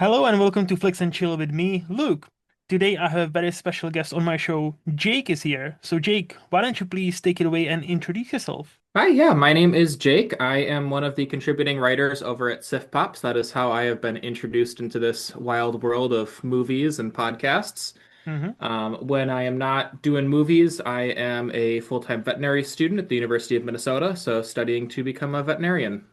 Hello and welcome to Flicks and Chill with me, Luke. Today I have a very special guest on my show. Jake is here. So Jake, why don't you please take it away and introduce yourself? Hi, yeah, my name is Jake. I am one of the contributing writers over at Sif Pops. That is how I have been introduced into this wild world of movies and podcasts. Hmm. When I am not doing movies, I am a full-time veterinary student at the University of Minnesota, so studying to become a veterinarian.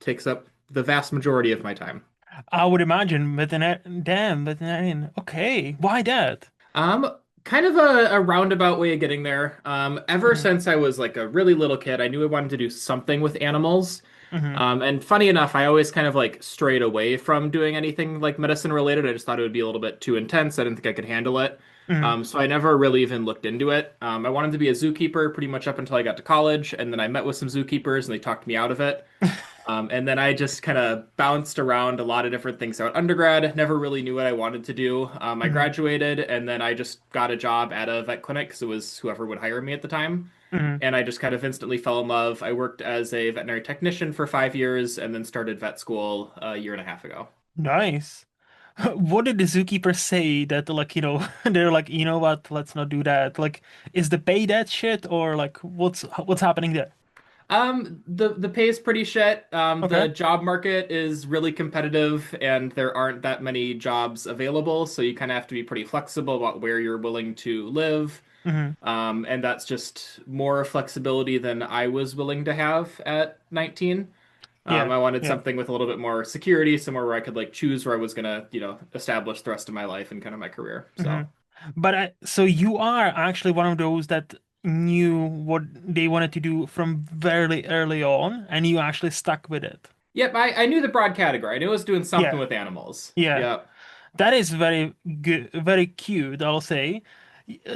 Takes up the vast majority of my time. I would imagine veterinarian. Okay, why that? Um, Kind of a roundabout way of getting there. Ever Hmm. since I was like a really little kid, I knew I wanted to do something with animals. Hmm. And funny enough, I always kind of like strayed away from doing anything like medicine related. I just thought it would be a little bit too intense. I didn't think I could handle it. Hmm. So I never really even looked into it. I wanted to be a zookeeper pretty much up until I got to college, and then I met with some zookeepers and they talked me out of it. And then I just kind of bounced around a lot of different things out undergrad. Never really knew what I wanted to do. I Hmm. graduated, and then I just got a job at a vet clinic because it was whoever would hire me at the time. Hmm. And I just kind of instantly fell in love. I worked as a veterinary technician for 5 years and then started vet school a year and a half ago. Nice. What did the zookeeper say that they're like, you know what, let's not do that. Like, is the pay that shit or like what's happening there? The pay is pretty shit. The Okay. job market is really competitive and there aren't that many jobs available, so you kind of have to be pretty flexible about where you're willing to live. Hmm. And that's just more flexibility than I was willing to have at 19. Yeah. I wanted Yeah. something with a little bit more security, somewhere where I could like choose where I was gonna, establish the rest of my life and kind of my career. Hmm. So, But so you are actually one of those that knew what they wanted to do from very early on, and you actually stuck with it. yep, I knew the broad category. I knew I was doing something Yeah, with animals. yeah. Yep. That is very good, very cute, I'll say.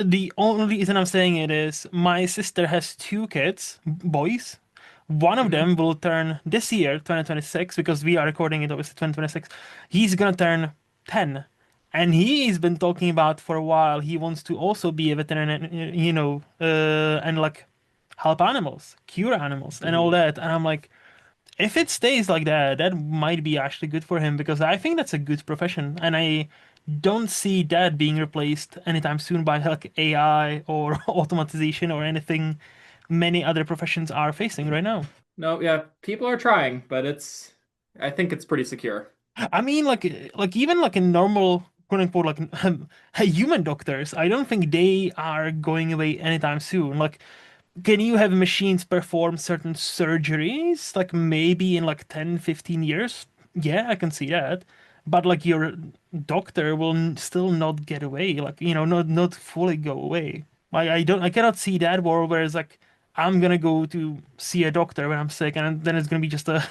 The only reason I'm saying it is my sister has two kids, boys. One of Hmm. them will turn this year, 2026, because we are recording it obviously 2026. He's gonna turn 10. And he's been talking about for a while he wants to also be a veterinarian, and like help animals, cure animals, and all Hmm. that. And I'm like, if it stays like that, that might be actually good for him because I think that's a good profession, and I don't see that being replaced anytime soon by like AI or automatization or anything many other professions are facing right now. No, yeah, people are trying, but I think it's pretty secure. I mean, like even like in normal quote unquote like human doctors, I don't think they are going away anytime soon. Like, can you have machines perform certain surgeries? Like maybe in like 10, 15 years? Yeah, I can see that. But like your doctor will still not get away. Like, not fully go away. I cannot see that world where it's like I'm gonna go to see a doctor when I'm sick and then it's gonna be just a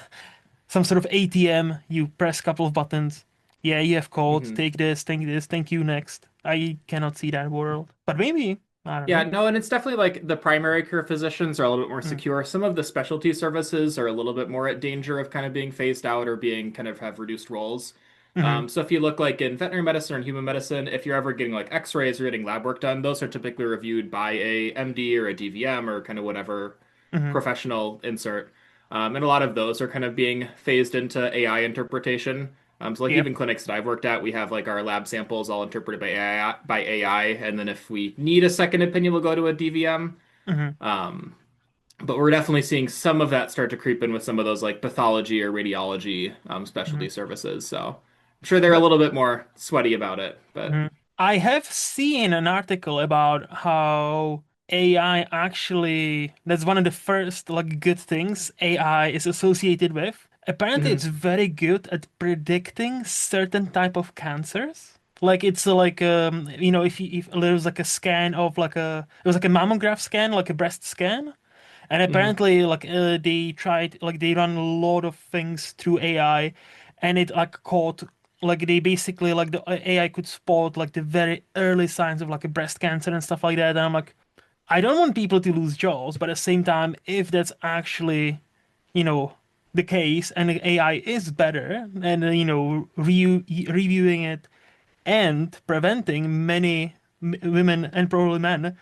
some sort of ATM. You press a couple of buttons. Yeah, you have called. Hmm. Take this, thank you next. I cannot see that world. But maybe. I don't Yeah, know. no, and it's definitely like the primary care physicians are a little bit more Mm, secure. Some of the specialty services are a little bit more at danger of kind of being phased out or being kind of have reduced roles. mm-hmm. So if you look like in veterinary medicine or in human medicine, if you're ever getting like x-rays or getting lab work done, those are typically reviewed by a MD or a DVM or kind of whatever Mm-hmm. professional insert. And a lot of those are kind of being phased into AI interpretation. So like Yeah. even clinics that I've worked at, we have like our lab samples all interpreted by AI, and then if we need a second opinion, we'll go to a DVM. Mm-hmm. Um, but we're definitely seeing some of that start to creep in with some of those like pathology or radiology Mm-hmm. specialty services. So I'm sure they're a But little bit more sweaty about it, but mhm. I have seen an article about how AI actually, that's one of the first like good things AI is associated with. Apparently, it's Mhm. very good at predicting certain type of cancers. Like it's like if there was like a scan of like a it was like a mammograph scan, like a breast scan, and Mhm. apparently like they run a lot of things through AI, and it like caught like they basically like the AI could spot like the very early signs of like a breast cancer and stuff like that. And I'm like, I don't want people to lose jobs, but at the same time, if that's actually, you know, the case and the AI is better and reviewing it and preventing many women and probably men,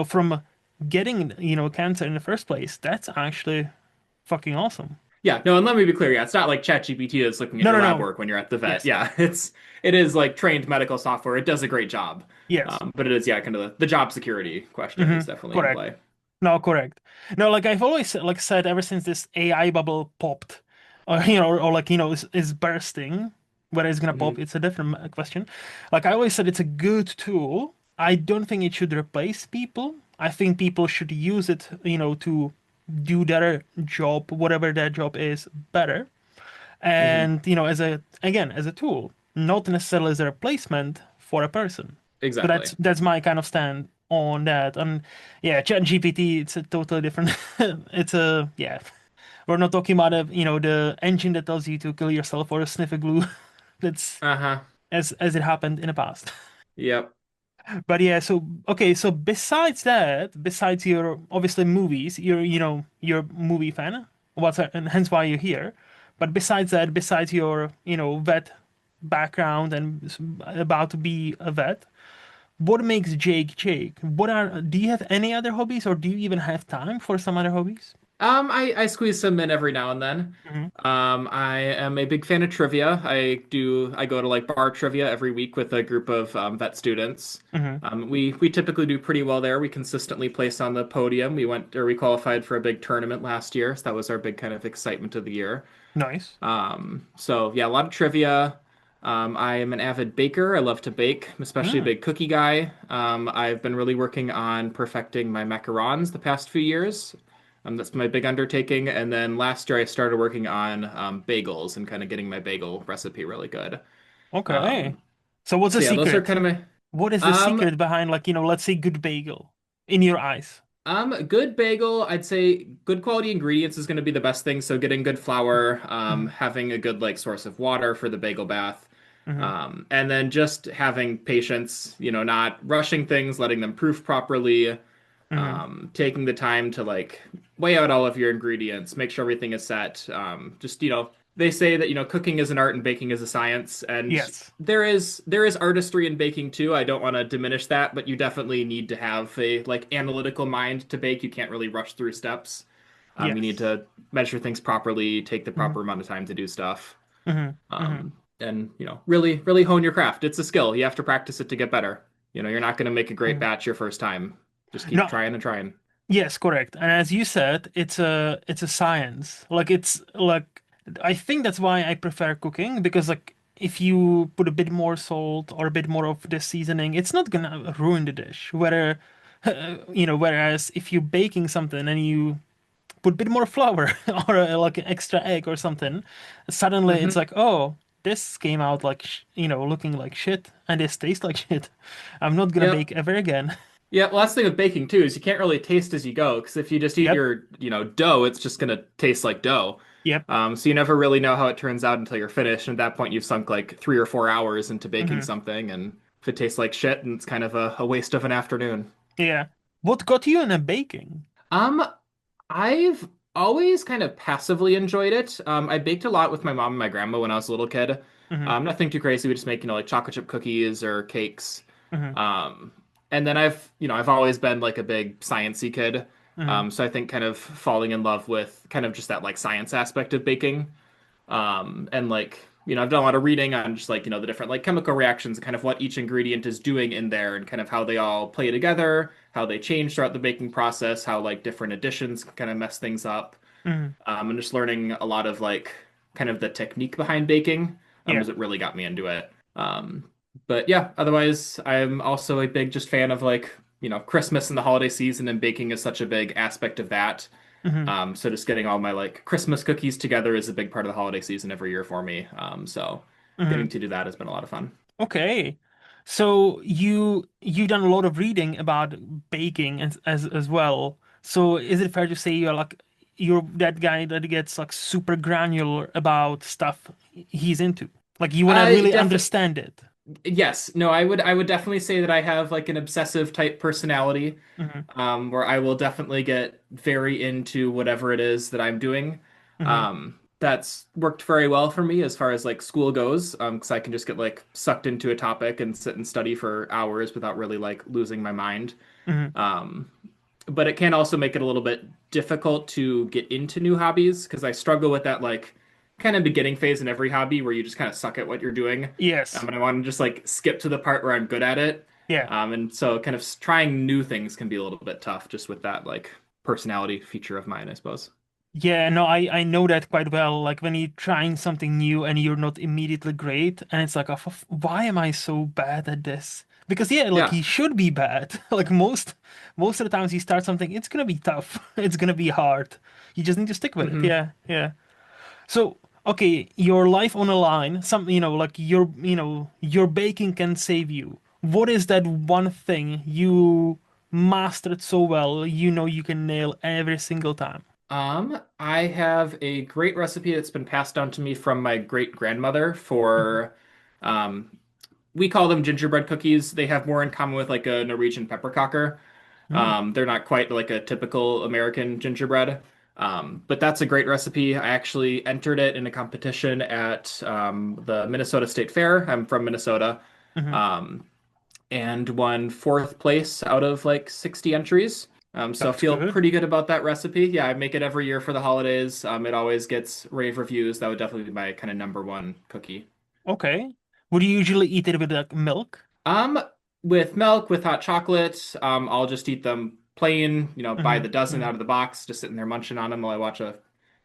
from getting, cancer in the first place, that's actually fucking awesome. Yeah, no, and let me be clear. Yeah, it's not like ChatGPT that's looking at No, your no, lab no. work when you're at the vet. Yes, Yeah, it is like trained medical software. It does a great job. yes. But it is, yeah, kind of the job security question Hmm. is definitely in Correct. play. No, correct. No, like I've always like said ever since this AI bubble popped, or or like is bursting. Whether it's gonna pop, Hmm. it's a different question. Like I always said, it's a good tool. I don't think it should replace people. I think people should use it, to do their job, whatever their job is, better. Hmm. And as a tool, not necessarily as a replacement for a person. So Exactly. that's my kind of stand on that. And yeah, ChatGPT, it's a totally different. It's a yeah. We're not talking about the engine that tells you to kill yourself or sniff a glue. That's Uh-huh. as it happened in the past. Yep. But yeah, so okay, so besides that, besides your obviously movies, you're a movie fan, and hence why you're here. But besides that, besides your vet background and about to be a vet, what makes Jake Jake? Do you have any other hobbies, or do you even have time for some other hobbies? I squeeze some in every now and then. Hmm. I am a big fan of trivia. I go to like bar trivia every week with a group of vet students. Hmm. We typically do pretty well there. We consistently place on the podium. We qualified for a big tournament last year, so that was our big kind of excitement of the year. Nice. So yeah, a lot of trivia. I am an avid baker. I love to bake. I'm especially a Mm, big cookie guy. I've been really working on perfecting my macarons the past few years. That's my big undertaking. And then last year I started working on bagels and kind of getting my bagel recipe really good. okay. Um, So what's the so yeah, those are secret? kind of my What is the um secret behind let's say good bagel in your eyes? good bagel, I'd say good quality ingredients is going to be the best thing. So getting good flour, Hmm. having a good like source of water for the bagel bath, Hmm. and then just having patience, not rushing things, letting them proof properly, Hmm. taking the time to like weigh out all of your ingredients, make sure everything is set. Just they say that cooking is an art and baking is a science, and Yes. there is artistry in baking too. I don't want to diminish that, but you definitely need to have a like analytical mind to bake. You can't really rush through steps. You need Yes. to measure things properly, take the Hmm. proper amount of time to do stuff, Hmm. Hmm. and really, really hone your craft. It's a skill. You have to practice it to get better. You're not going to make a great Hmm. batch your first time. Just keep No, trying and trying. yes, correct. And as you said, it's a science. Like it's like I think that's why I prefer cooking because like if you put a bit more salt or a bit more of the seasoning, it's not gonna ruin the dish. Whereas if you're baking something and you put a bit more flour or like an extra egg or something, suddenly it's Hmm. like, oh, this came out like looking like shit, and this tastes like shit. I'm not gonna Yep. bake ever again. Yeah, well, that's the thing with baking too, is you can't really taste as you go, because if you just eat Yep. your, dough, it's just gonna taste like dough. Yep. So you never really know how it turns out until you're finished. And at that point, you've sunk like 3 or 4 hours into baking Hmm. something, and if it tastes like shit, and it's kind of a waste of an afternoon. Yeah. What got you into baking? Um, I've always kind of passively enjoyed it. I baked a lot with my mom and my grandma when I was a little kid. Hmm. Nothing too crazy. We just make, like chocolate chip cookies or cakes. Hmm. Um, and then I've always been like a big sciencey kid. Hmm. So I think kind of falling in love with kind of just that like science aspect of baking. And like, I've done a lot of reading on just like, the different like chemical reactions, kind of what each ingredient is doing in there and kind of how they all play together, how they change throughout the baking process, how like different additions kind of mess things up. Hmm. And just learning a lot of like kind of the technique behind baking, Yeah. is what really got me into it. But yeah, otherwise, I'm also a big just fan of like, Christmas and the holiday season, and baking is such a big aspect of that. Hmm. So just getting all my like Christmas cookies together is a big part of the holiday season every year for me. So Hmm. getting to do that has been a lot of fun. Okay. So you done a lot of reading about baking as well. So is it fair to say you're that guy that gets like super granular about stuff he's into? Like you want to I really def understand it. Yes, no, I would definitely say that I have like an obsessive type personality, Hmm. where I will definitely get very into whatever it is that I'm doing. Hmm. That's worked very well for me as far as like school goes, because I can just get like sucked into a topic and sit and study for hours without really like losing my mind. Hmm. Um, but it can also make it a little bit difficult to get into new hobbies because I struggle with that like kind of beginning phase in every hobby where you just kind of suck at what you're doing. Yes. And I want to just like skip to the part where I'm good at it. Yeah. And so kind of trying new things can be a little bit tough just with that like personality feature of mine, I suppose. Yeah, no, I know that quite well. Like when you're trying something new and you're not immediately great, and it's like, oh, why am I so bad at this? Because yeah, like Yeah. he should be bad. Like most of the times you start something, it's gonna be tough. It's gonna be hard. You just need to stick with it. hmm Yeah, yeah. So, okay, your life on a line, some, like your baking can save you. What is that one thing you mastered so well, you can nail every single time? I have a great recipe that's been passed down to me from my great grandmother Hmm. for um we call them gingerbread cookies. They have more in common with like a Norwegian pepperkakor. Mm, They're not quite like a typical American gingerbread. But that's a great recipe. I actually entered it in a competition at the Minnesota State Fair. I'm from Minnesota. hmm. Um, and won fourth place out of like 60 entries. So That's feel good. pretty good about that recipe. Yeah, I make it every year for the holidays. It always gets rave reviews. That would definitely be my kind of number one cookie. Okay. Would you usually eat it with like milk? Um, with milk, with hot chocolate, I'll just eat them plain, buy Hmm. the dozen Hmm. out of the box, just sitting there munching on them while I watch a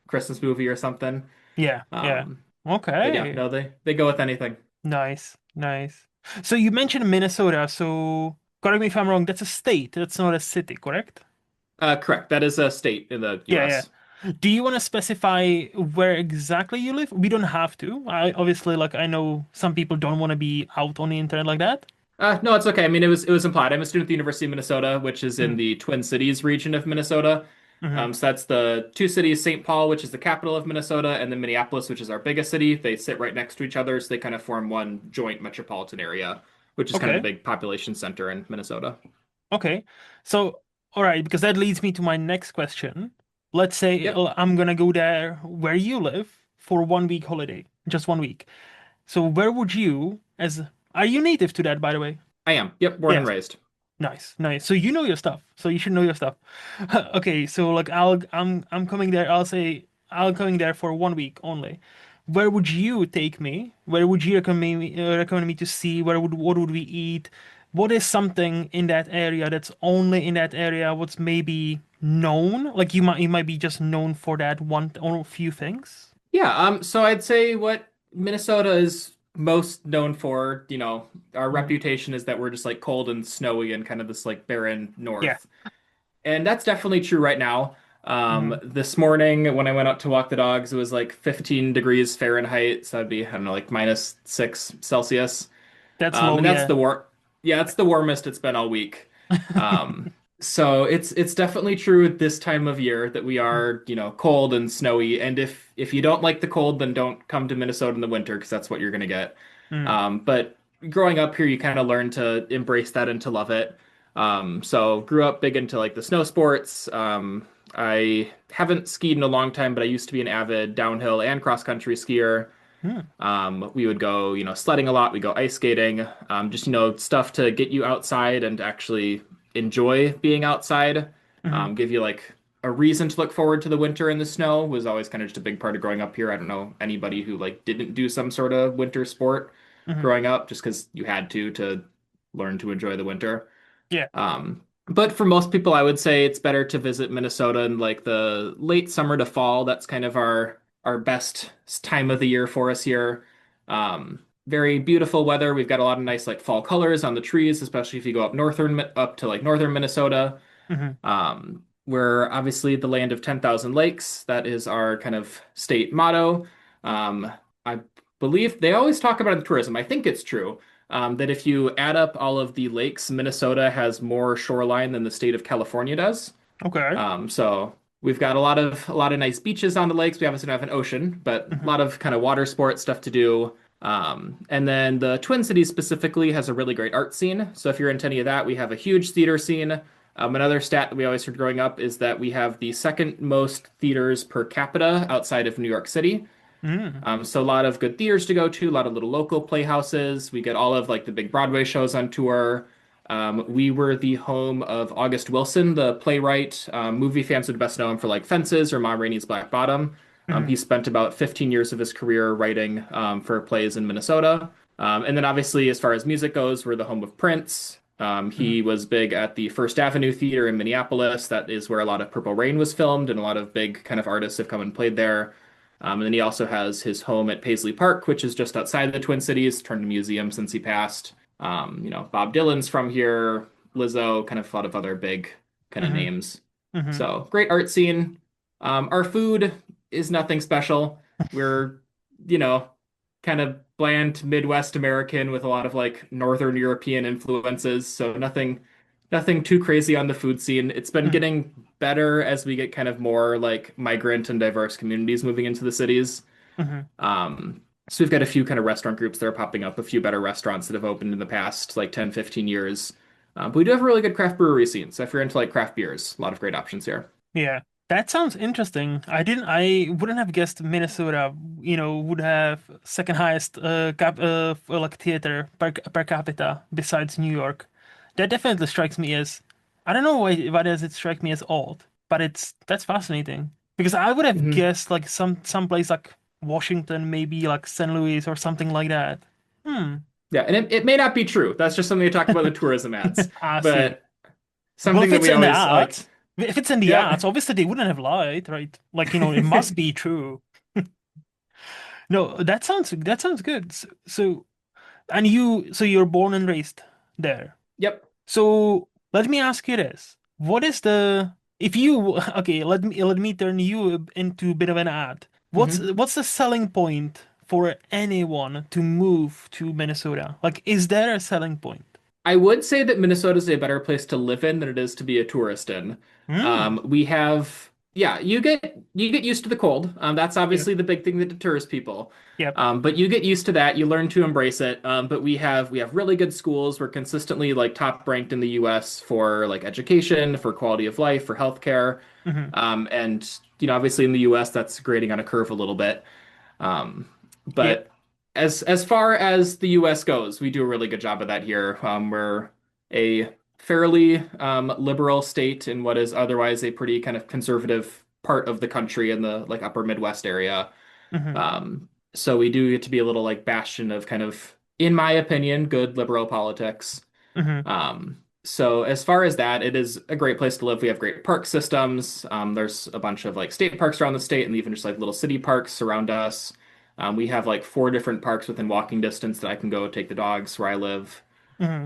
Christmas movie or something. Yeah, yeah. Um, but yeah, Okay. no, they go with anything. Nice, nice. So you mentioned Minnesota, so correct me if I'm wrong, that's a state, that's not a city, correct? Correct. That is a state in the Yeah, US. yeah. Do you want to specify where exactly you live? We don't have to. I obviously like I know some people don't want to be out on the internet like that. No, it's okay. I mean, it was implied. I'm a student at the University of Minnesota, which is in Mm, the Twin Cities region of Minnesota. hmm. So that's the two cities, St. Paul, which is the capital of Minnesota, and then Minneapolis, which is our biggest city. They sit right next to each other, so they kind of form one joint metropolitan area, which is kind of the Okay. big population center in Minnesota. Okay. So, all right, because that leads me to my next question. Let's say Yep, I'm gonna go there where you live for 1 week holiday, just 1 week. So where would you, as are you native to that, by the way? I am. Yep, born and Yes. raised. Nice, nice. So you know your stuff. So you should know your stuff. Okay, so like I'm coming there. I'll say I'm coming there for 1 week only. Where would you take me? Where would you recommend me to see? What would we eat? What is something in that area that's only in that area? What's maybe known? Like you might be just known for that one or a few things. Yeah, so I'd say what Minnesota is most known for, our Mm. reputation is that we're just like cold and snowy and kind of this like barren Yeah. north. And that's definitely true right now. Hmm. This morning when I went out to walk the dogs, it was like 15 degrees Fahrenheit, so that'd be, I don't know, like -6 Celsius. That's low. And that's Yeah. the yeah, it's the warmest it's been all week. Um, so it's definitely true this time of year that we are, cold and snowy. And if you don't like the cold, then don't come to Minnesota in the winter because that's what you're gonna get. Mm. But growing up here, you kind of learn to embrace that and to love it. So grew up big into like the snow sports. I haven't skied in a long time, but I used to be an avid downhill and cross country skier. Mm. We would go, sledding a lot. We go ice skating, just, stuff to get you outside and actually enjoy being outside. Hmm. Give you like a reason to look forward to the winter and the snow was always kind of just a big part of growing up here. I don't know anybody who like didn't do some sort of winter sport Hmm. growing up just because you had to learn to enjoy the winter. Yeah. But for most people, I would say it's better to visit Minnesota in like the late summer to fall. That's kind of our best time of the year for us here. Very beautiful weather. We've got a lot of nice like fall colors on the trees, especially if you go up to like northern Minnesota. Hmm. We're obviously the land of 10,000 lakes. That is our kind of state motto. I believe they always talk about in tourism. I think it's true that if you add up all of the lakes, Minnesota has more shoreline than the state of California does. Okay. So we've got a lot of nice beaches on the lakes. We obviously don't have an ocean, but a Hmm. lot of kind of water sports stuff to do. And then the Twin Cities specifically has a really great art scene. So if you're into any of that, we have a huge theater scene. Another stat that we always heard growing up is that we have the second most theaters per capita outside of New York City. Mm. So a lot of good theaters to go to, a lot of little local playhouses. We get all of like the big Broadway shows on tour. We were the home of August Wilson, the playwright. Movie fans would best know him for like Fences or Ma Rainey's Black Bottom. He Hmm. spent about 15 years of his career writing for plays in Minnesota. And then obviously, as far as music goes, we're the home of Prince. Hmm. He was big at the First Avenue Theater in Minneapolis. That is where a lot of Purple Rain was filmed, and a lot of big kind of artists have come and played there. And then he also has his home at Paisley Park, which is just outside the Twin Cities, turned a museum since he passed. Bob Dylan's from here, Lizzo, kind of a lot of other big kind of Hmm. names. Hmm. So great art scene. Our food is nothing special. We're, you know, kind of bland Midwest American with a lot of like Northern European influences. So nothing too crazy on the food scene. It's been Hmm. getting better as we get kind of more like migrant and diverse communities moving into the cities. Hmm. So we've got a few kind of restaurant groups that are popping up, a few better restaurants that have opened in the past like 10, 15 years. But we do have a really good craft brewery scene. So if you're into like craft beers, a lot of great options here. Yeah, that sounds interesting. I wouldn't have guessed Minnesota, would have second highest like theater per capita besides New York. That definitely strikes me as, I don't know why does it strike me as odd, but that's fascinating because I would have Mhm. guessed like some place like Washington, maybe like St. Louis or something like that. Hmm. Yeah, and it may not be true. That's just something they talk about in the tourism ads. I see. But Well, something if that it's we in the always like, ads, if it's in the yep. ads, obviously they wouldn't have lied, right? Like, it must be true. No, that sounds good. So you're born and raised there. Yep. So let me ask you this: What is the if you okay? Let me turn you into a bit of an ad. What's Mhm. what's the selling point for anyone to move to Minnesota? Like, is there a selling point? I would say that Minnesota is a better place to live in than it is to be a tourist in. Hmm. We have, yeah, you get used to the cold. That's Yep. obviously the big thing that deters people. Yep. But you get used to that. You learn to embrace it. But we have really good schools. We're consistently like top ranked in the U.S. for like education, for quality of life, for healthcare. Hmm. And obviously in the U.S. that's grading on a curve a little bit. Um, Yep. but as far as the U.S. goes, we do a really good job of that here. We're a fairly liberal state in what is otherwise a pretty kind of conservative part of the country in the like upper Midwest area. Hmm. So we do get to be a little like bastion of kind of, in my opinion, good liberal politics. Hmm. So as far as that, it is a great place to live. We have great park systems. There's a bunch of like state parks around the state and even just like little city parks around us. We have like four different parks within walking distance that I can go take the dogs where I live. Hmm.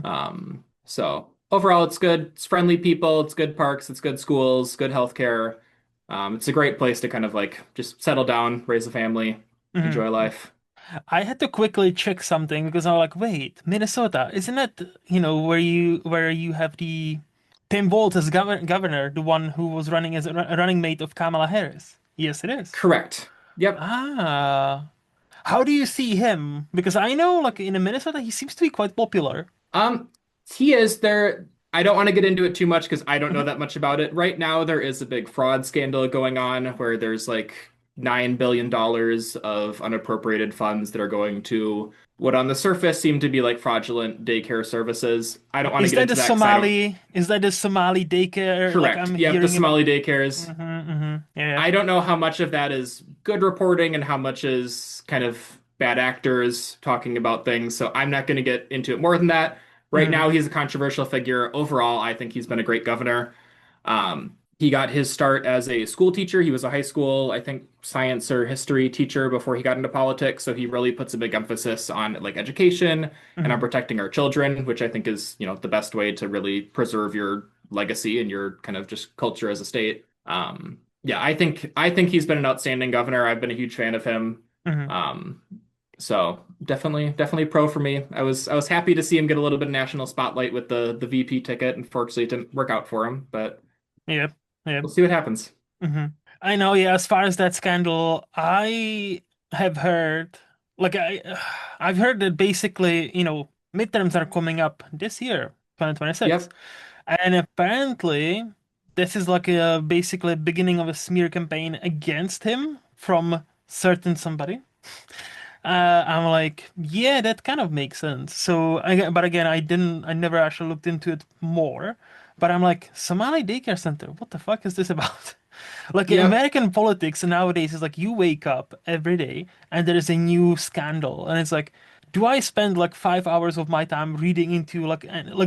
So overall, it's good. It's friendly people. It's good parks. It's good schools. Good healthcare. It's a great place to kind of like just settle down, raise a family, Hmm. enjoy life. I had to quickly check something because I was like, wait, Minnesota, isn't it, where you have the Tim Walz as governor, the one who was running as a running mate of Kamala Harris? Yes, it is. Correct. Yep. Ah, how do you see him? Because I know, like in Minnesota, he seems to be quite popular. Um, he is there. I don't want to get into it too much because I don't know Hmm. that much about it. Right now, there is a big fraud scandal going on where there's like $9 billion of unappropriated funds that are going to what on the surface seem to be like fraudulent daycare services. I don't want to Is get that into that because I don't. the Somali daycare? Like Correct. I'm Yep, the hearing about. Somali daycares. Hmm. Yeah. I don't know how much of that is good reporting and how much is kind of bad actors talking about things. So I'm not going to get into it more than that. Right Hmm. now, he's a controversial figure. Overall, I think he's been a great governor. He got his start as a school teacher. He was a high school, I think, science or history teacher before he got into politics. So he really puts a big emphasis on like education and on Hmm. protecting our children, which I think is, the best way to really preserve your legacy and your kind of just culture as a state. Yeah, I think he's been an outstanding governor. I've been a huge fan of him. Hmm. Um, so definitely pro for me. I was happy to see him get a little bit of national spotlight with the VP ticket. Unfortunately, it didn't work out for him, but Yeah. Yeah. we'll see what happens. Hmm. I know, yeah, as far as that scandal, I have heard, like, I've heard that basically, midterms are coming up this year, 2026. Yep. And apparently, this is like a basically beginning of a smear campaign against him from certain somebody. I'm like, yeah, that kind of makes sense. But again, I never actually looked into it more. But I'm like, Somali daycare center, what the fuck is this about? Like Yep. American politics nowadays is like you wake up every day and there is a new scandal, and it's like, do I spend like 5 hours of my time reading into like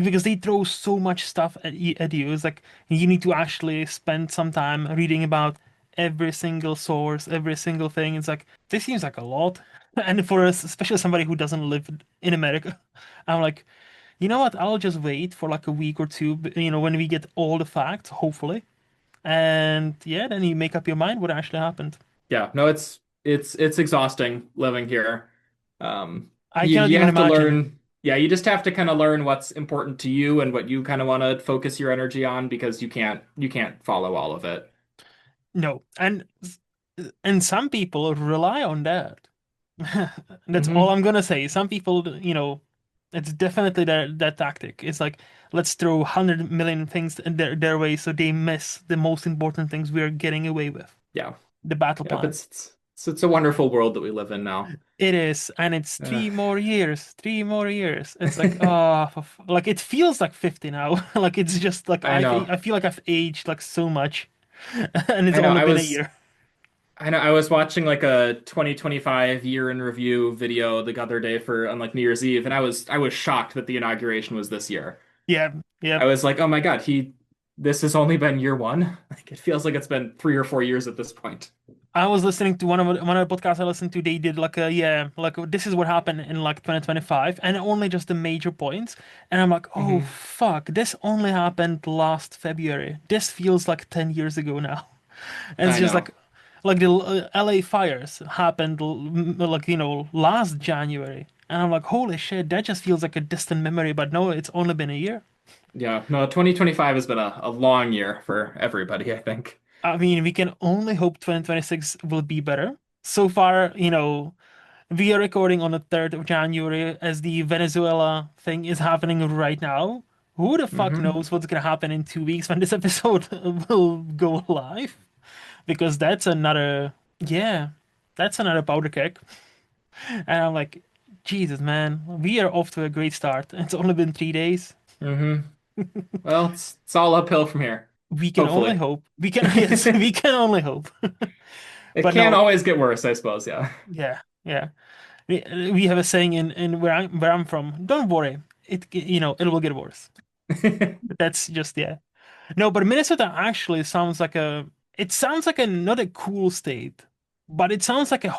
because they throw so much stuff at you. It's like you need to actually spend some time reading about every single source, every single thing. It's like this seems like a lot. And for us, especially somebody who doesn't live in America, I'm like, you know what? I'll just wait for like a week or two, when we get all the facts, hopefully. And yeah, then you make up your mind what actually happened. Yeah. No, it's exhausting living here. I You cannot you even have to imagine. learn. Yeah, you just have to kind of learn what's important to you and what you kind of want to focus your energy on because you can't follow all of it. No. And some people rely on that. That's all Hmm. I'm gonna say. Some people, it's definitely that tactic. It's like let's throw 100 million things in their way so they miss the most important things we're getting away with. Yeah. The battle Yep. plan. It's a wonderful world that we live in now. It is, and it's Uh, 3 more years, 3 more years. It's like, oh, like it feels like 50 now. Like it's just like I know. I feel like I've aged like so much, and it's I know. only been a year. I was watching like a 2025 year in review video the other day for on like New Year's Eve, and I was shocked that the inauguration was this year. Yeah, I yeah. was like, oh my God, this has only been year one. Like it feels like it's been 3 or 4 years at this point. I was listening to one of the podcasts I listened to. They did like a yeah, like this is what happened in like 2025, and only just the major points. And I'm like, oh Hmm. fuck, this only happened last February. This feels like 10 years ago now. And it's I just know. like the LA fires happened like last January, and I'm like, holy shit, that just feels like a distant memory. But no, it's only been a year. Yeah, no, 2025 has been a long year for everybody, I think. I mean, we can only hope 2026 will be better. So far, we are recording on the 3rd of January as the Venezuela thing is happening right now. Who the fuck Hmm. knows what's gonna happen in 2 weeks when this episode will go live? Because yeah, that's another powder keg. And I'm like, Jesus, man, we are off to a great start. It's only been 3 days. Hmm. Well, it's all uphill from here. We can only Hopefully. hope. We can, yes, we can only hope. It But can no, always get worse, I suppose, yeah. yeah, yeah. We have a saying in where I'm from. Don't worry, it will get worse. That's just yeah. No, but Minnesota actually sounds like it sounds like a not a cool state, but it sounds like a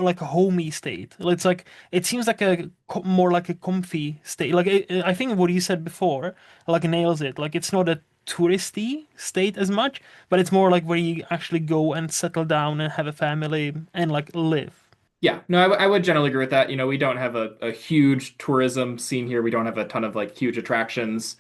like a homey state. It's like it seems like more like a comfy state. Like I think what you said before, like nails it. Like it's not a touristy state as much, but it's more like where you actually go and settle down and have a family and like live. Yeah, no, I would generally agree with that. We don't have a huge tourism scene here. We don't have a ton of like huge attractions.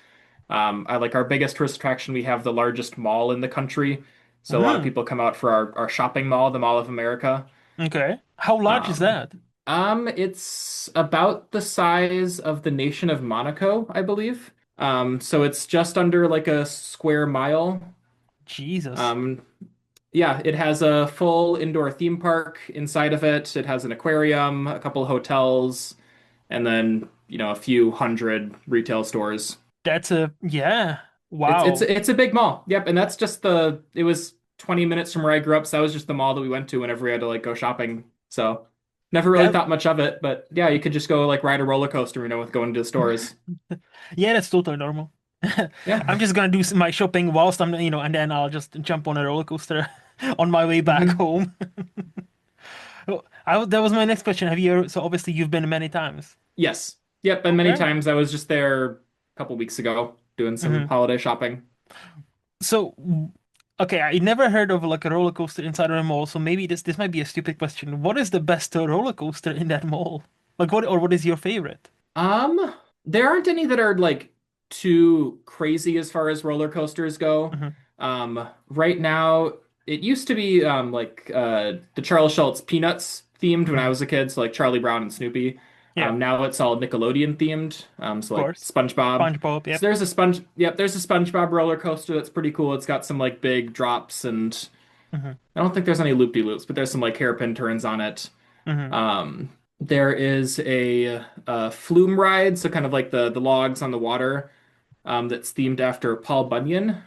I like our biggest tourist attraction. We have the largest mall in the country. So a lot of Hmm. people come out for our shopping mall, the Mall of America. Okay. How large is Um, that? it's about the size of the nation of Monaco, I believe. So it's just under like a square mile. Jesus. Um, yeah, it has a full indoor theme park inside of it. It has an aquarium, a couple hotels, and then, a few hundred retail stores. Yeah. It's it's Wow. it's a big mall. Yep, and that's just it was 20 minutes from where I grew up, so that was just the mall that we went to whenever we had to like go shopping. So never really That thought much of it, but yeah, you could just go like ride a roller coaster, with going to the stores. Yeah, that's totally normal. I'm Yeah. just gonna do my shopping whilst and then I'll just jump on a roller coaster on my way back Hmm. home. Oh, that was my next question. So obviously you've been many times. Yes. Yep, and many Okay. times I was just there a couple weeks ago doing some Hmm. holiday shopping. So, okay, I never heard of like a roller coaster inside of a mall, so maybe this might be a stupid question. What is the best roller coaster in that mall? Like what is your favorite? Um, there aren't any that are like too crazy as far as roller coasters go. Hmm. Right now, it used to be like the Charles Schultz Peanuts themed when I Hmm. was a kid, so like Charlie Brown and Snoopy. Yeah, Now it's all Nickelodeon themed, of so like course. SpongeBob. SpongeBob, So yep. there's a SpongeBob roller coaster that's pretty cool. It's got some like big drops and Hmm. I don't think there's any loop-de-loops, but there's some like hairpin turns on it. Hmm. There is a flume ride, so kind of like the logs on the water, that's themed after Paul Bunyan,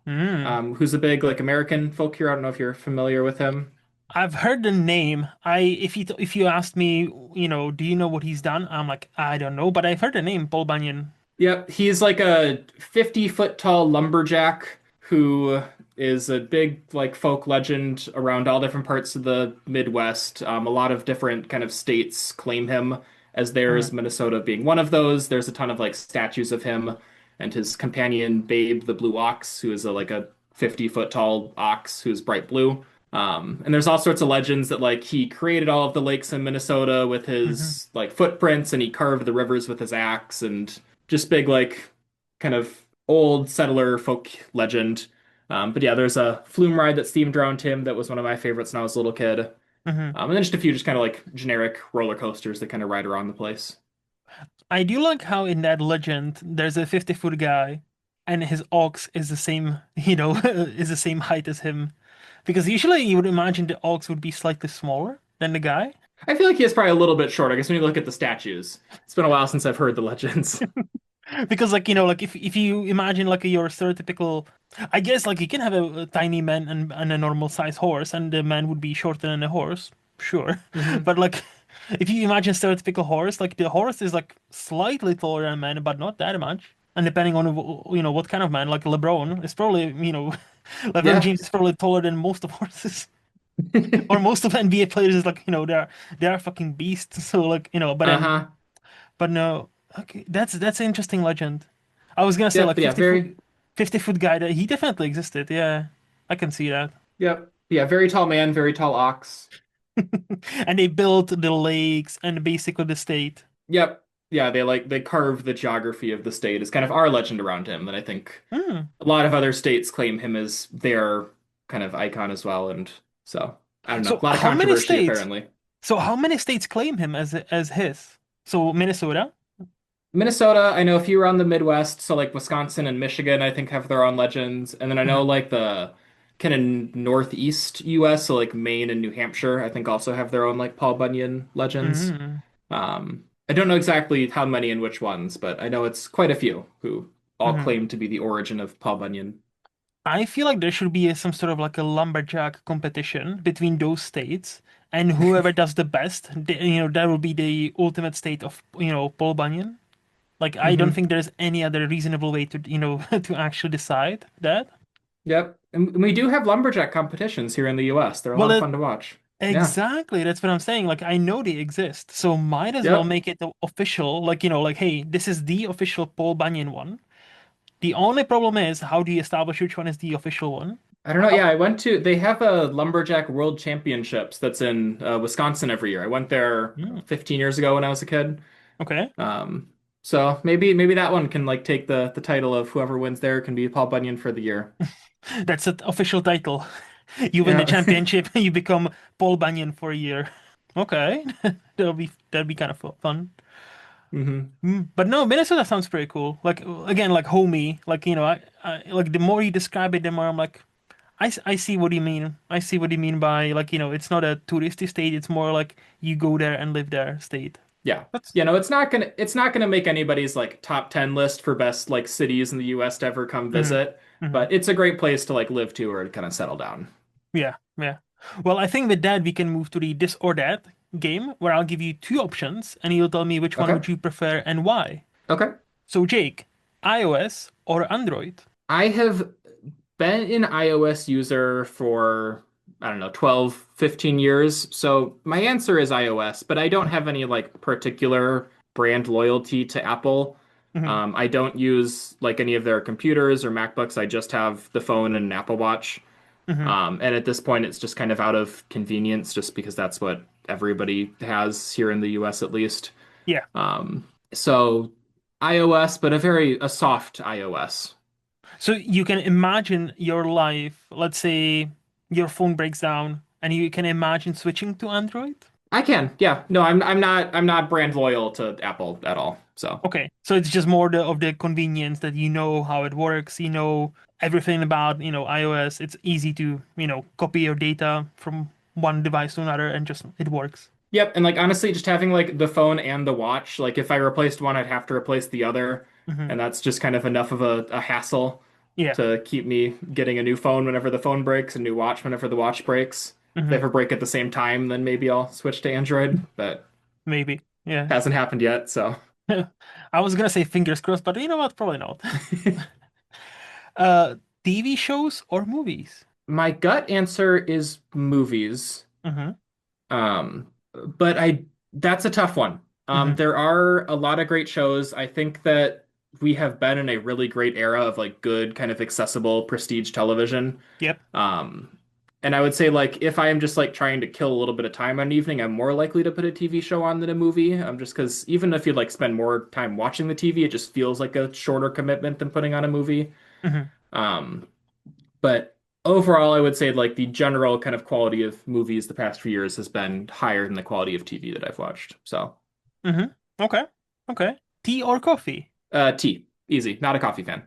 Mm. who's a big like American folk hero. I don't know if you're familiar with him. I've heard the name. If you asked me, do you know what he's done? I'm like, I don't know, but I've heard the name, Paul Bunyan. Yep, he's like a 50-foot tall lumberjack who is a big like folk legend around all different parts of the Midwest. A lot of different kind of states claim him as Hmm. theirs, Minnesota being one of those. There's a ton of like statues of him and his companion Babe the Blue Ox, who is like a 50-foot tall ox who's bright blue. And there's all sorts of legends that like he created all of the lakes in Minnesota with Hmm. his like footprints and he carved the rivers with his axe and just big like kind of old settler folk legend. But yeah, there's a flume ride that's themed around him that was one of my favorites when I was a little kid. Hmm. And then just a few just kind of like generic roller coasters that kind of ride around the place. I do like how in that legend there's a 50-foot guy and his ox is the same, is the same height as him. Because usually you would imagine the ox would be slightly smaller than the guy. I feel like he is probably a little bit short. I guess when you look at the statues, it's been a while since I've heard the legends. Because like, like if you imagine like your stereotypical, I guess like you can have a tiny man and a normal size horse and the man would be shorter than a horse, sure. Hmm. But like if you imagine stereotypical horse, like the horse is like slightly taller than a man, but not that much. And depending on what kind of man, like LeBron is probably, LeBron Yeah. James is probably taller than most of horses. Or most of NBA players is like, they're fucking beasts. So like, Uh-huh. but no, okay, that's an interesting legend. I was gonna say Yep. like But yeah, very 50-foot guy that he definitely existed. Yeah, I can see that. yep. Yeah, very tall man, very tall ox. And they built the lakes and basically the state. Yep. Yeah, they carved the geography of the state as kind of our legend around him. And I think Hmm. a lot of other states claim him as their kind of icon as well. And so I don't know, So a lot of how many controversy states? apparently. So how many states claim him as his? So Minnesota. Minnesota, I know a few around the Midwest, so like Wisconsin and Michigan, I think have their own legends. And then I know Hmm. like the kind of northeast US, so like Maine and New Hampshire, I think also have their own like Paul Bunyan legends. Hmm. I don't know exactly how many and which ones, but I know it's quite a few who all Hmm. claim to be the origin of Paul Bunyan. I feel like there should be some sort of like a lumberjack competition between those states, and whoever does the best, that will be the ultimate state of, Paul Bunyan. Like, I don't Hmm. think there's any other reasonable way to, to actually decide that. Yep. And we do have lumberjack competitions here in the US. They're a Well, lot of fun to watch. Yeah. exactly. That's what I'm saying. Like, I know they exist, so might as well Yep. make it the official. Like, like, hey, this is the official Paul Bunyan one. The only problem is, how do you establish which one is the official one? I don't know. How? Yeah, they have a lumberjack world championships that's in Wisconsin every year. I went there Hmm, 15 years ago when I was a kid. okay. Um, so maybe that one can like take the title of whoever wins there can be Paul Bunyan for the year. That's an official title. You win the Yeah. championship, you become Paul Bunyan for a year. Okay, that'll be kind of fun. Hmm. But no, Minnesota sounds pretty cool. Like again, like homey. Like I like the more you describe it, the more I'm like, I see what you mean. I see what you mean by like it's not a touristy state. It's more like you go there and live there state. Yeah. That's No, it's not gonna make anybody's like top 10 list for best like cities in the US to ever come hmm. visit, Hmm. but it's a great place to like live to or to kind of settle down. Yeah, yeah. Well, I think with that we can move to the this or that game where I'll give you two options and you'll tell me which one Okay. would you prefer and why. Okay. So Jake, iOS or Android? I have been an iOS user for, I don't know, 12, 15 years. So my answer is iOS, but I don't have any like particular brand loyalty to Apple. Hmm. I don't use like any of their computers or MacBooks. I just have the phone and an Apple Watch. Hmm. And at this point, it's just kind of out of convenience, just because that's what everybody has here in the US at least. Yeah. So iOS, but a soft iOS. So you can imagine your life, let's say your phone breaks down and you can imagine switching to Android? I can, yeah. No, I'm not brand loyal to Apple at all. So Okay. So it's just more of the convenience that you know how it works, everything about, iOS. It's easy to, copy your data from one device to another and just it works. Yep, and like honestly, just having like the phone and the watch, like if I replaced one, I'd have to replace the other, Hmm. and that's just kind of enough of a hassle Yeah. to keep me getting a new phone whenever the phone breaks, a new watch whenever the watch breaks. If they Hmm. ever break at the same time, then maybe I'll switch to Android, but Maybe. Yeah. hasn't happened yet, so. I was gonna say fingers crossed, but you know what? Probably not. Uh, TV shows or movies? My gut answer is movies. Hmm. But that's a tough one. Hmm. There are a lot of great shows. I think that we have been in a really great era of like good kind of accessible prestige television. Yep. Um, and I would say like if I am just like trying to kill a little bit of time on an evening, I'm more likely to put a TV show on than a movie. Just because even if you like spend more time watching the TV, it just feels like a shorter commitment than putting on a movie. Hmm. Um, but overall, I would say like the general kind of quality of movies the past few years has been higher than the quality of TV that I've watched. So, Hmm. Okay. Okay. Tea or coffee? tea, easy. Not a coffee fan.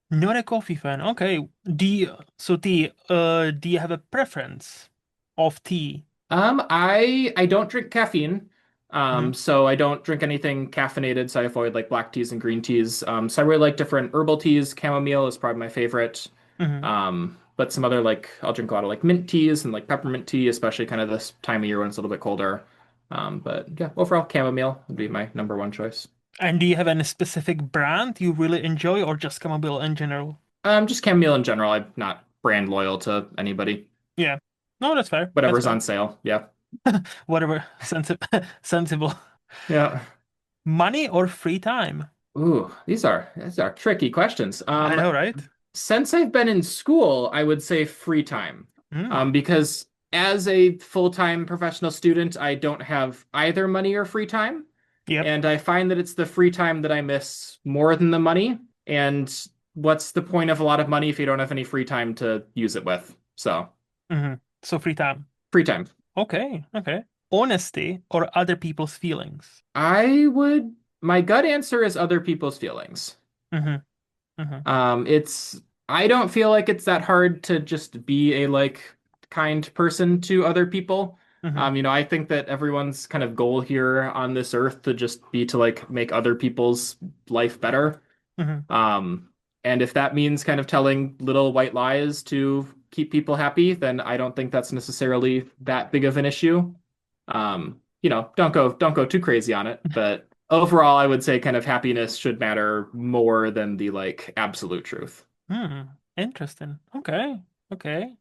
Not a coffee fan. Okay. Tea, do you have a preference of tea? I don't drink caffeine. Hmm. So I don't drink anything caffeinated, so I avoid like black teas and green teas. So I really like different herbal teas. Chamomile is probably my favorite. Hmm. But some other like I'll drink a lot of like mint teas and like peppermint tea, especially kind of this time of year when it's a little bit colder. But yeah, overall chamomile would be my number one choice. And do you have any specific brand you really enjoy or just chamomile in general? Just chamomile in general. I'm not brand loyal to anybody. Yeah. No, that's fair. That's Whatever's fair. on sale. Yeah. Whatever. Sensible. Yeah. Money or free time? Ooh, these are tricky questions. I know, right? Since I've been in school, I would say free time. Mm. Because as a full-time professional student, I don't have either money or free time. Yep. And I find that it's the free time that I miss more than the money. And what's the point of a lot of money if you don't have any free time to use it with? So, Hmm. So free time. free time. Okay. Okay. Honesty or other people's feelings? I would, my gut answer is other people's feelings. Hmm. Hmm. It's I don't feel like it's that hard to just be a like kind person to other people. Hmm. I think that everyone's kind of goal here on this earth to just be to like make other people's life better. Hmm. Um, and if that means kind of telling little white lies to keep people happy, then I don't think that's necessarily that big of an issue. Don't go too crazy on it, but overall, I would say kind of happiness should matter more than the like absolute truth. Hmm. Interesting. Okay. Okay.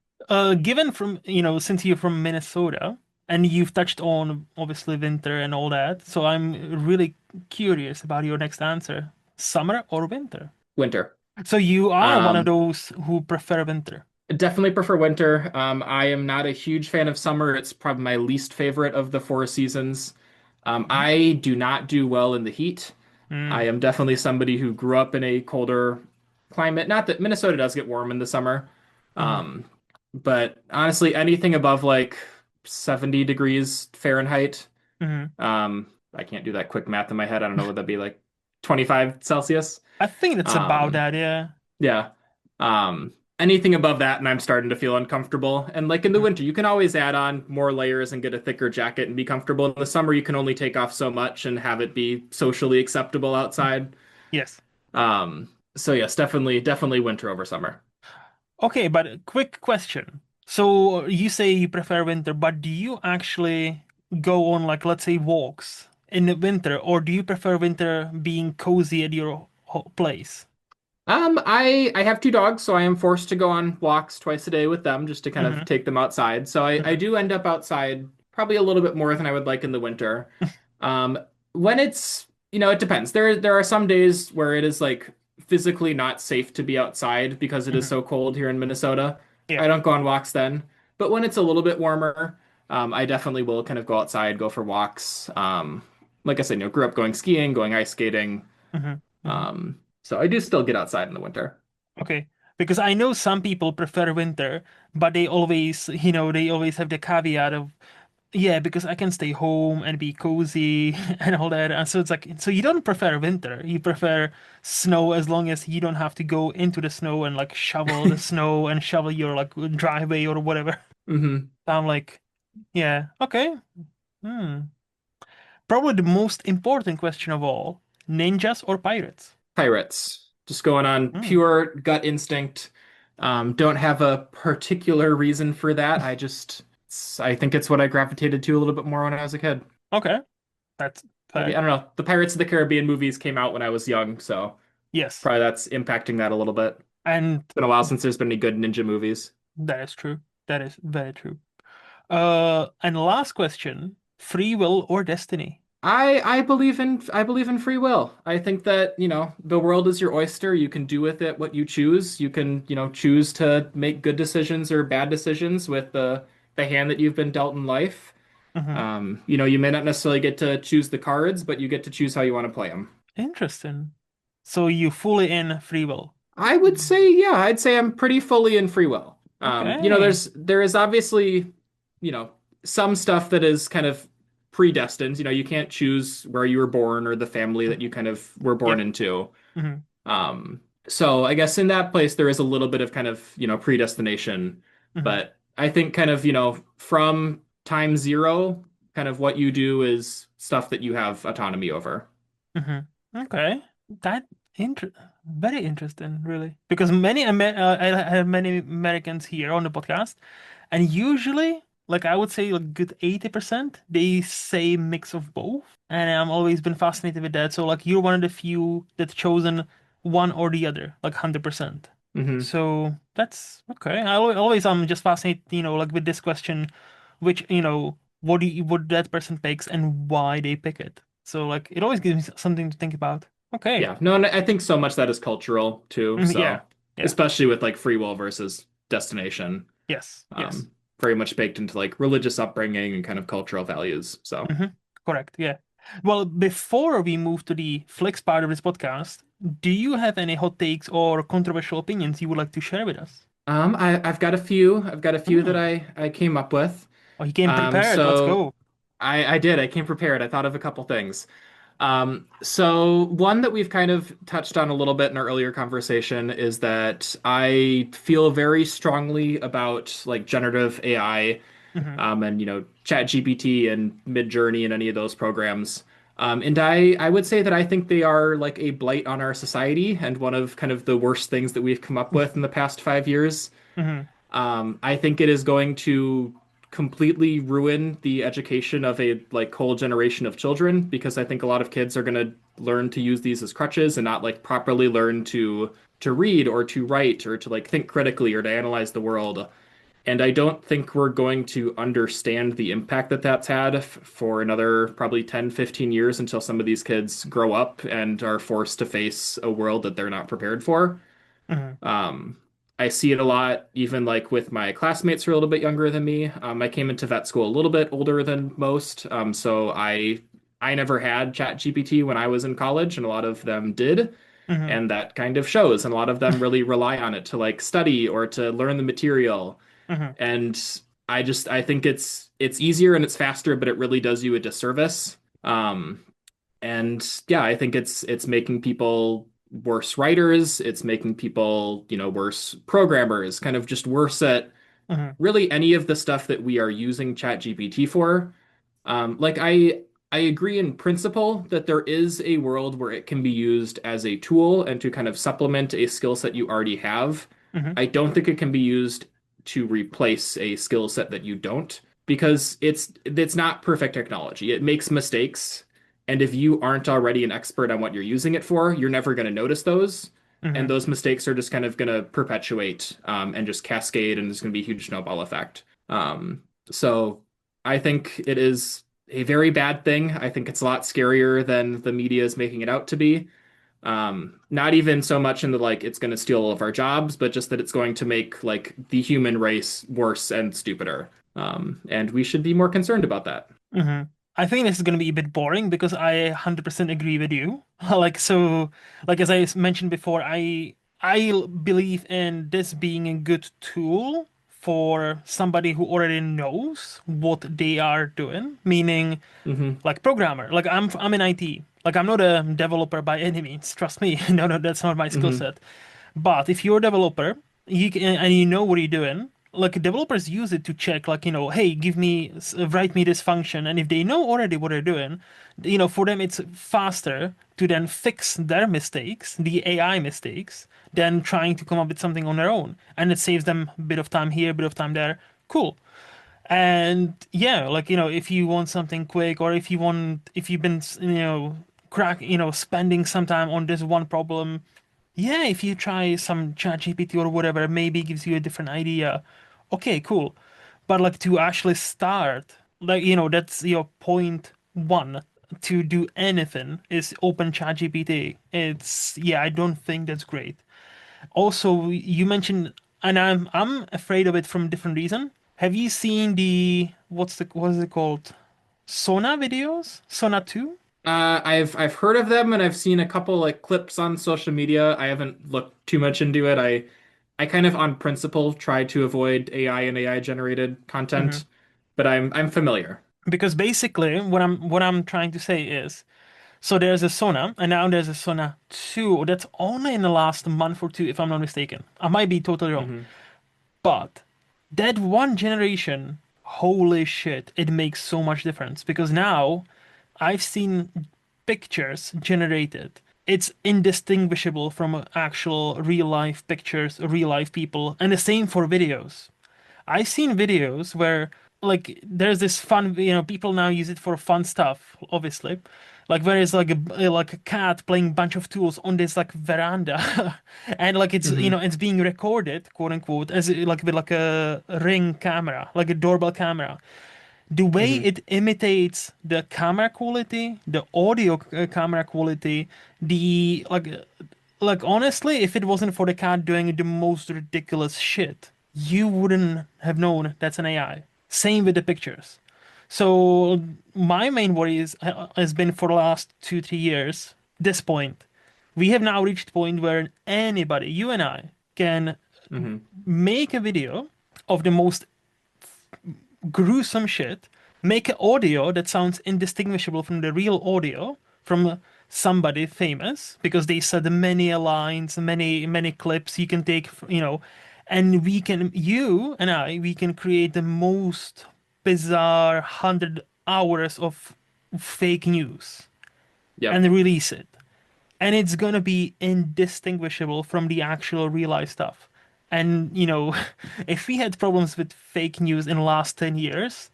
Given from, since you're from Minnesota and you've touched on obviously winter and all that, so I'm really curious about your next answer. Summer or winter? Winter. So you are one of Um, those who prefer winter. Definitely prefer winter. I am not a huge fan of summer. It's probably my least favorite of the four seasons. Mhm. I do not do well in the heat. I Mm. am definitely somebody who grew up in a colder climate. Not that Minnesota does get warm in the summer, Mhm. um, but honestly, anything above like 70 degrees Fahrenheit, Mhm. I can't do that quick math in my head. I don't know what that'd be like 25 Celsius. I think that's about Um, that, yeah. yeah. Anything above that, and I'm starting to feel uncomfortable. And like in the Mhm. winter, you can always add on more layers and get a thicker jacket and be comfortable. In the summer, you can only take off so much and have it be socially acceptable outside. Yes. So yes, definitely winter over summer. Okay, but a quick question. So you say you prefer winter, but do you actually go on like let's say walks in the winter, or do you prefer winter being cozy at your place? I have two dogs, so I am forced to go on walks twice a day with them just to kind of Hmm. take them outside. So I Hmm. do end up outside probably a little bit more than I would like in the winter. Um, when it depends. There are some days where it is like physically not safe to be outside because it is Hmm. so cold here in Minnesota. Yeah. I don't go on walks then. But when it's a little bit warmer, I definitely will kind of go outside, go for walks. Like I said, grew up going skiing, going ice skating. Hmm. Hmm. So I do still get outside in the winter. Okay. Because I know some people prefer winter, but they always have the caveat of, yeah, because I can stay home and be cozy and all that. And so it's like, so you don't prefer winter. You prefer snow as long as you don't have to go into the snow and like shovel the snow and shovel your like driveway or whatever. Hmm. I'm like, yeah, okay. Hmm. Probably the most important question of all, ninjas or pirates? Pirates. Just going on Hmm. pure gut instinct. Don't have a particular reason for that. I think it's what I gravitated to a little bit more when I was a kid. Okay, that's Maybe, fair. I don't know. The Pirates of the Caribbean movies came out when I was young, so Yes, probably that's impacting that a little bit. It's and been a while since there's been any good ninja movies. that is true. That is very true. And last question, free will or destiny? I believe in free will. I think that, the world is your oyster. You can do with it what you choose. You can, choose to make good decisions or bad decisions with the hand that you've been dealt in life. Hmm. You may not necessarily get to choose the cards, but you get to choose how you want to play them. Interesting. So you fully in free will. I would say, yeah, I'd say I'm pretty fully in free will. Okay. There is obviously, you know, some stuff that is kind of predestined. You can't choose where you were born or the family that you kind of were born Yep. into. Hmm. So I guess in that place there is a little bit of kind of, predestination, Hmm. but I think kind of, from time zero, kind of what you do is stuff that you have autonomy over. Hmm. Okay. That inter very interesting, really. Because I have many Americans here on the podcast, and usually, like I would say, a good 80%, they say mix of both. And I'm always been fascinated with that. So like you're one of the few that's chosen one or the other, like 100%. Hmm. So that's okay. Always I'm just fascinated, like with this question, which, what that person picks and why they pick it. So like it always gives me something to think about. Okay. Yeah, no, and I think so much that is cultural too. Yeah. So Yeah. especially with like free will versus destination, Yes. Yes. very much baked into like religious upbringing and kind of cultural values. So Hmm. Correct. Yeah. Well, before we move to the flex part of this podcast, do you have any hot takes or controversial opinions you would like to share with us? I've got a few. I've got a few that Hmm. I came up with. Oh, he came prepared. Let's So go. I did. I came prepared. I thought of a couple things. So one that we've kind of touched on a little bit in our earlier conversation is that I feel very strongly about like generative AI, Hmm. and ChatGPT and Midjourney and any of those programs. And I would say that I think they are like a blight on our society and one of kind of the worst things that we've come up with in the past 5 years. Hmm. I think it is going to completely ruin the education of a like whole generation of children because I think a lot of kids are going to learn to use these as crutches and not like properly learn to read or to write or to like think critically or to analyze the world. And I don't think we're going to understand the impact that that's had for another probably 10, 15 years until some of these kids grow up and are forced to face a world that they're not prepared for. Hmm. Um, I see it a lot, even like with my classmates who are a little bit younger than me. I came into vet school a little bit older than most, so I never had ChatGPT when I was in college, and a lot of them did, Hmm. and that kind of shows. And a lot of them really rely on it to like study or to learn the material. Hmm. And I think it's easier and it's faster, but it really does you a disservice. And yeah, I think it's making people worse writers, it's making people, worse programmers, kind of just worse at Hmm. really any of the stuff that we are using ChatGPT for. Like I agree in principle that there is a world where it can be used as a tool and to kind of supplement a skill set you already have. Hmm. I don't think it can be used to replace a skill set that you don't because it's not perfect technology. It makes mistakes, and if you aren't already an expert on what you're using it for, you're never going to notice those. And Hmm. those mistakes are just kind of going to perpetuate and just cascade, and there's going to be a huge snowball effect. So I think it is a very bad thing. I think it's a lot scarier than the media is making it out to be. Not even so much in the like it's going to steal all of our jobs, but just that it's going to make like the human race worse and stupider. And we should be more concerned about that. Hmm. I think this is going to be a bit boring because I 100% agree with you. Like as I mentioned before, I believe in this being a good tool for somebody who already knows what they are doing, meaning Hmm. like programmer. Like I'm in IT. Like I'm not a developer by any means. Trust me. No, no, that's not my skill Hmm. set. But if you're a developer, you can, and you know what you're doing. like developers use it to check, like, hey, write me this function. And if they know already what they're doing, for them, it's faster to then fix their mistakes, the AI mistakes, than trying to come up with something on their own. And it saves them a bit of time here, a bit of time there. Cool. And yeah, like, if you want something quick, or if you've been, spending some time on this one problem, yeah, if you try some ChatGPT or whatever, maybe it gives you a different idea. Okay, cool. But like to actually start, like, that's your point one to do anything is open ChatGPT. Yeah, I don't think that's great. Also, you mentioned, and I'm afraid of it from a different reason. Have you seen what is it called? Sona videos? Sona 2? I've heard of them and I've seen a couple like clips on social media. I haven't looked too much into it. I kind of on principle try to avoid AI and AI generated Hmm. content, but I'm familiar. Because basically, what I'm trying to say is, so there's a Sona, and now there's a Sona 2. That's only in the last month or two, if I'm not mistaken. I might be totally wrong. Hmm. But that one generation, holy shit, it makes so much difference. Because now I've seen pictures generated. It's indistinguishable from actual real life pictures, real life people, and the same for videos. I've seen videos where like there's this fun, people now use it for fun stuff, obviously. Like where it's like a cat playing bunch of tools on this like veranda, and like it's Hmm. it's being recorded, quote unquote, as like with like a ring camera, like a doorbell camera. The way Hmm. it imitates the camera quality, the audio camera quality, the like honestly, if it wasn't for the cat doing the most ridiculous shit, you wouldn't have known that's an AI. Same with the pictures. So my main worry has been for the last 2 3 years. This point, we have now reached the point where anybody, you and I, can Hmm. make a video of the most gruesome shit, make an audio that sounds indistinguishable from the real audio from somebody famous because they said many lines, many clips you can take, and you and we can create the most bizarre 100 hours of fake news Yep. and release it. And it's gonna be indistinguishable from the actual real life stuff. And, if we had problems with fake news in the last 10 years,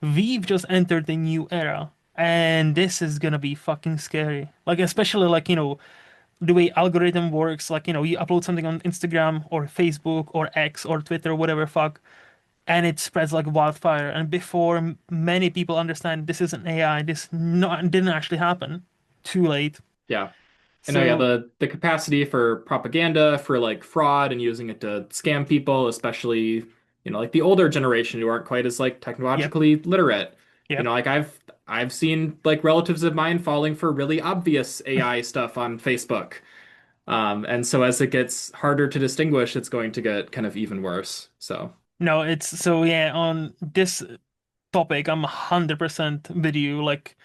we've just entered a new era. And this is gonna be fucking scary. Like, especially like, the way algorithm works, like, you upload something on Instagram or Facebook or X or Twitter, whatever fuck, and it spreads like wildfire. And before many people understand this isn't AI, this not didn't actually happen, too late. Yeah. I know, yeah, So, the capacity for propaganda, for like fraud and using it to scam people, especially, like the older generation who aren't quite as like yep, technologically literate. yep. Like I've seen like relatives of mine falling for really obvious AI stuff on Facebook. And so as it gets harder to distinguish, it's going to get kind of even worse. So, No, it's so yeah, on this topic, I'm 100% with you. Like,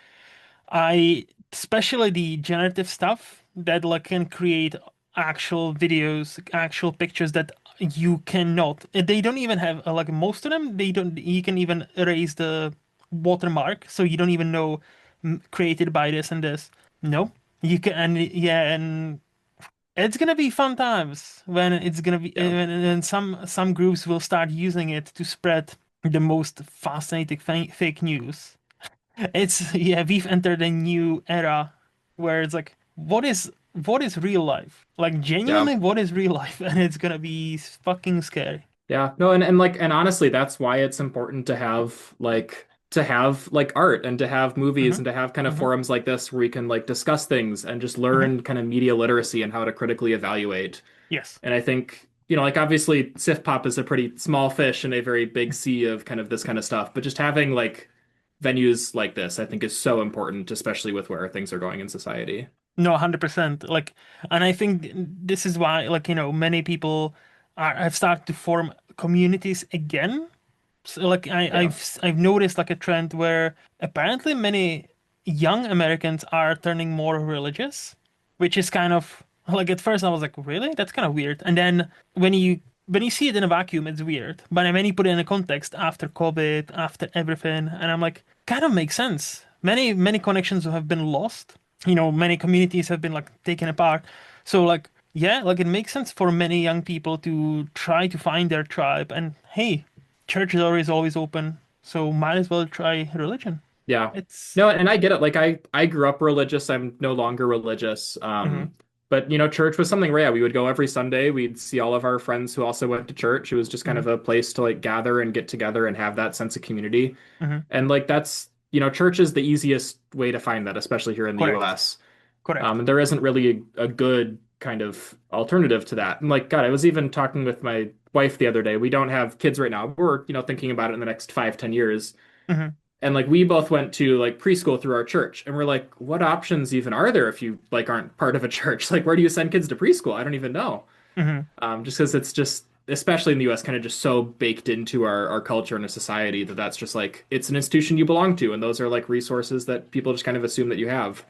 especially the generative stuff that like can create actual videos, actual pictures that you cannot. They don't even have like most of them. They don't. You can even erase the watermark, so you don't even know created by this and this. No, you can. And yeah, and it's gonna be fun times when it's gonna be yeah. and some groups will start using it to spread the most fascinating fake news. It's yeah, we've entered a new era where it's like, what is real life? Like Yeah. genuinely, what is real life? And it's gonna be fucking scary. Yeah, no, and honestly, that's why it's important to have like art and to have movies Hmm. and to have kind of Hmm. forums like this where we can like discuss things and just Hmm. learn kind of media literacy and how to critically evaluate. Yes. And I think, like obviously Sif Pop is a pretty small fish in a very big sea of kind of this kind of stuff, but just having like venues like this, I think is so important, especially with where things are going in society. No, 100%. Like, and I think this is why, like, many people have started to form communities again. So, like, Yeah. I've noticed like a trend where apparently many young Americans are turning more religious, which is kind of like at first I was like, really? That's kind of weird. And then when you when you see it in a vacuum, it's weird. But when you put it in a context after COVID, after everything, and I'm like, kind of makes sense. Many connections have been lost. Many communities have been like taken apart. So like, yeah, like it makes sense for many young people to try to find their tribe. And hey, church is always open, so might as well try religion. Yeah. It's No, and I get it. Like I grew up religious. I'm no longer religious. hmm But church was something where yeah, we would go every Sunday. We'd see all of our friends who also went to church. It was just kind hmm of a place to like gather and get together and have that sense of community. hmm And like church is the easiest way to find that, especially here in the correct, US. correct. And there isn't really a good kind of alternative to that. And like, God, I was even talking with my wife the other day. We don't have kids right now. We're, thinking about it in the next 5, 10 years. hmm And like we both went to like preschool through our church. And we're like, what options even are there if you like aren't part of a church? Like, where do you send kids to preschool? I don't even know. hmm Just because it's just, especially in the US, kind of just so baked into our culture and our society that that's just like, it's an institution you belong to. And those are like resources that people just kind of assume that you have.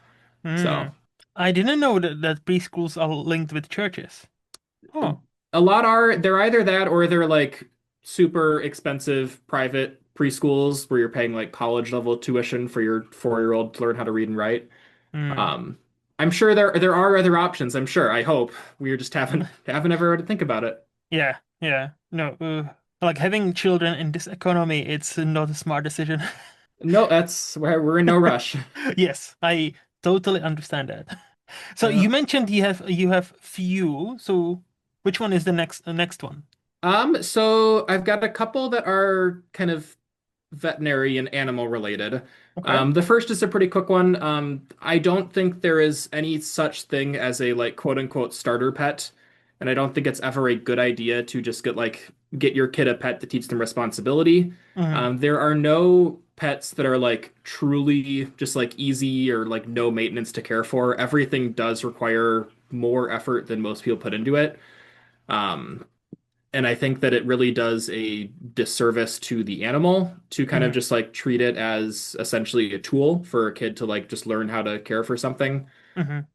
So. Mm. I didn't know that preschools are linked with churches. Oh. A lot are they're either that or they're like super expensive private preschools where you're paying like college level tuition for your 4-year-old to learn how to read and write. Mm. Um, I'm sure there are other options. I'm sure. I hope we just haven't ever had to think about it. Yeah, yeah. No, like having children in this economy, it's not a smart decision. No, that's where we're in no rush. Yes, I totally understand that. So Yeah. you mentioned you have few. So which one is the next one? So I've got a couple that are kind of veterinary and animal related. Okay. The first is a pretty quick one. I don't think there is any such thing as a like quote unquote starter pet, and I don't think it's ever a good idea to just get your kid a pet to teach them responsibility. hmm There are no pets that are like truly just like easy or like no maintenance to care for. Everything does require more effort than most people put into it. Um, and I think that it really does a disservice to the animal to kind of hmm just like treat it as essentially a tool for a kid to like just learn how to care for something. hmm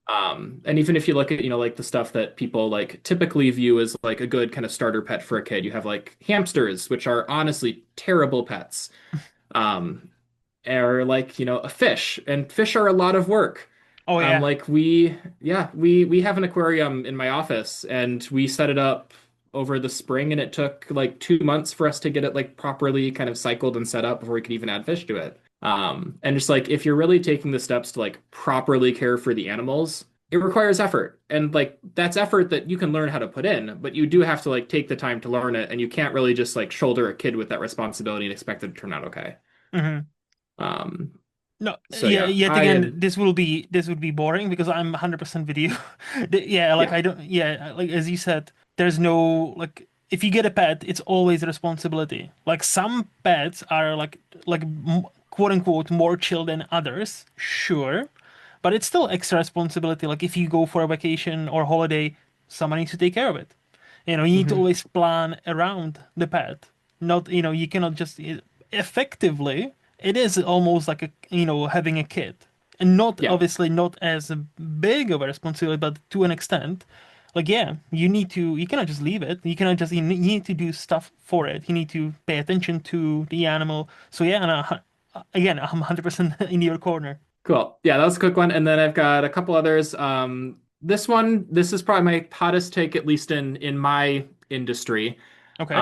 And even if you look at, like the stuff that people like typically view as like a good kind of starter pet for a kid, you have like hamsters, which are honestly terrible pets. Um, or like, a fish, and fish are a lot of work. Oh yeah. Like we have an aquarium in my office and we set it up over the spring and it took like 2 months for us to get it like properly kind of cycled and set up before we could even add fish to it. And just like if you're really taking the steps to like properly care for the animals, it requires effort. And like that's effort that you can learn how to put in, but you do have to like take the time to learn it and you can't really just like shoulder a kid with that responsibility and expect it to turn out okay. hmm Um, No, so yeah, yeah, yet I again, am this would be boring because I'm 100% with you. Yeah, like yeah. I don't, yeah, like as you said, there's no like if you get a pet, it's always a responsibility. Like some pets are like quote unquote more chill than others, sure, but it's still extra responsibility. Like if you go for a vacation or holiday, someone needs to take care of it. You need to Mhm. always plan around the pet. Not, you cannot just effectively, it is almost like having a kid. And not Yeah. obviously not as big of a responsibility, but to an extent. Like, yeah, you cannot just leave it. You need to do stuff for it. You need to pay attention to the animal. So yeah, and again, I'm 100% in your corner. Cool. Yeah, that was a quick one. And then I've got a couple others. This is probably my hottest take, at least in my industry. Okay.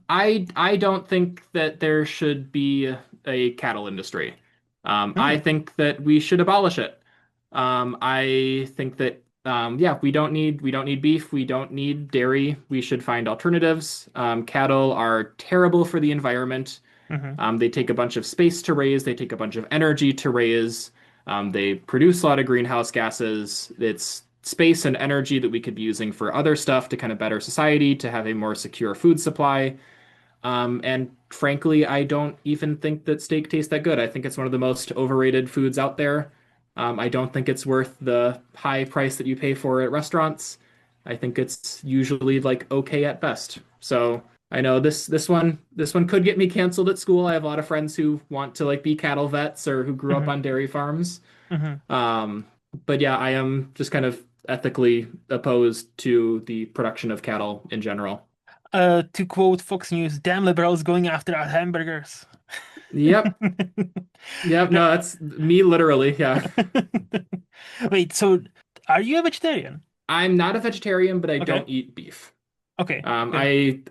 I don't think that there should be a cattle industry. I Hmm. think that we should abolish it. I think that yeah, we don't need beef, we don't need dairy. We should find alternatives. Cattle are terrible for the environment. hmm They take a bunch of space to raise, they take a bunch of energy to raise. They produce a lot of greenhouse gases. It's space and energy that we could be using for other stuff to kind of better society, to have a more secure food supply. And frankly, I don't even think that steak tastes that good. I think it's one of the most overrated foods out there. I don't think it's worth the high price that you pay for at restaurants. I think it's usually like okay at best. So I know this one could get me canceled at school. I have a lot of friends who want to like be cattle vets or who grew up hmm on dairy farms. hmm Um, but yeah, I am just kind of ethically opposed to the production of cattle in general. To quote Fox News, damn liberals going after our hamburgers. Yep. Yep. No. No, that's me literally. Yeah. Wait, so are you a vegetarian? I'm not a vegetarian, but I Okay. don't eat beef. Okay. Good.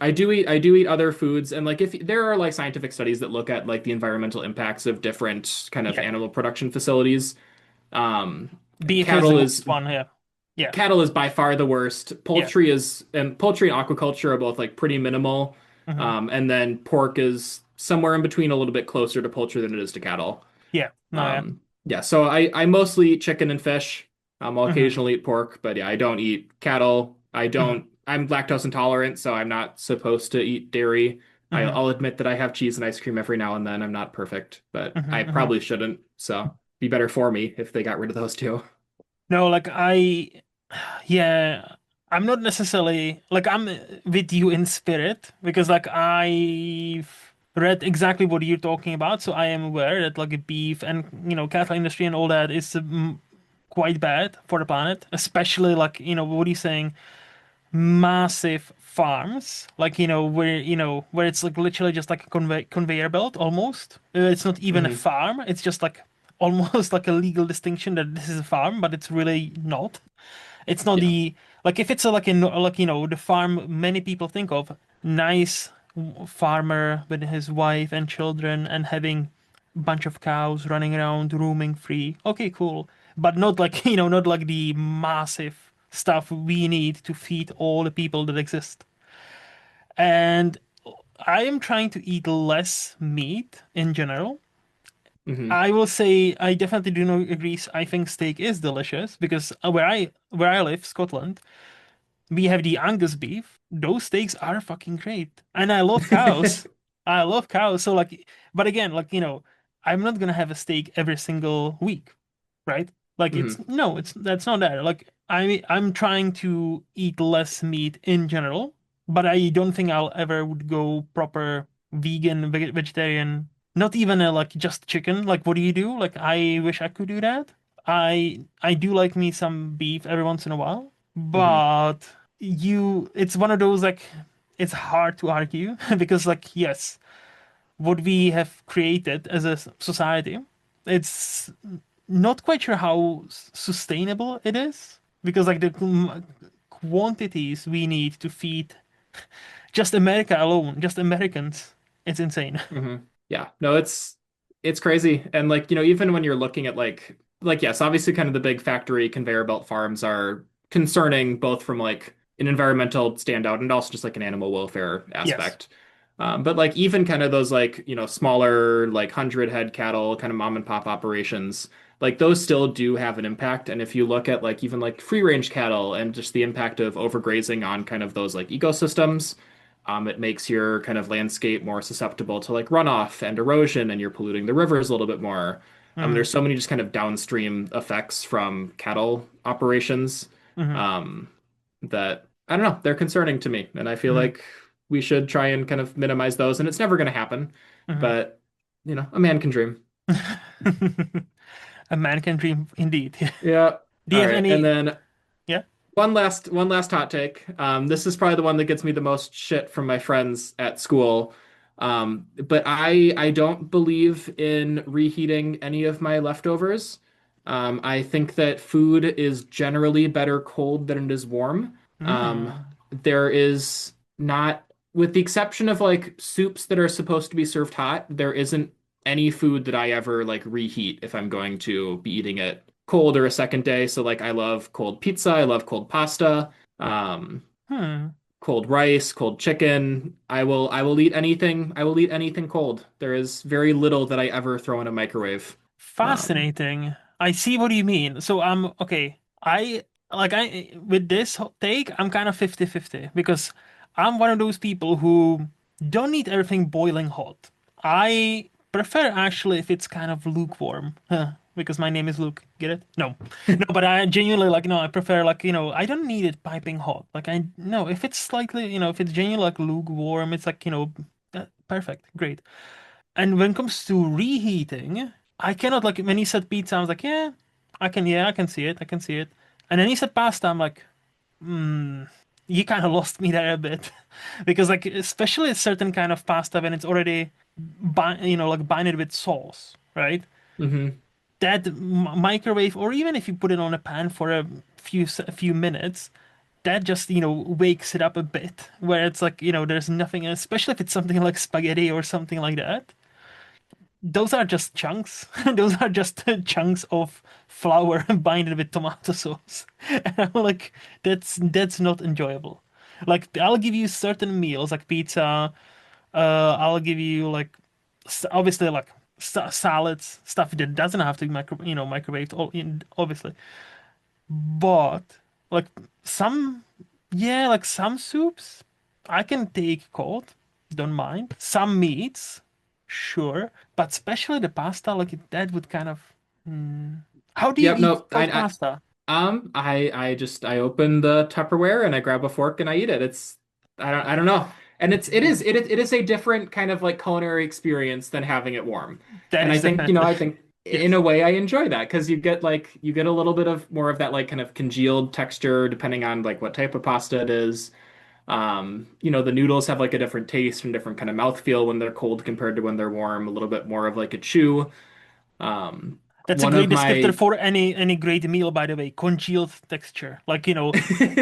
I do eat other foods, and like if there are like scientific studies that look at like the environmental impacts of different kind of Yeah. animal production facilities. Um, Beef is the cattle worst is one. Yeah. Yeah. cattle is by far the worst. Yeah. Poultry and aquaculture are both like pretty minimal. Hmm. And then pork is somewhere in between, a little bit closer to poultry than it is to cattle. Yeah. No, yeah. Yeah, so I mostly eat chicken and fish. I'll Hmm. occasionally eat pork, but yeah, I don't eat cattle. Hmm. I'm lactose intolerant, so I'm not supposed to eat dairy. Hmm. I'll admit that I have cheese and ice cream every now and then. I'm not perfect, but I Hmm. probably shouldn't. So be better for me if they got rid of those two. No, like yeah, I'm not necessarily like I'm with you in spirit because like I've read exactly what you're talking about, so I am aware that like beef and cattle industry and all that is quite bad for the planet, especially like what are you saying? Massive farms, like where it's like literally just like a conveyor belt almost. It's not even a Hmm. farm. It's just like almost like a legal distinction that this is a farm, but it's really not. It's not Yeah. the like if it's like the farm many people think of, nice farmer with his wife and children and having a bunch of cows running around roaming free. Okay, cool. But not like not like the massive stuff we need to feed all the people that exist. And I am trying to eat less meat in general. Hmm. I will say I definitely do not agree. I think steak is delicious because where I live, Scotland, we have the Angus beef. Those steaks are fucking great. And I love cows. I love cows. So like, but again, like, I'm not gonna have a steak every single week, right? Like it's Hmm. no, it's that's not that. Like I'm trying to eat less meat in general, but I don't think I'll ever would go proper vegan, vegetarian, not even like just chicken. Like what do you do? Like I wish I could do that. I do like me some beef every once in a while, Hmm. but it's one of those like it's hard to argue because like yes, what we have created as a society, it's not quite sure how sustainable it is because like the quantities we need to feed just America alone, just Americans, it's insane. Hmm. Yeah, no, it's crazy. And like, even when you're looking at like yes, obviously kind of the big factory conveyor belt farms are concerning both from like an environmental standout and also just like an animal welfare Yes. aspect. But like even kind of those like, smaller like 100 head cattle kind of mom and pop operations, like those still do have an impact. And if you look at like even like free range cattle and just the impact of overgrazing on kind of those like ecosystems, it makes your kind of landscape more susceptible to like runoff and erosion, and you're polluting the rivers a little bit more. Mm-hmm. There's so many just kind of downstream effects from cattle operations Mm-hmm. um, that I don't know, they're concerning to me, and I feel Mm-hmm. like we should try and kind of minimize those. And it's never going to happen, Mm-hmm. but a man can dream. A man can dream indeed. Yeah. Do you All have right, and any? then Yeah. one last hot take. This is probably the one that gets me the most shit from my friends at school. But I don't believe in reheating any of my leftovers. I think that food is generally better cold than it is warm. Um, Mm. there is not, with the exception of like soups that are supposed to be served hot, there isn't any food that I ever like reheat if I'm going to be eating it cold or a second day. So like I love cold pizza, I love cold pasta, um, Hmm. cold rice, cold chicken. I will eat anything cold. There is very little that I ever throw in a microwave. Um, Fascinating. I see what you mean. So okay. I with this take, I'm kind of 50-50 because I'm one of those people who don't need everything boiling hot. I prefer actually if it's kind of lukewarm. Huh, because my name is Luke. Get it? No. No, but I genuinely like no, I prefer like, I don't need it piping hot. Like I no, if it's slightly, if it's genuinely like lukewarm, it's like, perfect. Great. And when it comes to reheating, I cannot like when he said pizza, I was like, yeah, I can see it, I can see it. And then he said pasta, I'm like, hmm. you kind of lost me there a bit because like especially a certain kind of pasta when it's already like binded with sauce, right? Hmm. That microwave, or even if you put it on a pan for a few minutes, that just wakes it up a bit. Where it's like there's nothing, especially if it's something like spaghetti or something like that. Those are just chunks. Those are just chunks of flour binded with tomato sauce. And I'm like, that's not enjoyable. Like I'll give you certain meals like pizza. I'll give you like obviously like salads, stuff that doesn't have to be microwaved. Obviously, but like some, yeah, like some soups I can take cold, don't mind. Some meats, sure, but especially the pasta, like that would kind of. Hmm. How do you Yep, eat no, cold pasta? I open the Tupperware and I grab a fork and I eat it. I don't know. And it is a different kind of like culinary experience than having it warm. That And is definitely I think in yes. a way I enjoy that because you get a little bit of more of that like kind of congealed texture depending on like what type of pasta it is. The noodles have like a different taste and different kind of mouthfeel when they're cold compared to when they're warm, a little bit more of like a chew. Um, That's a one great of descriptor my for any great meal, by the way. Congealed texture. Like,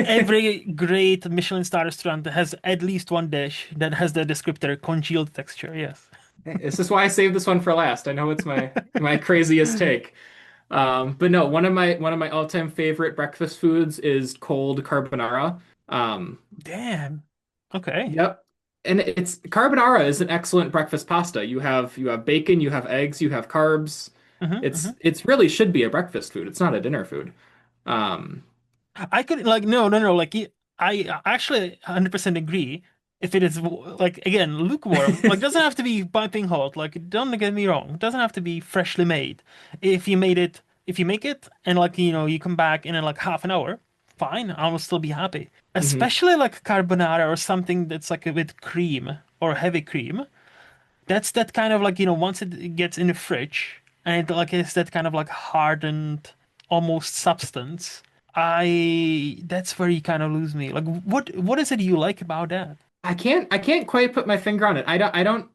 every great Michelin star restaurant has at least one dish that has the descriptor congealed texture. Yes. This is why I saved this one for last. I know it's my craziest take. But no, one of my all-time favorite breakfast foods is cold carbonara. Um, Damn. Okay. yep. And it's carbonara is an excellent breakfast pasta. You have bacon, you have eggs, you have carbs. Hmm. It's really should be a breakfast food. It's not a dinner food. Um, I could like no no no like I actually 100% agree if it is like again lukewarm like doesn't have to be piping hot like don't get me wrong, it doesn't have to be freshly made. If you make it and like you come back in like half an hour, fine, I will still be happy, mhm. especially like carbonara or something that's like with cream or heavy cream. That's that kind of like once it gets in the fridge and it like is that kind of like hardened almost substance. I That's where you kind of lose me. Like what is it you like about that? I can't quite put my finger on it. I don't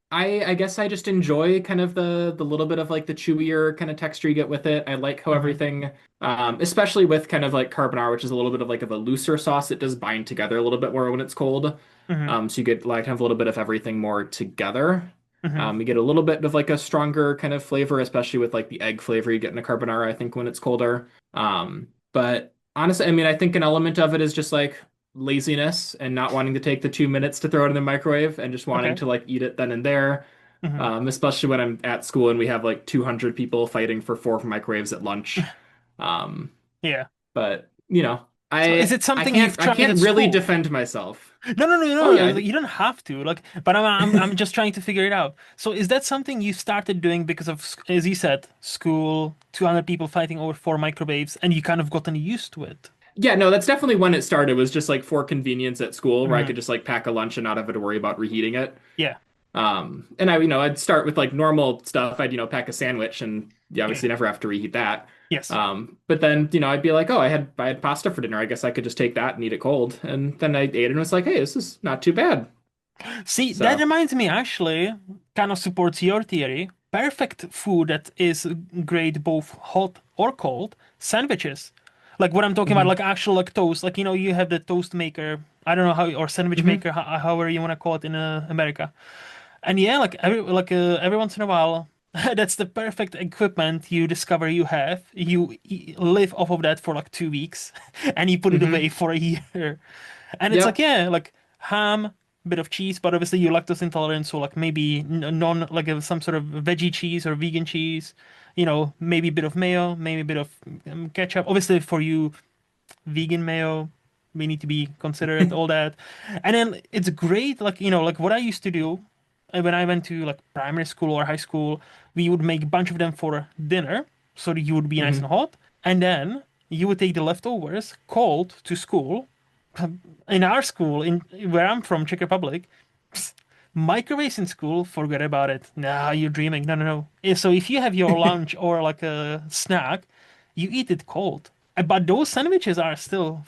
I guess I just enjoy kind of the little bit of like the chewier kind of texture you get with it. I like how Hmm. everything especially with kind of like carbonara, which is a little bit of like of a looser sauce, it does bind together a little bit more when it's cold. Hmm. So you get like kind of a little bit of everything more together. Hmm. You get a little bit of like a stronger kind of flavor, especially with like the egg flavor you get in a carbonara, I think when it's colder. But honestly, I mean, I think an element of it is just like laziness and not wanting to take the 2 minutes to throw it in the microwave and just wanting Okay. to like eat it then and there. Hmm. Especially when I'm at school and we have like 200 people fighting for four microwaves at lunch. Um, Yeah. but So is it something you've I tried at can't really school? defend myself. Oh No. yeah, You don't have to. Like, but I'm just trying to figure it out. So is that something you started doing because of, as you said, school, 200 people fighting over four microwaves, and you kind of gotten used to it? yeah, no, that's definitely when it started. Was just like for convenience at school where I Hmm. could just like pack a lunch and not have to worry about reheating it. Yeah. And I'd start with like normal stuff. I'd, pack a sandwich and you Yeah. obviously never have to reheat that. Yes. But then, I'd be like, oh, I had pasta for dinner. I guess I could just take that and eat it cold. And then I ate it and was like, hey, this is not too bad. See, that So, reminds me actually, kind of supports your theory. Perfect food that is great both hot or cold, sandwiches. Like what I'm talking about, hmm like actual like toast. Like you have the toast maker. I don't know how, or sandwich hmm maker, however you want to call it in America. And yeah, like every once in a while, that's the perfect equipment you discover you have. You live off of that for like 2 weeks, and you put it hmm away for a year. And it's like, Yep. yeah, like ham, bit of cheese, but obviously you're lactose intolerant, so like maybe non like some sort of veggie cheese or vegan cheese. Maybe a bit of mayo, maybe a bit of ketchup. Obviously, for you, vegan mayo, we need to be considerate, all that. And then it's great, like, like what I used to do when I went to like primary school or high school, we would make a bunch of them for dinner, so that you would be nice and hmm hot. And then you would take the leftovers cold to school. In our school, in where I'm from, Czech Republic, microwaves in school, forget about it. Nah, you're dreaming. No, no, no. So if you have your lunch or like a snack, you eat it cold. But those sandwiches are still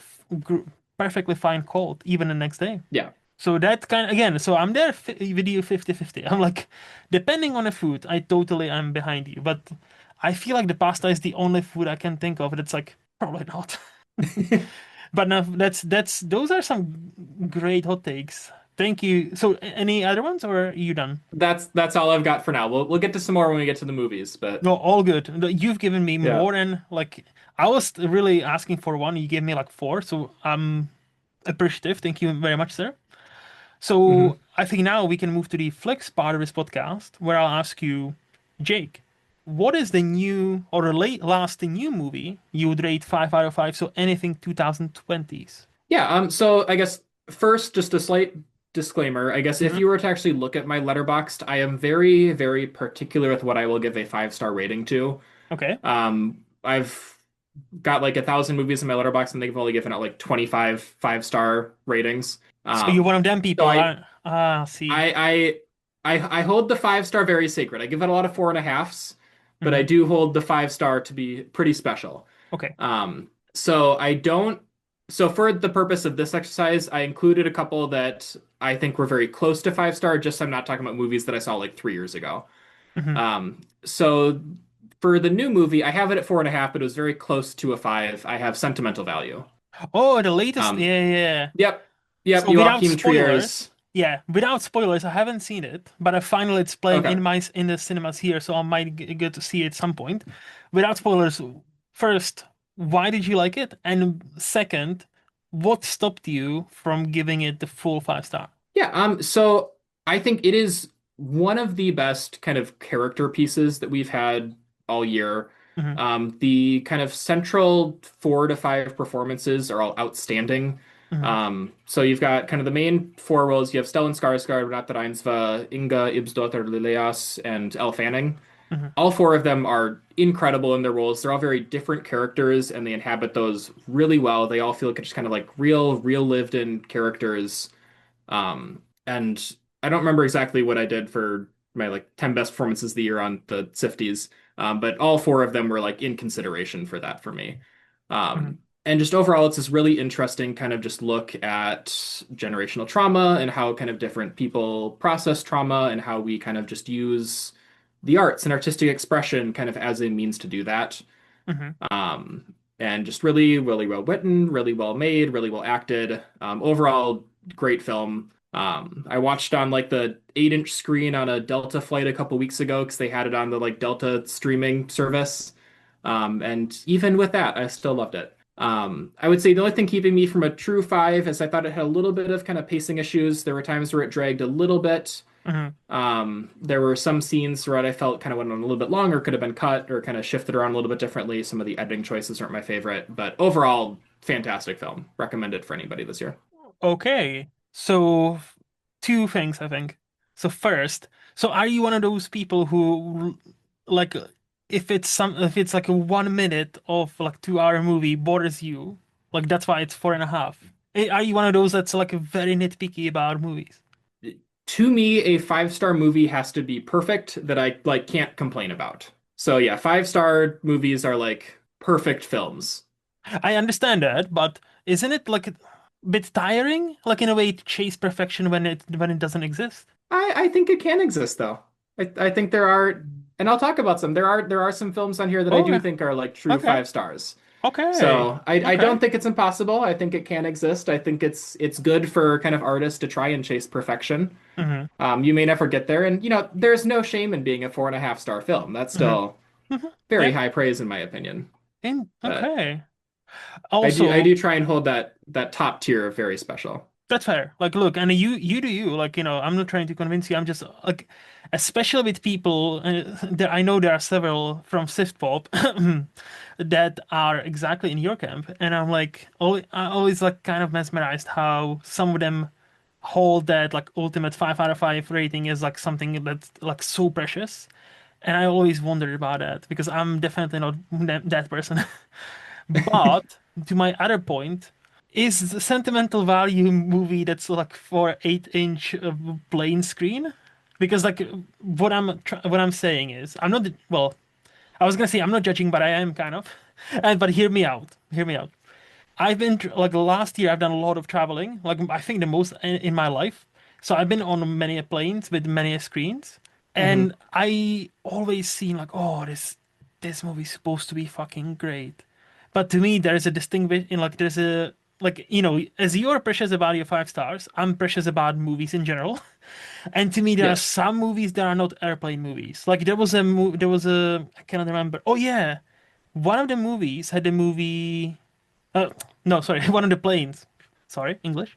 perfectly fine cold even the next day. Yeah. So that kind of, again, so I'm there with you 50-50. I'm like, depending on the food, I totally am behind you. But I feel like the pasta is the only food I can think of that's like, probably not. But now that's those are some great hot takes. Thank you. So any other ones or are you done? That's all I've got for now. We'll get to some more when we get to the movies, but No, all good. You've given me yeah. more than like I was really asking for one. You gave me like four, so I'm appreciative. Thank you very much, sir. So Mhm. I think now we can move to the flex part of this podcast, where I'll ask you, Jake, what is the new or the last new movie you would rate 5 out of 5? So anything 2020s. Yeah, so I guess first, just a slight disclaimer. I guess if Hmm. you were to actually look at my Letterboxd, I am very, very particular with what I will give a 5-star rating to. Okay. I've got like 1,000 movies in my Letterboxd, and they've only given out like 25 5-star ratings. So you're one of them So people. See. I hold the 5-star very sacred. I give it a lot of 4.5s, but I Hmm. do hold the 5-star to be pretty special. Okay. So I don't. So for the purpose of this exercise, I included a couple that I think were very close to 5-star. Just so I'm not talking about movies that I saw like 3 years ago. Hmm. So for the new movie, I have it at 4.5, but it was very close to a 5. I have Sentimental Value. Oh, the latest. Um, Yeah, yeah, yeah. yep, yep, So without Joachim spoilers, Trier's. yeah, without spoilers, I haven't seen it, but I finally it's playing Okay. in the cinemas here, so I might get to see it at some point. Without spoilers, first, why did you like it? And second, what stopped you from giving it the full 5 star? Yeah, so I think it is one of the best kind of character pieces that we've had all year. Hmm. The kind of central 4 to 5 performances are all outstanding. Hmm. So you've got kind of the main four roles. You have Stellan Skarsgård, Renate Reinsve, Inga Ibsdottir Liljeas, and Elle Fanning. Hmm. All four of them are incredible in their roles. They're all very different characters, and they inhabit those really well. They all feel like just kind of like real lived-in characters. And I don't remember exactly what I did for my like 10 best performances of the year on the Sifties. But all four of them were like in consideration for that for me. Hmm. And just overall, it's this really interesting kind of just look at generational trauma and how kind of different people process trauma and how we kind of just use the arts and artistic expression kind of as a means to do that. Hmm. And just really well written, really well made, really well acted. Overall, great film. I watched on like the 8-inch screen on a Delta flight a couple weeks ago because they had it on the like Delta streaming service. And even with that, I still loved it. I would say the only thing keeping me from a true 5 is I thought it had a little bit of kind of pacing issues. There were times where it dragged a little bit. Hmm. There were some scenes where I felt kind of went on a little bit longer, could have been cut or kind of shifted around a little bit differently. Some of the editing choices aren't my favorite, but overall, fantastic film. Recommend it for anybody this year. Okay, so two things I think. So first, so are you one of those people who like if it's like a 1 minute of like 2 hour movie bothers you, like that's why it's 4.5. Are you one of those that's like very nitpicky about movies? To me, a 5-star movie has to be perfect that I like can't complain about. So yeah, 5-star movies are like perfect films. I understand that, but isn't it like a bit tiring, like in a way to chase perfection when it doesn't exist? I think it can exist though. I think there are, and I'll talk about some. There are some films on here that I Oh, do okay, think are like true okay, 5 stars. okay, So I okay. don't think it's impossible. I think it can exist. I think it's good for kind of artists to try and chase perfection. Hmm. You may never get there, and there's no shame in being a 4.5-star film. That's Hmm. still Hmm. very Yeah. high praise in my opinion. But Okay. I do Also, try and hold that top tier very special. that's fair. Like, look, and you do you. Like, I'm not trying to convince you. I'm just like, especially with people. There, I know there are several from Sift Pop that are exactly in your camp, and I'm like, I always like kind of mesmerized how some of them hold that like ultimate 5 out of 5 rating is like something that's like so precious. And I always wondered about that because I'm definitely not that person. But to my other point, is the sentimental value movie that's like for 8-inch plain screen? Because like what I'm saying is I'm not well, I was gonna say I'm not judging, but I am kind of. And but hear me out. Hear me out. I've been like last year, I've done a lot of traveling, like I think the most in my life. So I've been on many planes with many screens, Hmm. and I always seen like, oh, this movie's supposed to be fucking great. But to me, there is a distinct in like there's a like as you're precious about your 5 stars, I'm precious about movies in general. And to me, there are Yes. some movies that are not airplane movies. Like there was a I cannot remember. Oh yeah, one of the movies had a movie. Uh, no, sorry, one of the planes. Sorry, English.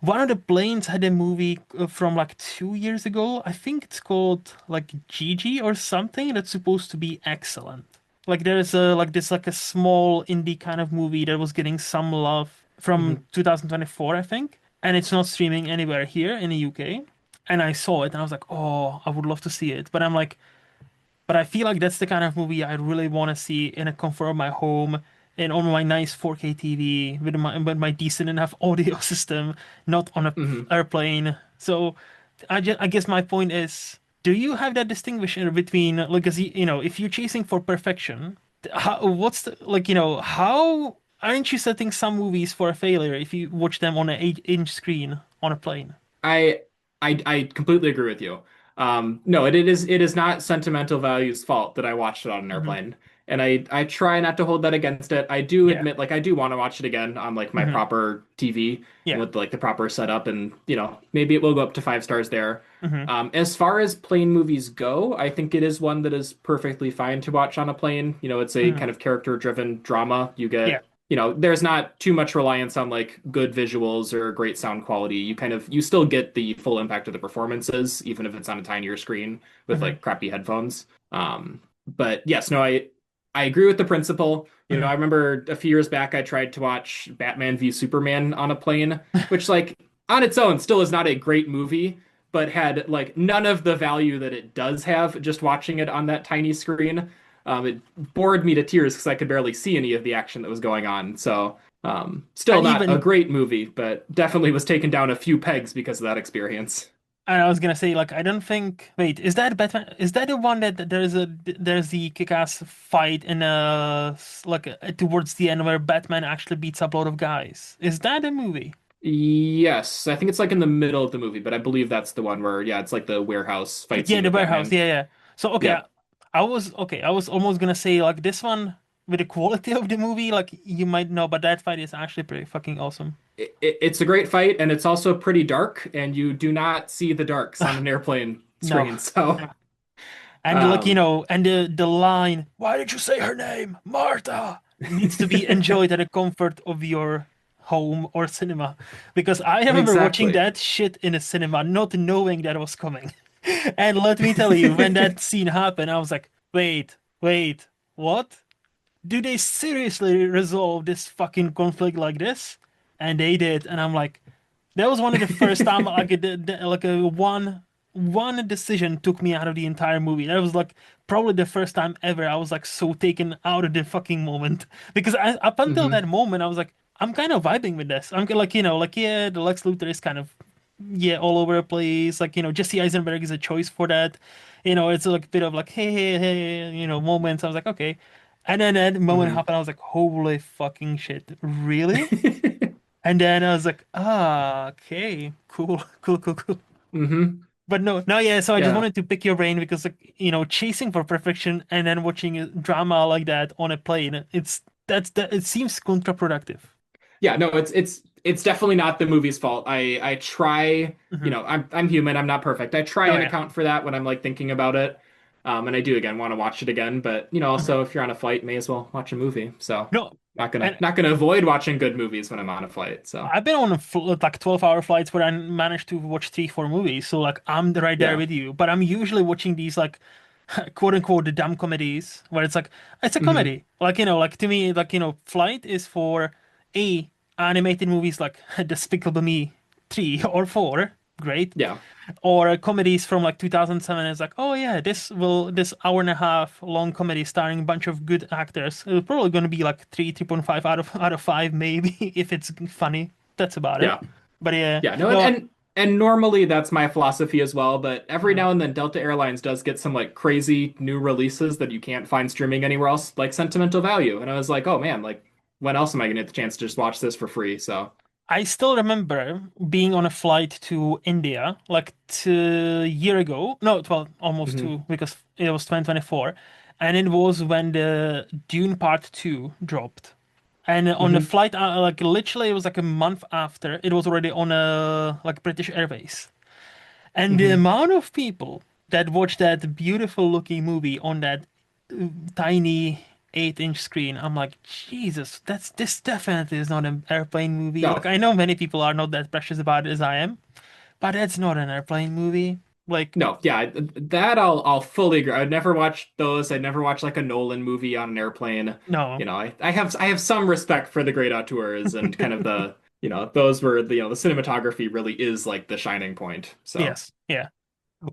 One of the planes had a movie from like 2 years ago. I think it's called like Gigi or something that's supposed to be excellent. Like there's a like this like a small indie kind of movie that was getting some love from Hmm. 2024, I think, and it's not streaming anywhere here in the UK. And I saw it and I was like, oh, I would love to see it. But I'm like, but I feel like that's the kind of movie I really want to see in a comfort of my home and on my nice 4K TV with my decent enough audio system, not on a Hmm. airplane. So I guess my point is, do you have that distinction between like, as if you're chasing for perfection, what's the like, how aren't you setting some movies for a failure if you watch them on an 8-inch screen on a plane? I I completely agree with you. No, it is not Sentimental Value's fault that I watched it on an Hmm. airplane. And I try not to hold that against it. I do Yeah. admit, like I do want to watch it again on like my Hmm. proper TV and Yeah. with like the proper setup, and maybe it will go up to 5 stars there. Hmm. As far as plane movies go, I think it is one that is perfectly fine to watch on a plane. It's a Hmm. kind of character-driven drama. You Yeah. get there's not too much reliance on like good visuals or great sound quality. You still get the full impact of the performances, even if it's on a tinier screen with Hmm. like crappy headphones. But yes, no, I agree with the principle. Hmm. I remember a few years back I tried to watch Batman v Superman on a plane, which like on its own still is not a great movie, but had like none of the value that it does have just watching it on that tiny screen. It bored me to tears because I could barely see any of the action that was going on. So, still And not a even great movie, but definitely was taken down a few pegs because of that experience. and I was gonna say, like, I don't think. Wait, is that Batman? Is that the one that there's the kick-ass fight in towards the end where Batman actually beats up a lot of guys? Is that a movie? Yes, I think it's like in the middle of the movie, but I believe that's the one where, yeah, it's like the warehouse fight Yeah, scene the with warehouse. Batman. Yeah, yeah. So okay, Yep. I was okay. I was almost gonna say like this one with the quality of the movie, like you might know, but that fight is actually pretty fucking awesome. It's a great fight, and it's also pretty dark, and you do not see the darks on an airplane No. screen. So, And like, um, and the line, "Why did you say her name? Martha," needs to be enjoyed at the comfort of your home or cinema. Because I remember watching exactly. that shit in a cinema, not knowing that was coming. And let me tell you, when that scene happened, I was like, wait, what? Do they seriously resolve this fucking conflict like this? And they did, and I'm like, that was one of the first time like like a one decision took me out of the entire movie. That was like probably the first time ever I was like so taken out of the fucking moment because up until Hmm. that moment I was like I'm kind of vibing with this. I'm like like yeah, the Lex Luthor is kind of yeah all over the place. Like Jesse Eisenberg is a choice for that. It's like a bit of like hey moments. I was like okay, and then that moment Hmm. happened. I was like holy fucking shit, really? And then I was like, ah, okay, cool, cool. Hmm. But no, yeah. So I just Yeah. wanted to pick your brain because, like, chasing for perfection and then watching a drama like that on a plane, that it seems counterproductive. Yeah, no, it's definitely not the movie's fault. I try, Hmm. I'm human, I'm not perfect. I try Oh and yeah. account for that when I'm like thinking about it. And I do again want to watch it again, but Hmm. also if you're on a flight, may as well watch a movie. So No, not gonna and not gonna avoid watching good movies when I'm on a flight. So I've been on like 12-hour flights where I managed to watch 3, 4 movies. So like I'm right there yeah. with you. But I'm usually watching these like quote unquote the dumb comedies where it's like it's a Hmm. comedy. Like like to me like Flight is for a animated movies like Despicable Me 3 or 4, great. Yeah. Or comedies from like 2007 is like, oh yeah, this hour and a half long comedy starring a bunch of good actors. It's probably going to be like 3.5 out of 5 maybe if it's funny. That's about it. Yeah. But yeah, Yeah, no, and, no. and and normally that's my philosophy as well, but every Mhm. now and then Delta Airlines does get some like crazy new releases that you can't find streaming anywhere else, like Sentimental Value. And I was like, oh man, like when else am I gonna get the chance to just watch this for free? So, I still remember being on a flight to India like 2 year ago. No, well, almost mhm, two because it was 2024. And it was when the Dune Part 2 dropped. And on the mhm, flight, like literally, it was like a month after, it was already on a like British Airways. And the mhm. amount of people that watched that beautiful looking movie on that tiny 8-inch screen, I'm like, Jesus, this definitely is not an airplane movie. Like No, I know many people are not that precious about it as I am, but that's not an airplane movie. Like, no, yeah, that I'll fully agree. I'd never watch those. I'd never watch like a Nolan movie on an airplane. no. I have some respect for the great auteurs and kind of the those were the cinematography really is like the shining point. So. Yes. Yeah.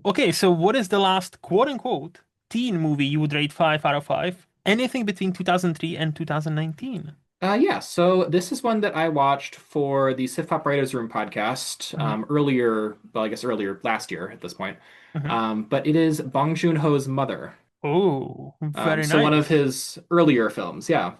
Okay, so what is the last quote unquote teen movie you would rate 5 out of 5? Anything between 2003 and 2019. Yeah, so this is one that I watched for the Sif Pop Writers Room podcast Hmm. earlier, well, I guess earlier last year at this point. Hmm. But it is Bong Joon-ho's Mother. Oh, very So one of nice. his earlier films, yeah.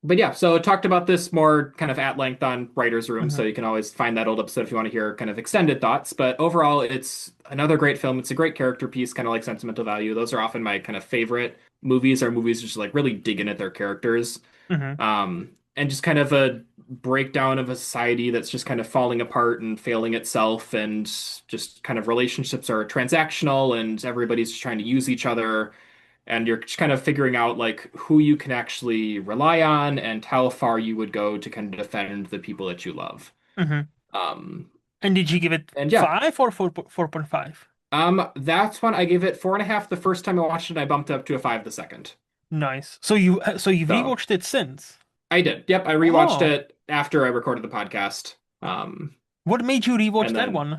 But yeah, so talked about this more kind of at length on Writers Room, so Hmm. you can always find that old episode if you want to hear kind of extended thoughts. But overall, it's another great film. It's a great character piece, kind of like Sentimental Value. Those are often my kind of favorite movies, are movies just like really digging at their characters. Hmm. And just kind of a breakdown of a society that's just kind of falling apart and failing itself, and just kind of relationships are transactional, and everybody's just trying to use each other, and you're just kind of figuring out like who you can actually rely on and how far you would go to kind of defend the people that you love. Hmm. Um, And did you give it and yeah, 5 or 4, 4.5? that's one I gave it 4.5 the first time I watched it. I bumped it up to a 5 the second. Nice. So you've So rewatched it since. I did. Yep, I rewatched Oh, it after I recorded the podcast. Um, what made you rewatch and that then one?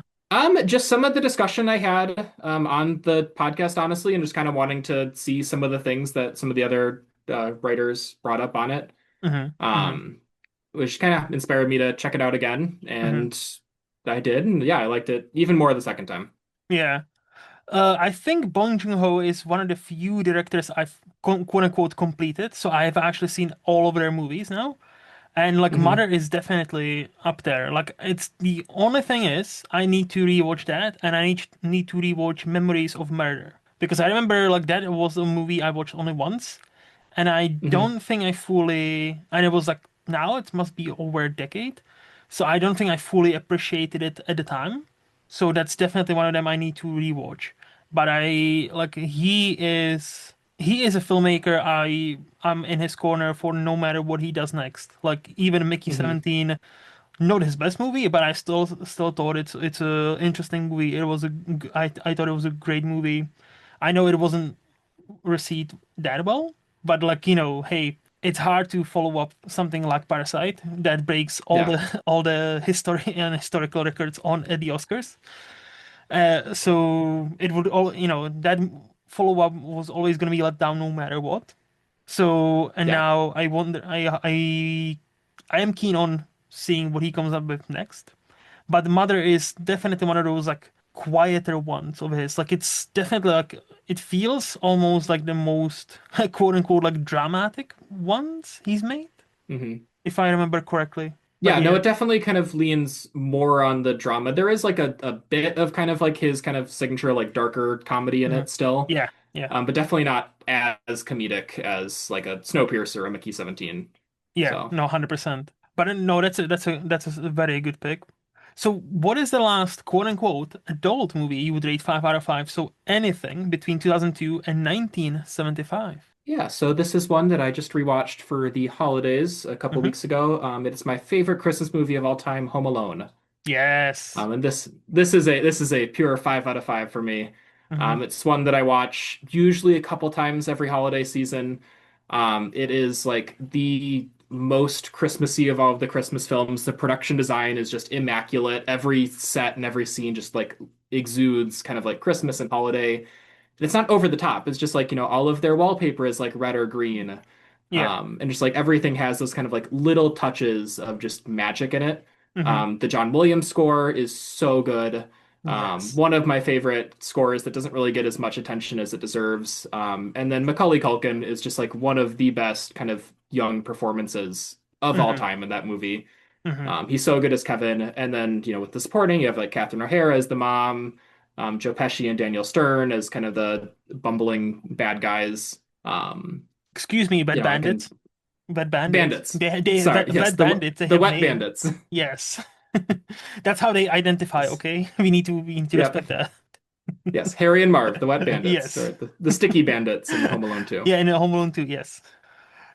just some of the discussion I had on the podcast, honestly, and just kind of wanting to see some of the things that some of the other writers brought up on it. Hmm. Hmm. Um, which kind of inspired me to check it out again, Hmm. and I did, and yeah, I liked it even more the second time. Yeah. I think Bong Joon-ho is one of the few directors I've quote unquote completed. So I've actually seen all of their movies now. And like Mother Hmm. is definitely up there. Like it's the only thing is I need to rewatch that and I need to rewatch Memories of Murder. Because I remember like that was a movie I watched only once and I Hmm. don't think I fully and it was like now it must be over a decade. So I don't think I fully appreciated it at the time. So that's definitely one of them I need to rewatch. But I like he is a filmmaker. I'm in his corner for no matter what he does next. Like even Mickey Hmm. 17, not his best movie, but I still thought it's a interesting movie. I thought it was a great movie. I know it wasn't received that well, but like hey, it's hard to follow up something like Parasite that breaks all Yeah. the all the history and historical records on at the Oscars. So it would all that follow up was always going to be let down no matter what. So and Yeah. now I wonder I am keen on seeing what he comes up with next. But the Mother is definitely one of those like quieter ones of his. Like it's definitely like it feels almost like the most quote unquote like dramatic ones he's made, Hmm. if I remember correctly. But Yeah, no, yeah. it definitely kind of leans more on the drama. There is like a bit of kind of like his kind of signature like darker comedy in Mhm. it still. Yeah, yeah, But definitely not as comedic as like a Snowpiercer or Mickey 17. yeah. So No, 100%. But no, that's a very good pick. So what is the last quote unquote adult movie you would rate 5 out of 5? So anything between 2002 and 1975. yeah, so this is one that I just rewatched for the holidays a couple Hmm. weeks ago. It is my favorite Christmas movie of all time, Home Alone. Yes. And this is a pure 5 out of 5 for me. Hmm. It's one that I watch usually a couple times every holiday season. It is like the most Christmassy of all of the Christmas films. The production design is just immaculate. Every set and every scene just like exudes kind of like Christmas and holiday. And it's not over the top. It's just like, all of their wallpaper is like red or green. Yeah. And just like everything has those kind of like little touches of just magic in it. Hmm. The John Williams score is so good. Yes. One of my favorite scores that doesn't really get as much attention as it deserves. And then Macaulay Culkin is just like one of the best kind of young performances of all Hmm. time in that movie. Hmm. He's so good as Kevin. And then, with the supporting, you have like Catherine O'Hara as the mom, Joe Pesci and Daniel Stern as kind of the bumbling bad guys. Excuse me, Wet I can Bandits. Wet Bandits. bandits. Wet, Sorry, yes, Wet Bandits. They the have wet name. bandits. Yes. That's how they identify, Yes. okay? We need to Yep. respect that. Yes, Harry and Marv, the wet bandits, Yes. or the sticky bandits in Home Alone 2. Yeah, in Home Alone 2, yes.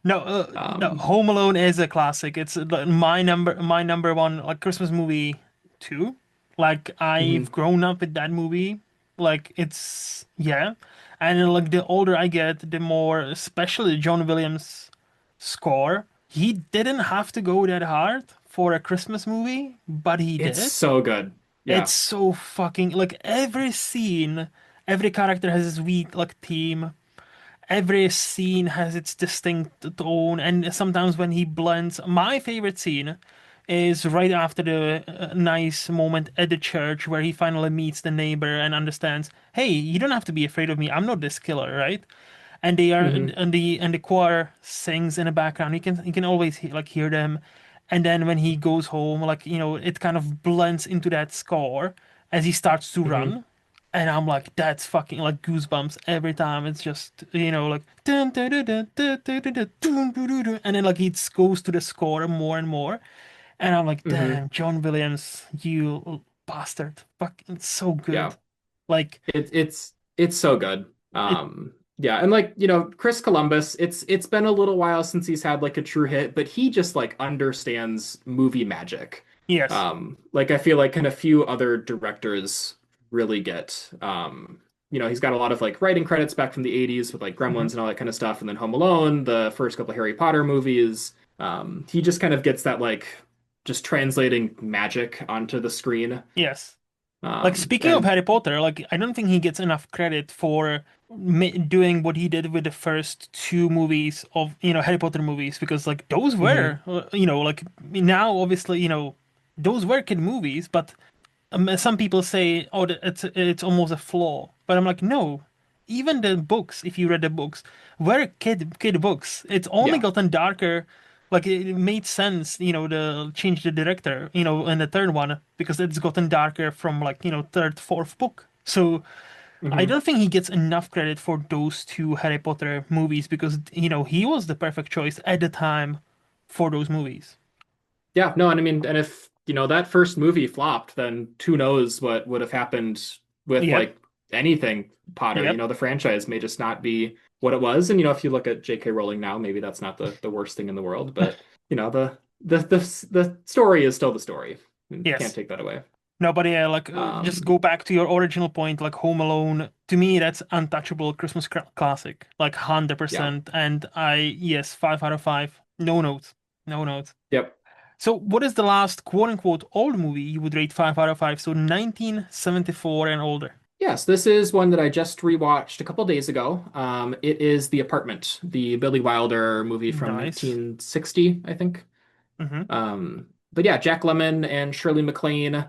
No, no, Um, Home Alone is a classic. It's my number one like Christmas movie too. Like I've mhm. grown up with that movie. Like it's yeah, and then, like the older I get, the more, especially John Williams' score. He didn't have to go that hard for a Christmas movie, but he It's did. so good. It's Yeah. so fucking like every scene, every character has his sweet like theme. Every scene has its distinct tone, and sometimes when he blends, my favorite scene is right after the nice moment at the church where he finally meets the neighbor and understands, hey, you don't have to be afraid of me. I'm not this killer, right? And they are, Hmm. and the choir sings in the background. You can always hear them. And then when he goes home, like it kind of blends into that score as he starts to Hmm. run. And I'm like, that's fucking like goosebumps every time. It's just, like dun, dun, dun, dun, dun, dun, dun, dun, dun, dun, dun, dun. And then like it goes to the score more and more. And I'm like, Hmm. damn, John Williams, you bastard. Fuck, it's so good. Yeah. Like It's so good. it, Yeah, and like, Chris Columbus, it's been a little while since he's had like a true hit, but he just like understands movie magic. yes. Like I feel like kind of few other directors really get. He's got a lot of like writing credits back from the 80s with like Hmm. Gremlins and all that kind of stuff, and then Home Alone, the first couple of Harry Potter movies. He just kind of gets that like just translating magic onto the screen. Yes. Like speaking of And Harry Potter, like I don't think he gets enough credit for doing what he did with the first two movies of Harry Potter movies because like those Mhm. were like now obviously those were kid movies, but some people say, oh, it's almost a flaw, but I'm like, no. Even the books, if you read the books, were kid books. It's only Yeah. gotten darker. Like it made sense, to change the director, in the third one because it's gotten darker from like third, fourth book. So I Hmm. don't think he gets enough credit for those two Harry Potter movies because he was the perfect choice at the time for those movies. Yeah, no, and I mean, and if, that first movie flopped, then who knows what would have happened with Yep. like anything Potter. Yep. The franchise may just not be what it was. And if you look at J.K. Rowling now, maybe that's not the worst thing in the world, but the story is still the story. And can't Yes. take that away. No, but yeah, like just Um, go back to your original point, like Home Alone. To me, that's untouchable Christmas classic, like yeah. 100%. And yes, 5 out of 5. No notes, no notes. Yep. So, what is the last quote unquote old movie you would rate 5 out of 5? So, 1974 and older. Yes, this is one that I just rewatched a couple days ago. It is The Apartment, the Billy Wilder movie from Nice. 1960, I think. Mm-hmm. But yeah, Jack Lemmon and Shirley MacLaine.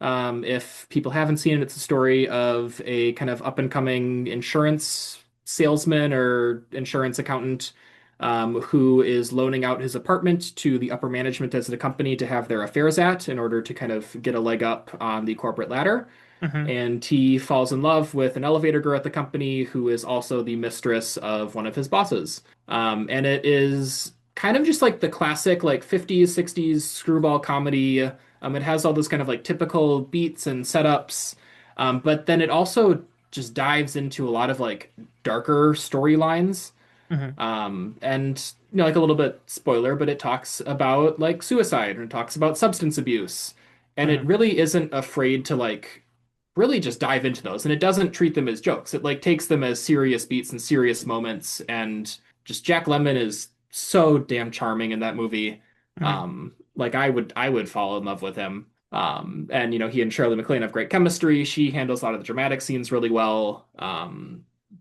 If people haven't seen it, it's a story of a kind of up and coming insurance salesman or insurance accountant who is loaning out his apartment to the upper management as the company to have their affairs at in order to kind of get a leg up on the corporate ladder. Mm-hmm. And he falls in love with an elevator girl at the company who is also the mistress of one of his bosses. And it is kind of just like the classic like 50s, 60s screwball comedy. It has all those kind of like typical beats and setups. But then it also just dives into a lot of like darker storylines. Mm-hmm. And like a little bit spoiler, but it talks about like suicide and it talks about substance abuse. And it Mm-hmm. really isn't afraid to like really just dive into those. And it doesn't treat them as jokes. It like takes them as serious beats and serious moments. And just Jack Lemmon is so damn charming in that movie. Mm-hmm. Like I would fall in love with him. And he and Shirley MacLaine have great chemistry. She handles a lot of the dramatic scenes really well.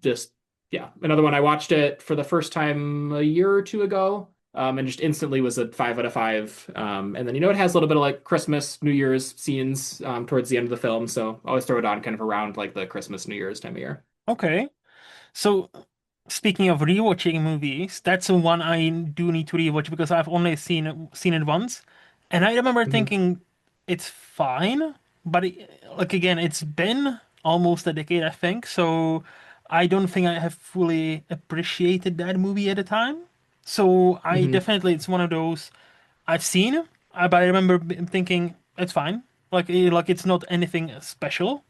Just yeah, another one. I watched it for the first time a year or two ago, and just instantly was a 5 out of 5. And then it has a little bit of like Christmas, New Year's scenes towards the end of the film, so I always throw it on kind of around like the Christmas, New Year's time of year. Okay. So Speaking of rewatching movies, that's the one I do need to rewatch because I've only seen it once, and I remember Hmm. thinking it's fine, but like again, it's been almost a decade, I think, so I don't think I have fully appreciated that movie at the time. So I Hmm. definitely it's one of those I've seen, but I remember thinking it's fine, like it's not anything special.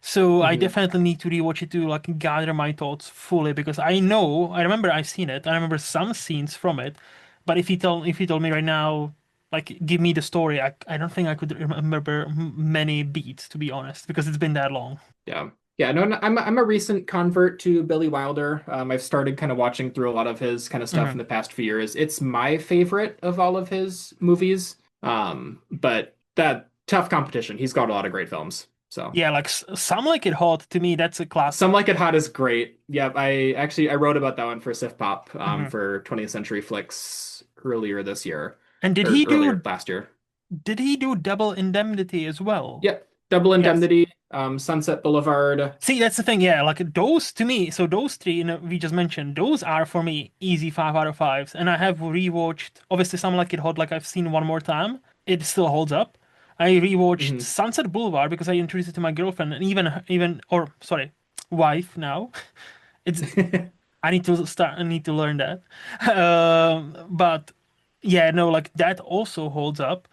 So I Hmm. definitely need to rewatch it to like gather my thoughts fully because I remember I've seen it. I remember some scenes from it, but if you told me right now, like give me the story, I don't think I could remember many beats to be honest because it's been that long. Yeah. Yeah, no, no, I'm a recent convert to Billy Wilder. I've started kind of watching through a lot of his kind of stuff in Hmm. the past few years. It's my favorite of all of his movies. But that tough competition. He's got a lot of great films. So Yeah, like Some Like It Hot to me, that's a Some classic. Like It Hot is great. Yep, I wrote about that one for Sif Pop Hmm. for 20th Century Flicks earlier this year And or earlier last year. did he do Double Indemnity as well? Yep, Double Yes. Indemnity, Sunset Boulevard. See, that's the thing, yeah. Like those to me, so those three we just mentioned, those are for me easy 5 out of 5s. And I have rewatched, obviously, Some Like It Hot, like I've seen one more time. It still holds up. I rewatched Hmm. Sunset Boulevard because I introduced it to my girlfriend and or sorry, wife now. It's I need to learn that. But yeah, no, like that also holds up.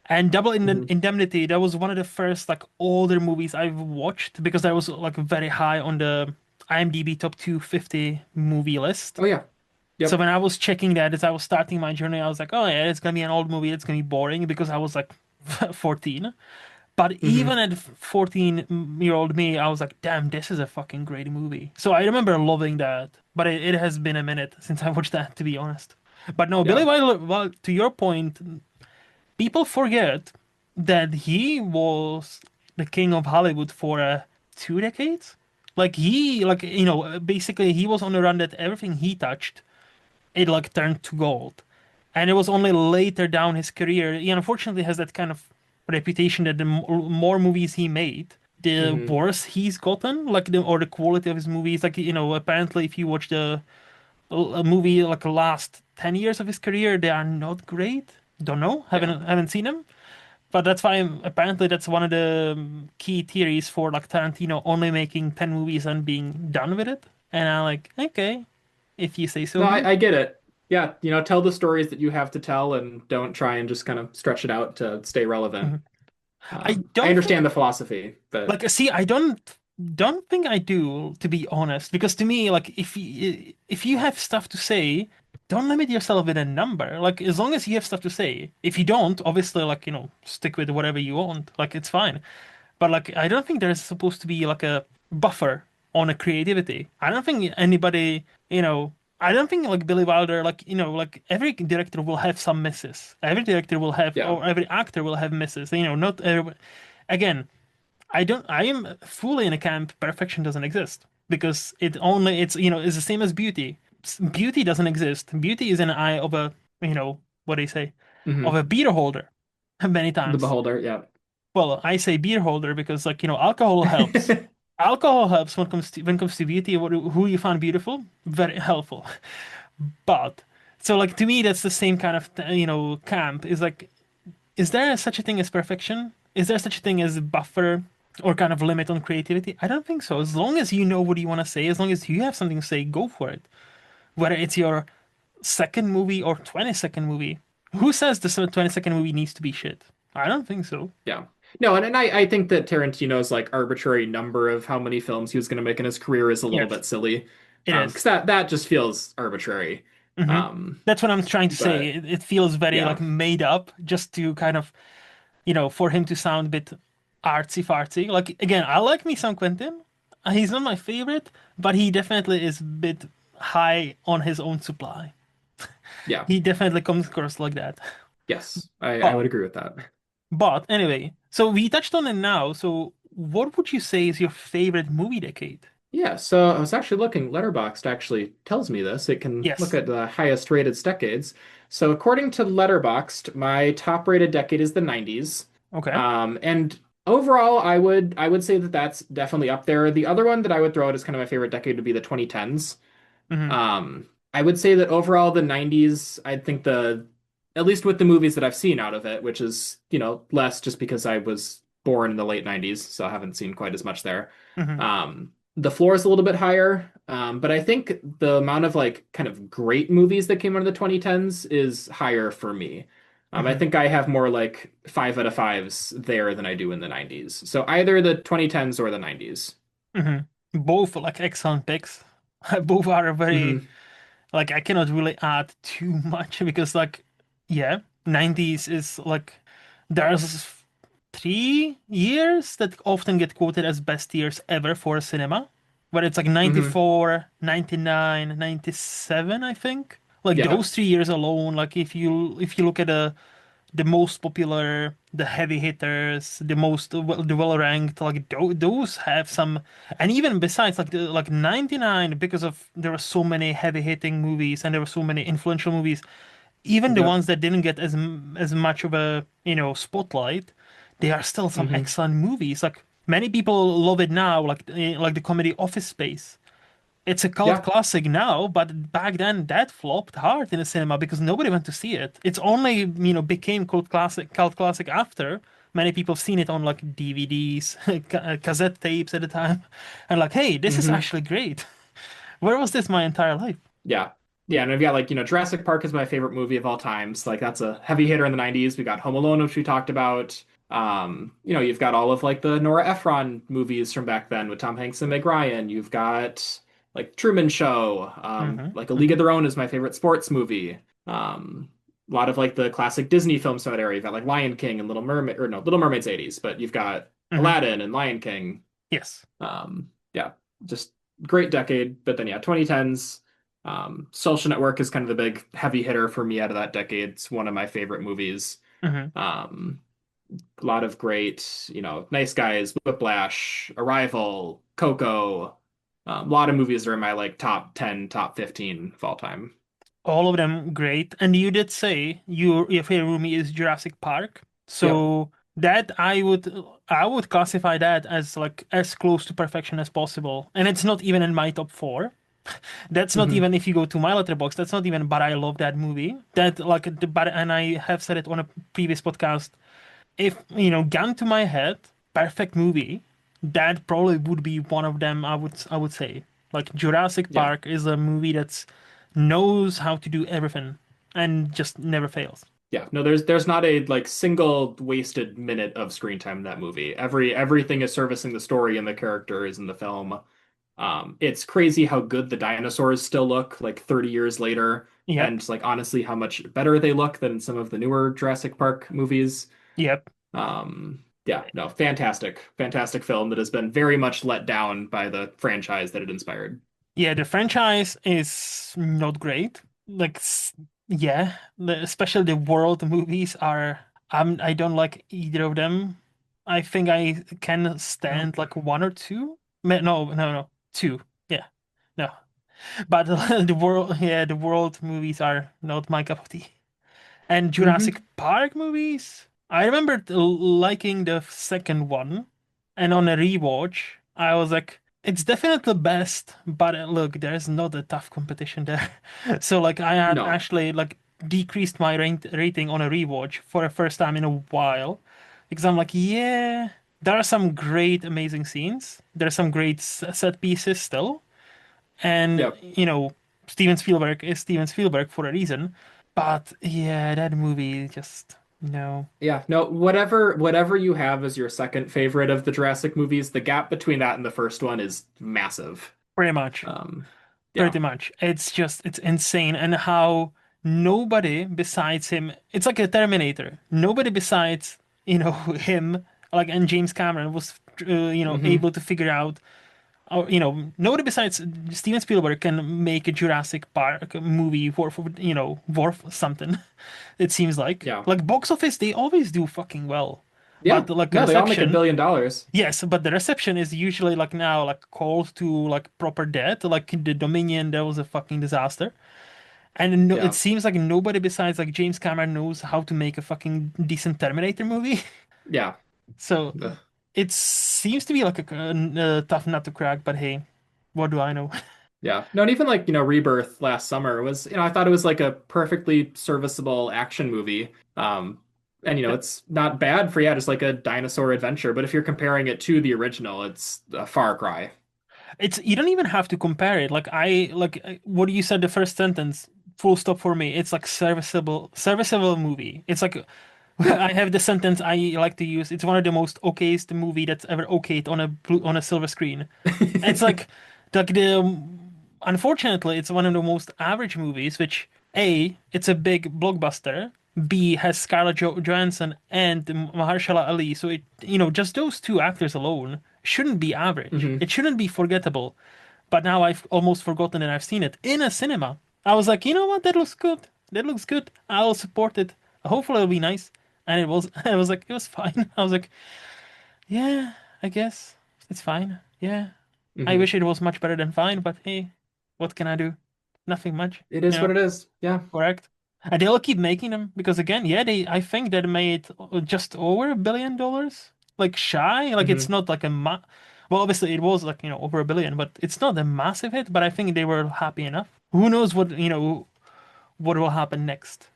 And Indemnity, that was one of the first like older movies I've watched because that was like very high on the IMDb top 250 movie list. Oh yeah. So Yep. when I was checking that as I was starting my journey, I was like, oh yeah, it's gonna be an old movie, it's gonna be boring because I was like 14. But Hmm. even at 14-year-old me, I was like, damn, this is a fucking great movie. So I remember loving that. But it has been a minute since I watched that, to be honest. But no, Billy Yeah. Wilder, well, to your point, people forget that he was the king of Hollywood for 2 decades. Basically, he was on the run that everything he touched, it like turned to gold. And it was only later down his career, he unfortunately has that kind of reputation that the more movies he made, the Hmm. worse he's gotten, or the quality of his movies. Apparently, if you watch a movie like the last 10 years of his career, they are not great. Don't know, Yeah. haven't seen them. But that's why apparently that's one of the key theories for like Tarantino only making 10 movies and being done with it. And I'm like, okay, if you say so, No, dude. I get it. Yeah, tell the stories that you have to tell and don't try and just kind of stretch it out to stay relevant. Mhm. I I don't think understand the philosophy, but see, I don't think I do, to be honest, because to me, like if you have stuff to say, don't limit yourself with a number. Like as long as you have stuff to say. If you don't, obviously, stick with whatever you want. Like it's fine. But like I don't think there's supposed to be like a buffer on a creativity. I don't think anybody, I don't think like Billy Wilder, like every director will have some misses. Every director will have, yeah. or every actor will have misses. Not everybody. Again, I am fully in a camp perfection doesn't exist because it's the same as beauty. Beauty doesn't exist. Beauty is in the eye of what do you say? Of Hmm. a beer holder many The times. Beholder, yeah. Well, I say beer holder because alcohol helps. Alcohol helps when it comes to beauty, who you find beautiful, very helpful. But so like to me that's the same kind of camp is like is there such a thing as perfection? Is there such a thing as a buffer or kind of limit on creativity? I don't think so. As long as you know what you want to say, as long as you have something to say, go for it. Whether it's your second movie or 20-second movie. Who says the 20-second movie needs to be shit? I don't think so. Yeah. No, and I think that Tarantino's like arbitrary number of how many films he was going to make in his career is a little Yes, bit silly. it Because is. that just feels arbitrary. Hmm. Um, That's what I'm trying to say. but It feels very like yeah. made up just to kind of, for him to sound a bit artsy fartsy. Like again, I like me some Quentin. He's not my favorite, but he definitely is a bit high on his own supply. Yeah. He definitely comes across like that. Yes. I But would agree with that. but anyway, so we touched on it now. So what would you say is your favorite movie decade? Yeah, so I was actually looking, Letterboxd actually tells me this. It can look Yes. at the highest rated decades. So according to Letterboxd, my top rated decade is the 90s. Okay. And overall, I would say that that's definitely up there. The other one that I would throw out as kind of my favorite decade would be the 2010s. Hmm. I would say that overall the 90s, I think at least with the movies that I've seen out of it, which is, less just because I was born in the late 90s, so I haven't seen quite as much there. Hmm. The floor is a little bit higher, but I think the amount of like kind of great movies that came out of the 2010s is higher for me. I Hmm. think I have more like 5 out of 5s there than I do in the 90s. So either the 2010s or the 90s. Hmm. Both like excellent picks. Both are very Hmm. like I cannot really add too much because like yeah, 90s is like there's 3 years that often get quoted as best years ever for cinema, where it's like Hmm. 94, 99, 97, I think. Like Yeah. those 3 years alone, like if you look at the most popular, the heavy hitters, the well ranked, like those have some, and even besides like the like 99 because of there were so many heavy hitting movies and there were so many influential movies, even the Yep. ones that didn't get as much of a spotlight, they are still some Hmm. excellent movies. Like many people love it now, like the comedy Office Space. It's a cult Yeah. classic now, but back then that flopped hard in the cinema because nobody went to see it. It's only, became cult classic after many people have seen it on like DVDs, cassette tapes at the time, and like, hey, this is Hmm. actually great. Where was this my entire life? Yeah. Yeah, and I've got like, Jurassic Park is my favorite movie of all times. Like that's a heavy hitter in the 90s. We got Home Alone, which we talked about. You've got all of like the Nora Ephron movies from back then with Tom Hanks and Meg Ryan. You've got like Truman Show. Hmm. Like A League Hmm. of Their Own is my favorite sports movie. A lot of like the classic Disney films from that era. You've got like Lion King and Little Mermaid, or no, Little Mermaid's 80s, but you've got Hmm. Aladdin and Lion King. Yes. Yeah, just great decade. But then yeah, 2010s. Social Network is kind of the big heavy hitter for me out of that decade. It's one of my favorite movies. Hmm. Um, a lot of great, Nice Guys, Whiplash, Arrival, Coco. A lot of movies are in my like top 10, top 15 of all time. All of them great. And you did say your favorite movie is Jurassic Park. Yep. So that I would classify that as like as close to perfection as possible. And it's not even in my top four. That's not Hmm. even if you go to my letterbox, that's not even but I love that movie. That like the but and I have said it on a previous podcast. If gun to my head, perfect movie, that probably would be one of them. I would say like Jurassic Yeah. Park is a movie that's knows how to do everything and just never fails. Yeah. No, there's not a like single wasted minute of screen time in that movie. Everything is servicing the story and the characters in the film. It's crazy how good the dinosaurs still look like 30 years later, Yep, and like honestly how much better they look than some of the newer Jurassic Park movies. yep. Yeah, no, fantastic, fantastic film that has been very much let down by the franchise that it inspired. Yeah, the franchise is not great. Like, yeah, especially the world movies are. I don't like either of them. I think I can No. stand like one or two. No, no, no, two. Yeah, no. But the world movies are not my cup of tea. And Jurassic Hmm. Park movies, I remember liking the second one, and on a rewatch, I was like, it's definitely the best, but look, there's not a tough competition there. So like, I had No. actually like decreased my rating on a rewatch for the first time in a while, because I'm like, yeah, there are some great, amazing scenes. There's some great set pieces still, and Yep. Steven Spielberg is Steven Spielberg for a reason. But yeah, that movie just no, Yeah. No. Whatever you have as your second favorite of the Jurassic movies, the gap between that and the first one is massive. pretty much, Um, yeah. pretty much. It's insane, and how nobody besides him. It's like a Terminator. Nobody besides him, like and James Cameron was Hmm. able to figure out. Or nobody besides Steven Spielberg can make a Jurassic Park movie worth something. It seems Yeah. like box office they always do fucking well, Yeah. but like No, they all make a reception, billion dollars. yes, but the reception is usually like now like called to like proper dead. Like the Dominion, that was a fucking disaster, and no, it Yeah. seems like nobody besides like James Cameron knows how to make a fucking decent Terminator movie. Yeah. So Ugh. it seems to be like a tough nut to crack, but hey, what do I know? Yeah. No, and even like, Rebirth last summer was, I thought it was like a perfectly serviceable action movie. And it's not bad for, yeah, just like a dinosaur adventure. But if you're comparing it to the original, it's a far cry. It's you don't even have to compare it. What you said the first sentence, full stop for me. It's like serviceable movie. It's like Yeah. I have the sentence I like to use. It's one of the most okayest movie that's ever okayed on a silver screen. It's like the unfortunately, it's one of the most average movies, which A, it's a big blockbuster. B has Scarlett Johansson and Mahershala Ali, so just those two actors alone shouldn't be average. hmm It shouldn't be forgettable. But now I've almost forgotten that I've seen it in a cinema. I was like, you know what? That looks good. That looks good. I'll support it. Hopefully it'll be nice. And it was. I was like, it was fine. I was like, yeah, I guess it's fine. Yeah. I hmm wish it was much better than fine, but hey, what can I do? Nothing much, It you is what know, it is. Yeah. correct? And they'll keep making them because again, yeah, I think they made just over $1 billion. Like shy, like it's hmm not like well, obviously it was like, over $1 billion, but it's not a massive hit, but I think they were happy enough. Who knows what will happen next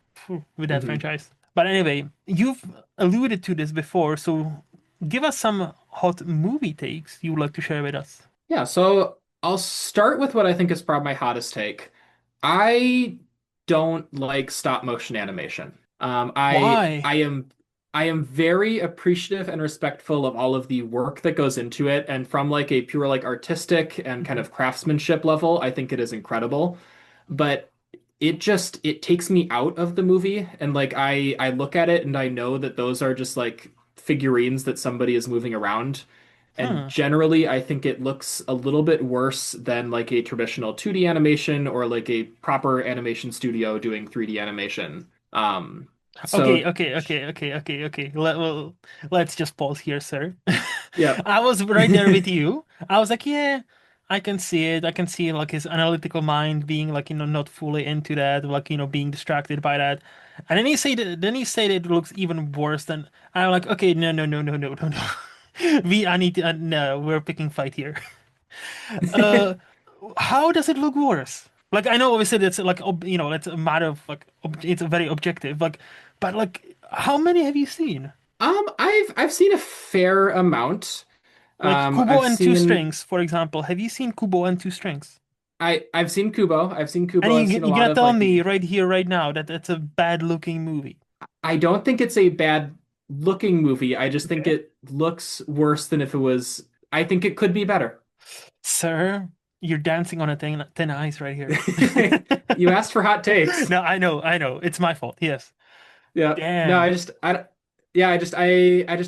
with that hmm franchise. But anyway, you've alluded to this before, so give us some hot movie takes you would like to share with us. Yeah. So I'll start with what I think is probably my hottest take. I don't like stop motion animation. Why? I am very appreciative and respectful of all of the work that goes into it, and from like a pure like artistic and kind Mhm. of craftsmanship level, I think it is incredible. But it takes me out of the movie, and like I look at it and I know that those are just like figurines that somebody is moving around. And Hmm. generally, I think it looks a little bit worse than like a traditional 2D animation or like a proper animation studio doing 3D animation. Okay, So okay, okay, okay, okay, okay. Let's just pause here, sir. yeah. I was right there with you. I was like, yeah, I can see it. I can see like his analytical mind being like, not fully into that, like, being distracted by that. And then he said it looks even worse than I'm like, okay, no, no, no, no, no, no, no. I need to, no, we're picking fight here. Uh, how does it look worse? Like I know obviously that's like it's a matter of like it's a very objective but like how many have you seen? I've seen a fair amount. Like Kubo I've and Two seen Strings, for example. Have you seen Kubo and Two Strings? I've seen Kubo. I've seen And Kubo. I've seen a you're lot gonna of tell like me the right here, right now, that that's a bad looking movie? I don't think it's a bad looking movie. I just think Okay. it looks worse than if it was. I think it could be better. Sir, you're dancing on a thin ice right here. You asked for hot takes. No, I know. It's my fault. Yes. Yeah. No, Damn. yeah, I just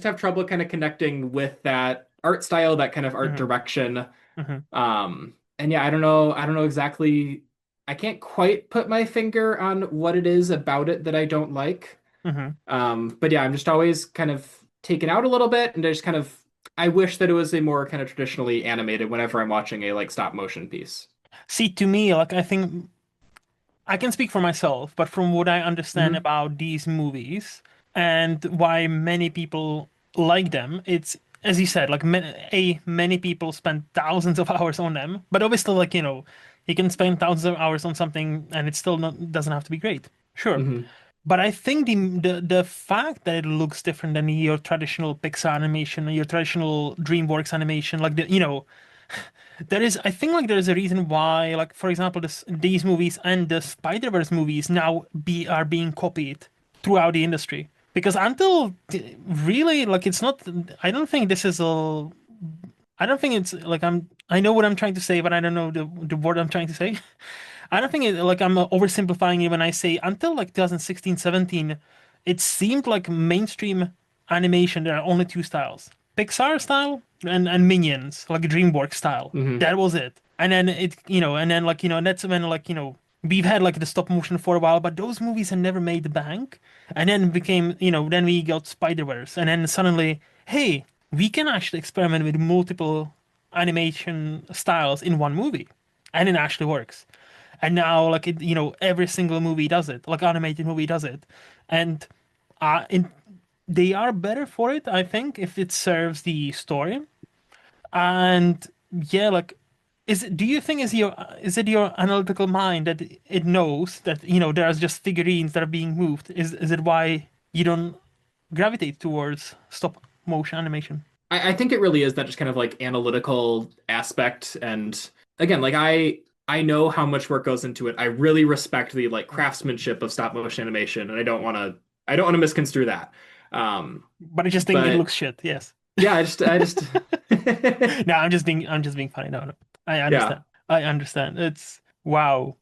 have trouble kind of connecting with that art style, that kind of art Hmm. direction. Hmm. And yeah, I don't know exactly. I can't quite put my finger on what it is about it that I don't like. Hmm. But yeah, I'm just always kind of taken out a little bit and just kind of I wish that it was a more kind of traditionally animated whenever I'm watching a like stop motion piece. See, to me, like I think I can speak for myself, but from what I understand hmm about these movies and why many people like them, it's as you said, like many people spend thousands of hours on them, but obviously, like you can spend thousands of hours on something and it still not doesn't have to be great. Sure, hmm but I think the fact that it looks different than your traditional Pixar animation or your traditional DreamWorks animation, like there is, I think, like there is a reason why, like for example, these movies and the Spider-Verse movies now be are being copied throughout the industry. Because really, like it's not. I don't think this is a. I don't think it's like I know what I'm trying to say, but I don't know the word I'm trying to say. I don't think like I'm oversimplifying it when I say until like 2016, 17, it seemed like mainstream animation. There are only two styles: Pixar style and Minions, like DreamWorks style. hmm That was it. And then and then like and that's when like we've had like the stop motion for a while, but those movies had never made the bank. And then became then we got Spider-Verse, and then suddenly, hey, we can actually experiment with multiple animation styles in one movie, and it actually works. And now, like every single movie does it, like animated movie does it, and in they are better for it, I think, if it serves the story. And yeah, like do you think is it your analytical mind that it knows that, there's just figurines that are being moved? Is it why you don't gravitate towards stop motion animation? I think it really is that just kind of like analytical aspect. And again, like I know how much work goes into it. I really respect the like craftsmanship of stop motion animation, and I don't want to misconstrue that. Um, But I just think it but looks shit. Yes. yeah, I just No, I'm just being funny. No, no. I yeah. understand. I understand. It's wow.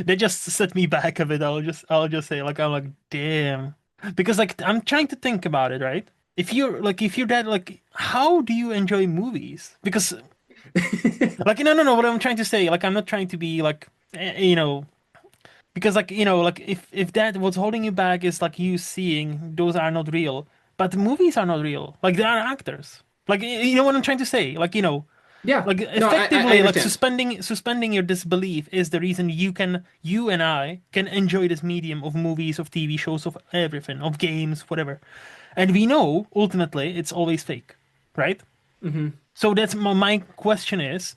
They just set me back a bit. I'll just say like I'm like damn. Because like I'm trying to think about it, right? If you're that like how do you enjoy movies? Because like no, what I'm trying to say, like I'm not trying to be like because like like if that what's holding you back is like you seeing those are not real, but the movies are not real. Like they are actors. Like you know what I'm trying to say? Like Yeah. like No, I effectively like understand. suspending your disbelief is the reason you and I can enjoy this medium of movies, of TV shows, of everything, of games, whatever. And we know ultimately it's always fake, right? Hmm. So that's my question is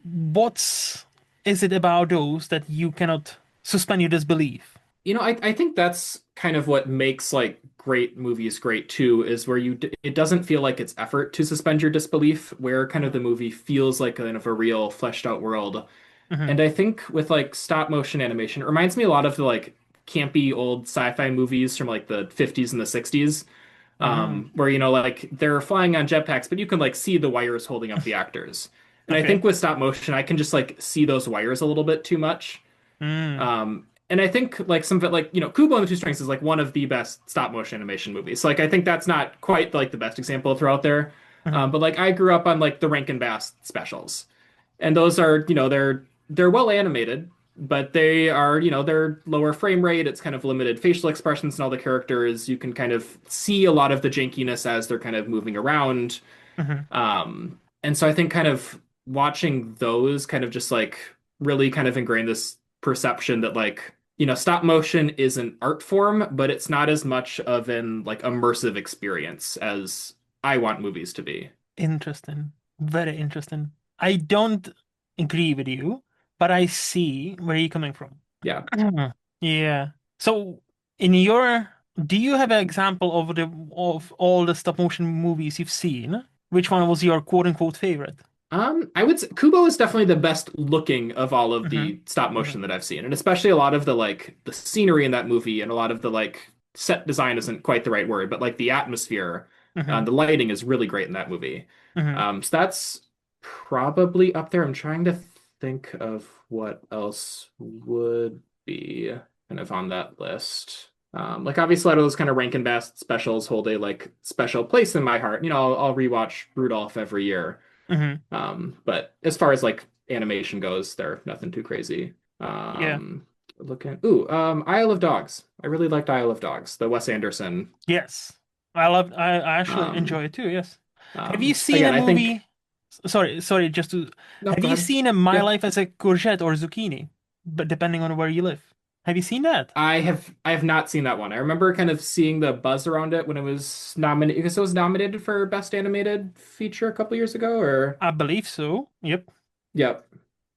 what's is it about those that you cannot suspend your disbelief? I think that's kind of what makes like great movies great too, is where it doesn't feel like it's effort to suspend your disbelief, where kind of the movie feels like kind of a real fleshed out world. Hmm. And I think with like stop motion animation, it reminds me a lot of the like campy old sci-fi movies from like the 50s and the 60s, Hmm. where like they're flying on jetpacks, but you can like see the wires holding up the actors. And I think Okay. with stop motion, I can just like see those wires a little bit too much. Mm. And I think like some of it, like Kubo and the Two Strings is like one of the best stop motion animation movies. So, like I think that's not quite like the best example to throw out there. Hmm. But like I grew up on like the Rankin Bass specials, and those are they're well animated, but they are they're lower frame rate. It's kind of limited facial expressions and all the characters. You can kind of see a lot of the jankiness as they're kind of moving around. Hmm. And so I think kind of watching those kind of just like really kind of ingrain this perception that like, stop motion is an art form, but it's not as much of an like immersive experience as I want movies to be. Interesting. Very interesting. I don't agree with you, but I see where you're coming from. Yeah. Mhm. Yeah. So, in your, do you have an example of all the stop motion movies you've seen? Which one was your quote unquote favorite? I would say Kubo is definitely the best looking of all of Hmm. the stop Hmm. motion that I've seen, and especially a lot of the like the scenery in that movie and a lot of the like set design isn't quite the right word, but like the atmosphere, Hmm. the lighting is really great in that movie. Hmm. So that's probably up there. I'm trying to think of what else would be kind of on that list. Like obviously a lot of those kind of Rankin Bass specials hold a like special place in my heart. I'll rewatch Rudolph every year. Hmm. But as far as like animation goes, they're nothing too crazy. Yeah. Isle of Dogs. I really liked Isle of Dogs, the Wes Anderson. Yes. I actually Um, enjoy it too, yes. Have you seen a Again, I think. movie? Sorry, just to No, have go you ahead. seen a My Yeah, Life as a Courgette or Zucchini? But depending on where you live. Have you seen that? I have not seen that one. I remember kind of seeing the buzz around it when it was nominated because it was nominated for Best Animated Feature a couple years ago, or I believe so. Yep. yep.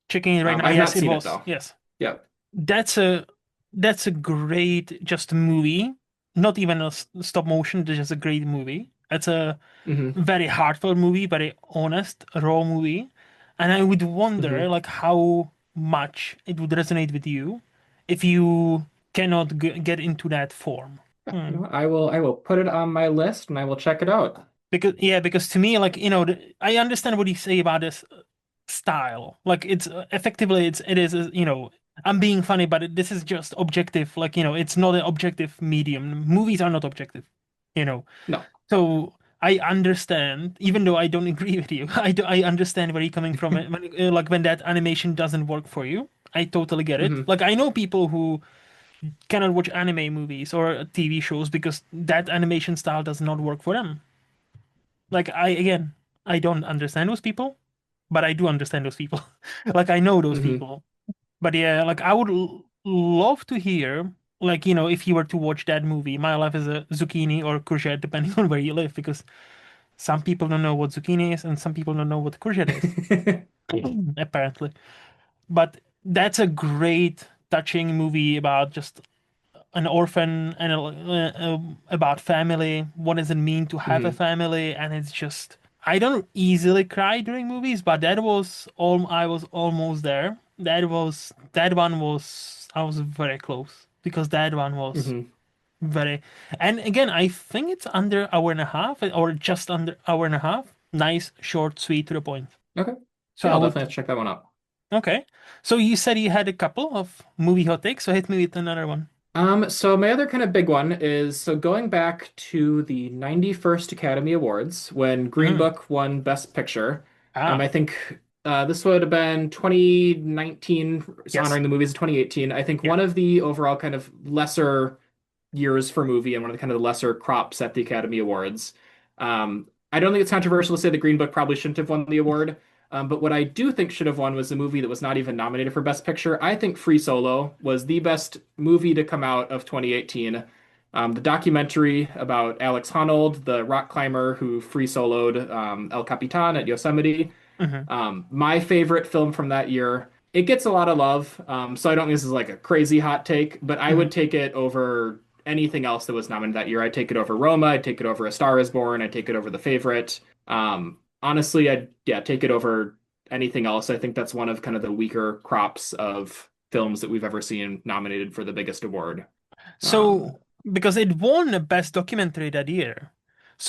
Checking it right now. I've Yes, not it seen it was. though. Yes. Yep. That's a that's a great just movie. Not even a stop motion, just a great movie. It's a Hmm. very heartfelt movie, very honest, raw movie. And I would wonder Hmm. like how much it would resonate with you if you cannot get into that form. You know Hmm. what? I will put it on my list and I will check it out. Because yeah, because to me, like I understand what you say about this style. Like it's effectively it is I'm being funny, but this is just objective. Like it's not an objective medium. Movies are not objective. You know, No. so I understand, even though I don't agree with you. I understand where you're coming from. Like when that animation doesn't work for you, I totally get it. Hmm. Like I know people who cannot watch anime movies or TV shows because that animation style does not work for them. Like I don't understand those people, but I do understand those people. Like I know those Hmm. people. But yeah, like I would love to hear, like, if you were to watch that movie, My Life as a Zucchini or Courgette, depending on where you live, because some people don't know what zucchini is and some people don't know what courgette is. apparently. But that's a great, touching movie about just an orphan and about family. What does it mean to have a Hmm. family? And it's just, I don't easily cry during movies, but that was all, I was almost there. That one was, I was very close because that one was Hmm. very, and again, I think it's under hour and a half or just under hour and a half. Nice, short, sweet, to the point. Okay. So Yeah, I I'll definitely would, have to check that one out. okay. So you said you had a couple of movie hot takes, so hit me with another one. So my other kind of big one is so going back to the 91st Academy Awards when Green Mhm. Book won Best Picture. I Ah, think this would have been 2019, so yes. honoring the movies of 2018. I think Yeah. one of the overall kind of lesser years for movie and one of the kind of the lesser crops at the Academy Awards. I don't think it's controversial to say the Green Book probably shouldn't have won the award. But what I do think should have won was a movie that was not even nominated for Best Picture. I think Free Solo was the best movie to come out of 2018. The documentary about Alex Honnold, the rock climber who free soloed El Capitan at Yosemite. Hmm. My favorite film from that year. It gets a lot of love, so I don't think this is like a crazy hot take, but I Hmm. would take it over anything else that was nominated that year. I'd take it over Roma. I'd take it over A Star Is Born. I'd take it over The Favorite. Honestly, I'd yeah take it over anything else. I think that's one of kind of the weaker crops of films that we've ever seen nominated for the biggest award. Um, So, because it won the best documentary that year.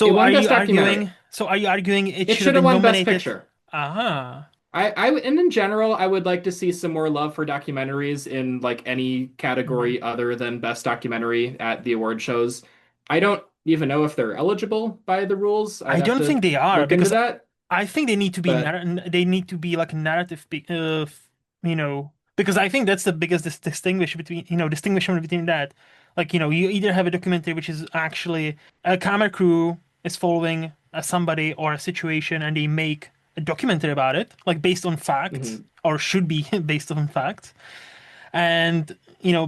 it So won are you Best Documentary. arguing, so are you arguing it It should have should have been won Best nominated? Picture. Ah, And in general, I would like to see some more love for documentaries in like any mhm. category other than best documentary at the award shows. I don't even know if they're eligible by the rules. I'd I have don't to think they are look into because that. I think they need to be But they need to be like a narrative, because I think that's the biggest distinguishment between that. Like, you either have a documentary which is actually a camera crew is following somebody or a situation and they make a documentary about it, like based on facts mhm, or should be based on facts. And,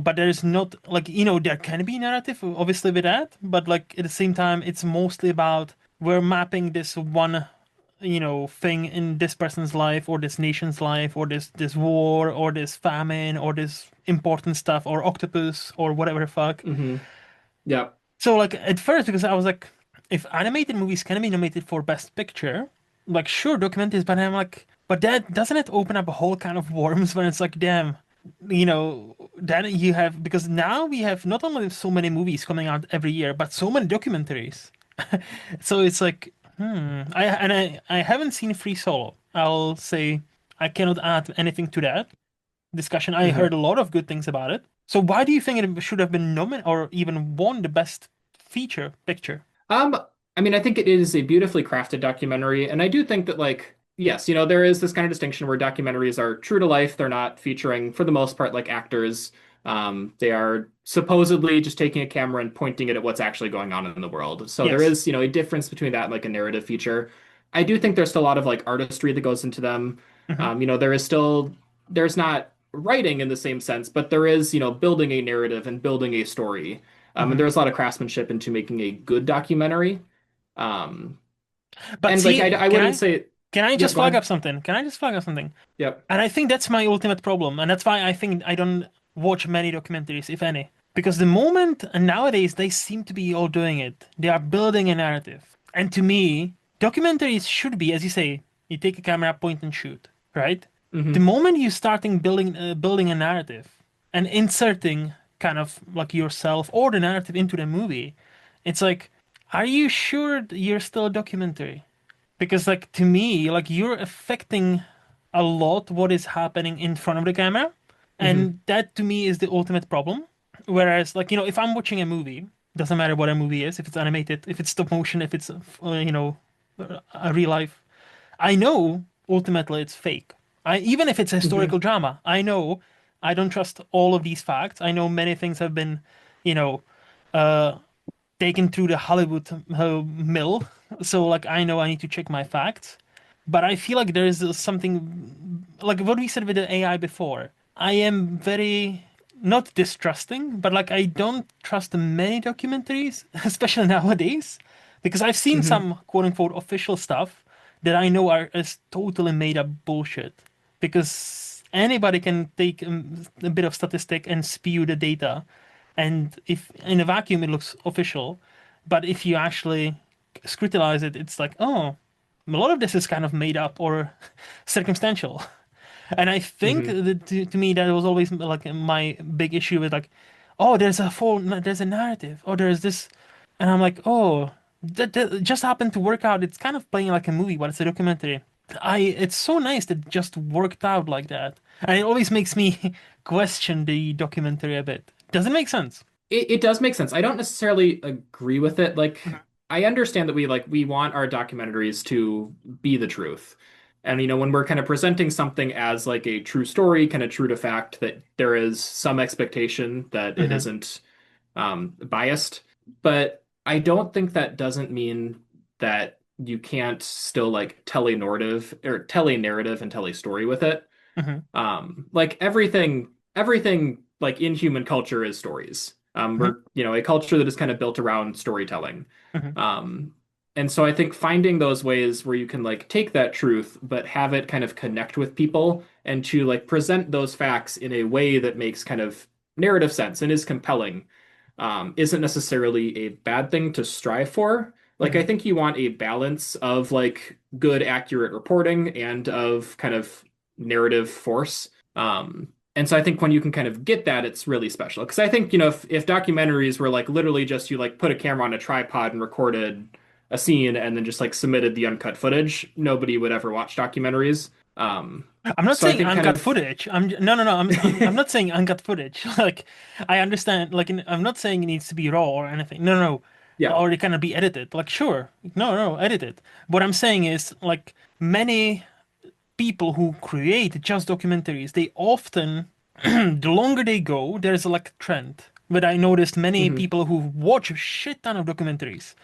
but there's not like, there can be narrative obviously with that, but like at the same time, it's mostly about we're mapping this one thing in this person's life or this nation's life or this war or this famine or this important stuff or octopus or whatever the fuck. mhm, yeah, So like at first, because I was like, if animated movies can be nominated for Best Picture, like sure documentaries, but I'm like, but that doesn't it open up a whole kind of worms when it's like, damn, then you have, because now we have not only so many movies coming out every year, but so many documentaries. So it's like, I haven't seen Free Solo. I'll say I cannot add anything to that discussion. I heard mhm. a lot of good things about it. So why do you think it should have been nominated or even won the best feature picture? Um, I mean, I think it is a beautifully crafted documentary, and I do think that, like, yes, there is this kind of distinction where documentaries are true to life. They're not featuring, for the most part, like actors. They are supposedly just taking a camera and pointing it at what's actually going on in the world. So there Yes. is, a difference between that and like a narrative feature. I do think there's still a lot of like artistry that goes into them. Hmm. There is still, there's not writing in the same sense, but there is, building a narrative and building a story. And Hmm. there's a lot of craftsmanship into making a good documentary. Um, But and like see, I wouldn't say, can I yep, just go flag ahead. up something? Can I just flag up something? Yep. And I think that's my ultimate problem, and that's why I think I don't watch many documentaries, if any. Because the moment, and nowadays they seem to be all doing it, they are building a narrative. And to me, documentaries should be, as you say, you take a camera, point and shoot, right? The Hmm. moment you starting building a narrative and inserting kind of like yourself or the narrative into the movie, it's like, are you sure that you're still a documentary? Because like to me, like you're affecting a lot what is happening in front of the camera, Hmm. and that to me is the ultimate problem. Whereas like if I'm watching a movie, doesn't matter what a movie is, if it's animated, if it's stop motion, if it's a real life, I know ultimately it's fake. Even if it's a historical Hmm. drama, I know I don't trust all of these facts. I know many things have been, you know, uh, taken through the Hollywood mill. So like I know I need to check my facts. But I feel like there is something like what we said with the AI before. I am very not distrusting, but like I don't trust many documentaries, especially nowadays, because I've seen Hmm. some quote unquote official stuff that I know are is totally made up bullshit because anybody can take a bit of statistic and spew the data, and if in a vacuum it looks official, but if you actually scrutinize it, it's like, oh, a lot of this is kind of made up or circumstantial. And I think Hmm. that to me that was always like my big issue with like, oh, there's a narrative, oh, there's this, and I'm like, oh, that just happened to work out. It's kind of playing like a movie, but it's a documentary. It's so nice that it just worked out like that, and it always makes me question the documentary a bit. Does it make sense? It does make sense. I don't necessarily agree with it. Like, Mhm. I understand that we want our documentaries to be the truth. And when we're kind of presenting something as like a true story, kind of true to fact, that there is some expectation that it Mhm. isn't biased. But I don't think that doesn't mean that you can't still like tell a narrative and tell a story with it. Mhm. Like everything like in human culture is stories. Mhm. We're, a culture that is kind of built around storytelling. Mhm. Um, and so I think finding those ways where you can like take that truth, but have it kind of connect with people and to like present those facts in a way that makes kind of narrative sense and is compelling, isn't necessarily a bad thing to strive for. Like, I Mhm. think you want a balance of like good, accurate reporting and of kind of narrative force. And so I think when you can kind of get that, it's really special. Because I think, if documentaries were like literally just you like put a camera on a tripod and recorded a scene and then just like submitted the uncut footage, nobody would ever watch documentaries. I'm not So I saying think kind uncut of, footage. No, no, no. I'm not saying uncut footage. Like I understand. Like I'm not saying it needs to be raw or anything. No, no, no. yeah. Or it cannot be edited. Like sure, no, no, edit it. What I'm saying is like many people who create just documentaries, they often the longer they go, there's like a trend. But I noticed many Hmm. people who watch a shit ton of documentaries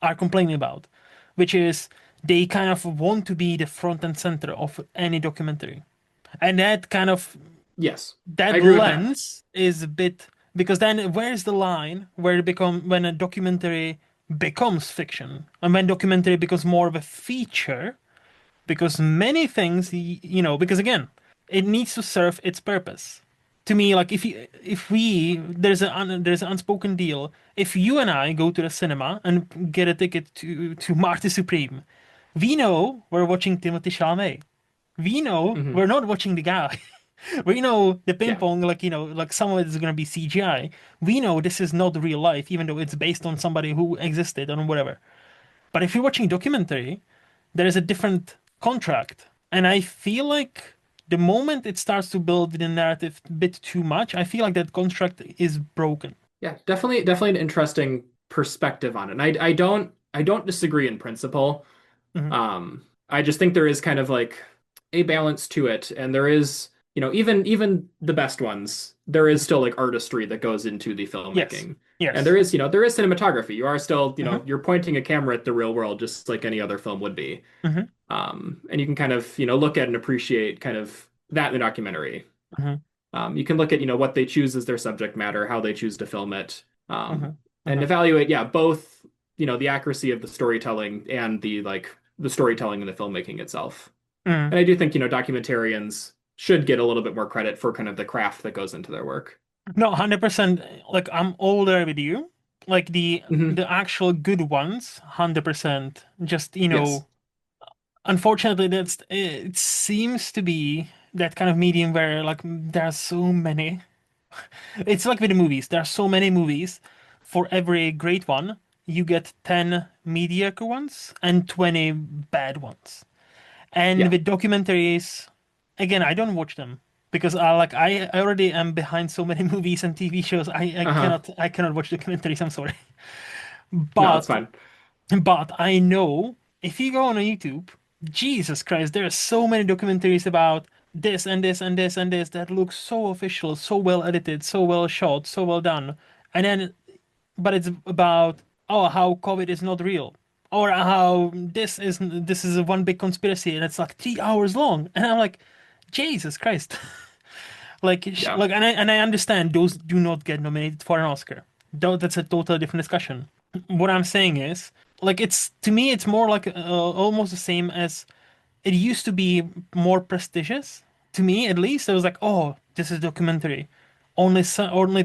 are complaining about, which is they kind of want to be the front and center of any documentary. And that kind of Yes, I that agree with that. lens is a bit because then where's the line where it become when a documentary becomes fiction and when documentary becomes more of a feature because many things because again it needs to serve its purpose to me like if we there's an unspoken deal if you and I go to the cinema and get a ticket to Marte Supreme we know we're watching Timothy Chalamet we know Hmm. we're not watching the guy we know the ping Yeah. pong like like some of it is going to be CGI we know this is not real life even though it's based on somebody who existed or whatever but if you're watching documentary there is a different contract. And I feel like the moment it starts to build the narrative a bit too much, I feel like that contract is broken. Yeah, definitely an interesting perspective on it. And I don't disagree in principle. Hmm. I just think there is kind of like a balance to it, and there is, even the best ones, there is still like artistry that goes into the Yes. filmmaking. And Yes. there is cinematography. You are still, Hmm. you're pointing a camera at the real world just like any other film would be. Hmm. And you can kind of, look at and appreciate kind of that in the documentary. Hmm. You can look at, what they choose as their subject matter, how they choose to film it, Hmm. and Hmm. evaluate, yeah, both, the accuracy of the storytelling and the storytelling and the filmmaking itself. Hmm. And I do think, documentarians should get a little bit more credit for kind of the craft that goes into their work. No, 100%. Like I'm older with you. Like Hmm. the actual good ones, 100%. Just, Yes. unfortunately, it seems to be that kind of medium where like there are so many. It's like with the movies. There are so many movies. For every great one, you get 10 mediocre ones and 20 bad ones. And Yeah. with documentaries, again, I don't watch them because I already am behind so many movies and TV shows. Uh-huh. I cannot watch documentaries. I'm sorry. No, it's But fine. but I know if you go on YouTube, Jesus Christ, there are so many documentaries about this and this and this and this that look so official, so well edited, so well shot, so well done. And then, but it's about how COVID is not real, or how this is a one big conspiracy, and it's like 3 hours long. And I'm like, Jesus Christ, Yeah. like, and I understand those do not get nominated for an Oscar. Though that's a totally different discussion. What I'm saying is like it's to me it's more like almost the same as it used to be more prestigious to me at least. It was like, oh, this is a documentary. Only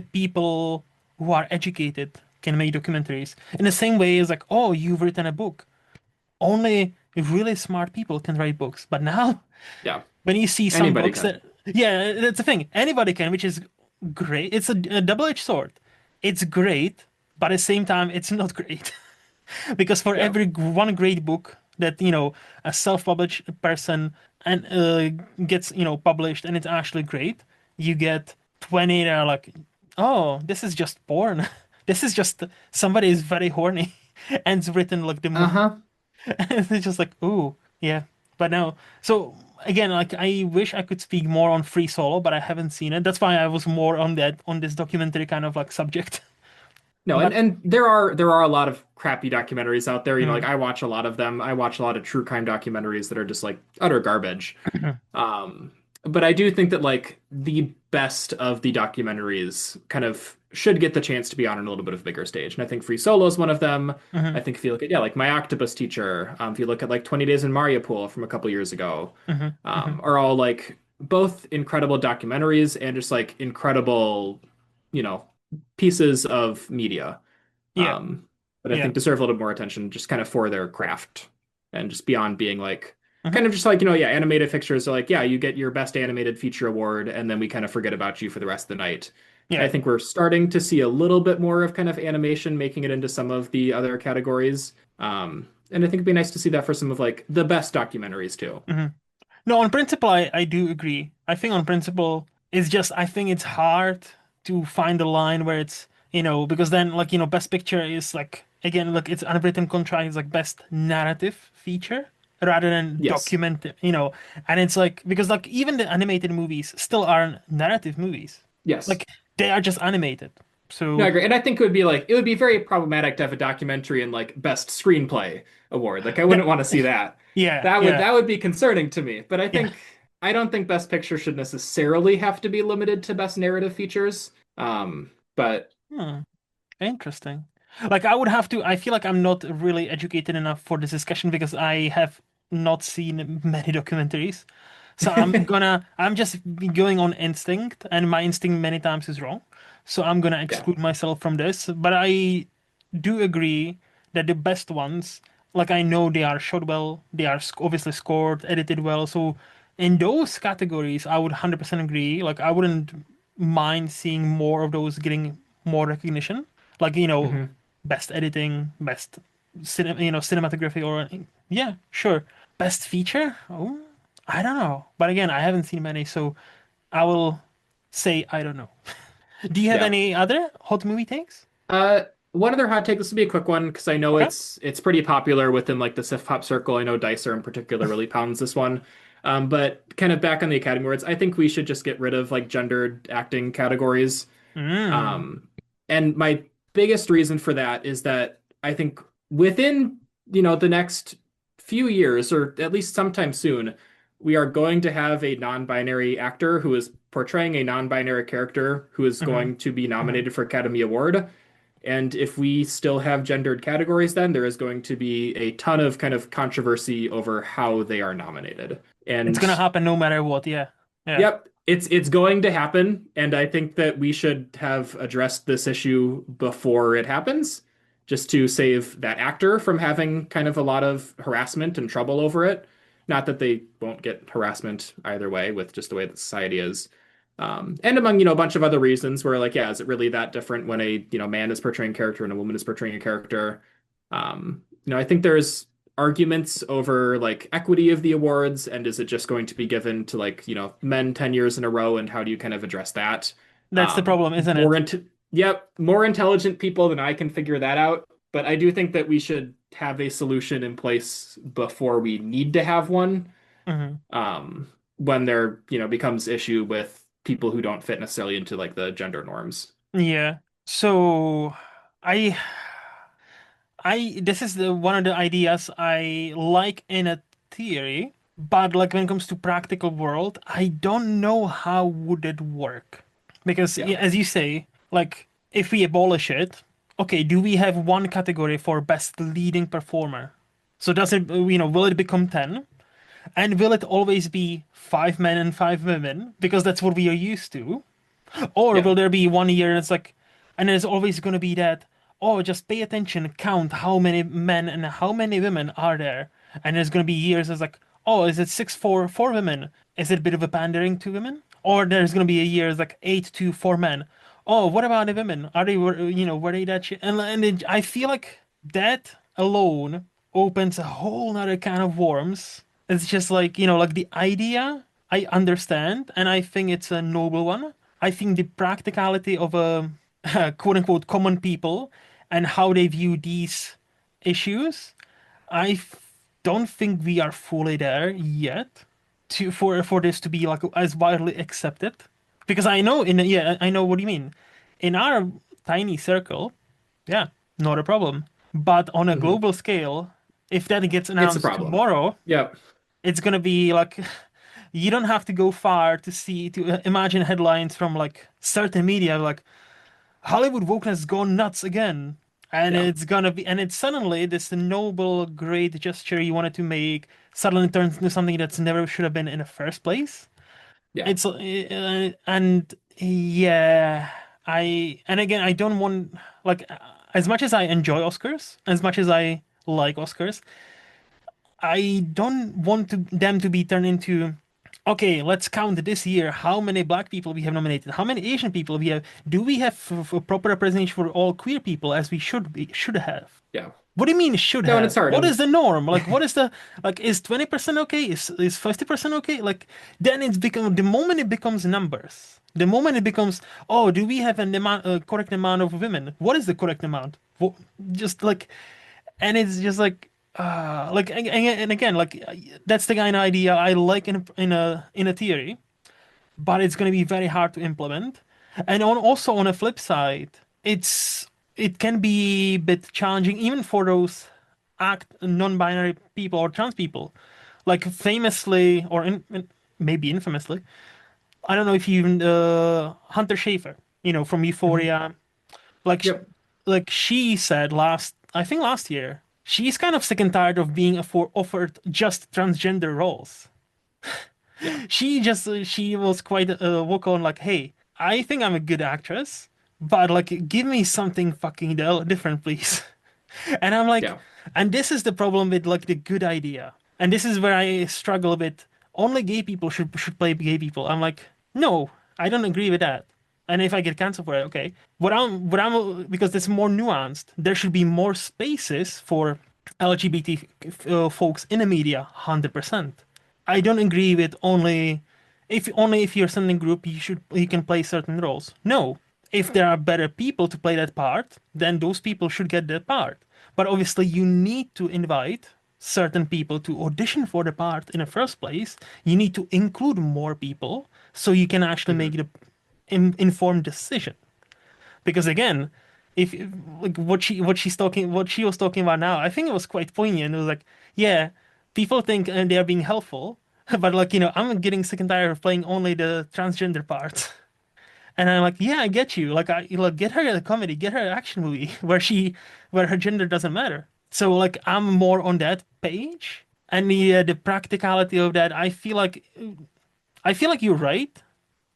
people who are educated can make documentaries. In the same way as like, oh, you've written a book. Only really smart people can write books. But now, Yeah, when you see some anybody books can. that, yeah, that's the thing. Anybody can, which is great. It's a double-edged sword. It's great, but at the same time, it's not great. Because for Yeah. every one great book that a self-published person and gets published and it's actually great, you get 20 that are like, oh, this is just porn. This is just somebody is very horny and it's written like the most. Uh-huh. And it's just like, ooh, yeah. But no. So again, like I wish I could speak more on Free Solo, but I haven't seen it. That's why I was more on that on this documentary kind of like subject. No, and But and there are a lot of crappy documentaries out there. Like mm, I watch a lot of them. I watch a lot of true crime documentaries that are just like utter garbage. Um, but I do think that like the best of the documentaries kind of should get the chance to be on a little bit of a bigger stage. And I think Free Solo is one of them. I mhm, think if you look at, yeah, like My Octopus Teacher, if you look at like 20 Days in Mariupol from a couple years ago, mhm, mhm. are all like both incredible documentaries and just like incredible, you know, pieces of media. Yeah, Um, but I yeah. think deserve a little more attention just kind of for their craft and just beyond being like Mhm. kind of just like, yeah, animated fixtures are like, yeah, you get your best animated feature award and then we kind of forget about you for the rest of the night. I Yeah. think we're starting to see a little bit more of kind of animation making it into some of the other categories. And I think it'd be nice to see that for some of like the best documentaries too. Mhm. No, on principle, I do agree. I think on principle, it's just I think it's hard to find a line where it's because then like best picture is like again look it's unwritten contract is like best narrative feature rather than Yes. document and it's like because like even the animated movies still aren't narrative movies Yes. like they are just animated No, I so agree. And I think it would be very problematic to have a documentary in like best screenplay award. Like I that wouldn't want to see that. yeah That would yeah that would be concerning to me. But yeah I don't think best picture should necessarily have to be limited to best narrative features. But hmm. Interesting. Like I would have to, I feel like I'm not really educated enough for this discussion because I have not seen many documentaries. So I'm just going on instinct, and my instinct many times is wrong. So I'm gonna yeah. exclude myself from this. But I do agree that the best ones, like I know they are shot well, they are obviously scored, edited well. So in those categories, I would 100% agree. Like I wouldn't mind seeing more of those getting more recognition. Like, hmm best editing, best cinematography or yeah, sure. Best feature? Oh, I don't know. But again, I haven't seen many, so I will say I don't know. Do you have Yeah. any other hot movie takes? Uh, One other hot take. This will be a quick one because I know Okay. it's pretty popular within like the Sif Pop circle. I know Dicer in particular really pounds this one. But kind of back on the Academy Awards, I think we should just get rid of like gendered acting categories. Mm. Um, and my biggest reason for that is that I think within, the next few years, or at least sometime soon, we are going to have a non-binary actor who is portraying a non-binary character who is Hmm. going to be Hmm. nominated for Academy Award. And if we still have gendered categories, then there is going to be a ton of kind of controversy over how they are nominated. It's And gonna happen no matter what. Yeah. Yeah. yep, it's going to happen, and I think that we should have addressed this issue before it happens, just to save that actor from having kind of a lot of harassment and trouble over it. Not that they won't get harassment either way with just the way that society is. And among, a bunch of other reasons where like, yeah, is it really that different when a, man is portraying a character and a woman is portraying a character? I think there's arguments over like equity of the awards and is it just going to be given to like men 10 years in a row and how do you kind of address that That's the problem, isn't more it? into yep, more intelligent people than I can figure that out, but I do think that we should have a solution in place before we need to have one Hmm. when there becomes issue with people who don't fit necessarily into like the gender norms. Yeah. So I this is the one of the ideas I like in a theory, but like when it comes to practical world, I don't know how would it work. Because Yeah. as you say, like if we abolish it, okay, do we have one category for best leading performer? So does it, will it become 10? And will it always be five men and five women? Because that's what we are used to. Or Yeah. will there be one year and it's like, and there's always going to be that, oh, just pay attention, count how many men and how many women are there. And there's going to be years it's like, oh, is it six for four women? Is it a bit of a pandering to women? Or there's going to be a year it's like eight to four men. Oh, what about the women? Are they, were they that shit? I feel like that alone opens a whole nother can of worms. It's just like, like the idea I understand, and I think it's a noble one. I think the practicality of a quote unquote common people and how they view these issues, I don't think we are fully there yet for this to be like as widely accepted. Because I know I know what you mean. In our tiny circle, yeah, not a problem. But on a Hmm. global scale, if that gets It's a announced problem. tomorrow, Yep. it's gonna be like you don't have to go far to imagine headlines from like certain media like Hollywood wokeness has gone nuts again. And Yeah. it's suddenly this noble, great gesture you wanted to make suddenly turns into something that's never should have been in the first place. Yeah. And yeah, and again, I don't want, like, as much as I enjoy Oscars, as much as I like Oscars, I don't want them to be turned into, okay, let's count this year how many black people we have nominated, how many Asian people we have. Do we have proper representation for all queer people as we should have? Yeah. What do you mean should No, and it's have? hard. What And is the norm? Like, what is the like? Is 20% okay? Is 50% okay? Like, then it's become the moment it becomes numbers. The moment it becomes, oh, do we have a correct amount of women? What is the correct amount? Just like, and it's just like and again, like that's the kind of idea I like in a theory, but it's going to be very hard to implement. And also on a flip side, it can be a bit challenging even for those act non-binary people or trans people. Like famously or maybe infamously, I don't know if you even Hunter Schafer, from Mhm. Euphoria, like Yep. she said I think last year, she's kind of sick and tired of being offered just transgender roles. Yeah. She was quite vocal on like, hey, I think I'm a good actress, but like, give me something fucking different, please. And I'm like, Yeah. and this is the problem with like the good idea, and this is where I struggle with. Only gay people should play gay people. I'm like, no, I don't agree with that. And if I get canceled for it, okay. What I'm because it's more nuanced. There should be more spaces for LGBT folks in the media, 100%. I don't agree with only if you're something group you can play certain roles. No, if there are better people to play that part, then those people should get that part. But obviously, you need to invite certain people to audition for the part in the first place. You need to include more people so you can actually Hmm. make the informed decision. Because again, if like what she was talking about now, I think it was quite poignant. It was like, yeah, people think they are being helpful, but like I'm getting sick and tired of playing only the transgender part. And I'm like, yeah, I get you. Like, get her a comedy, get her an action movie where her gender doesn't matter. So like, I'm more on that page, and the practicality of that, I feel like you're right.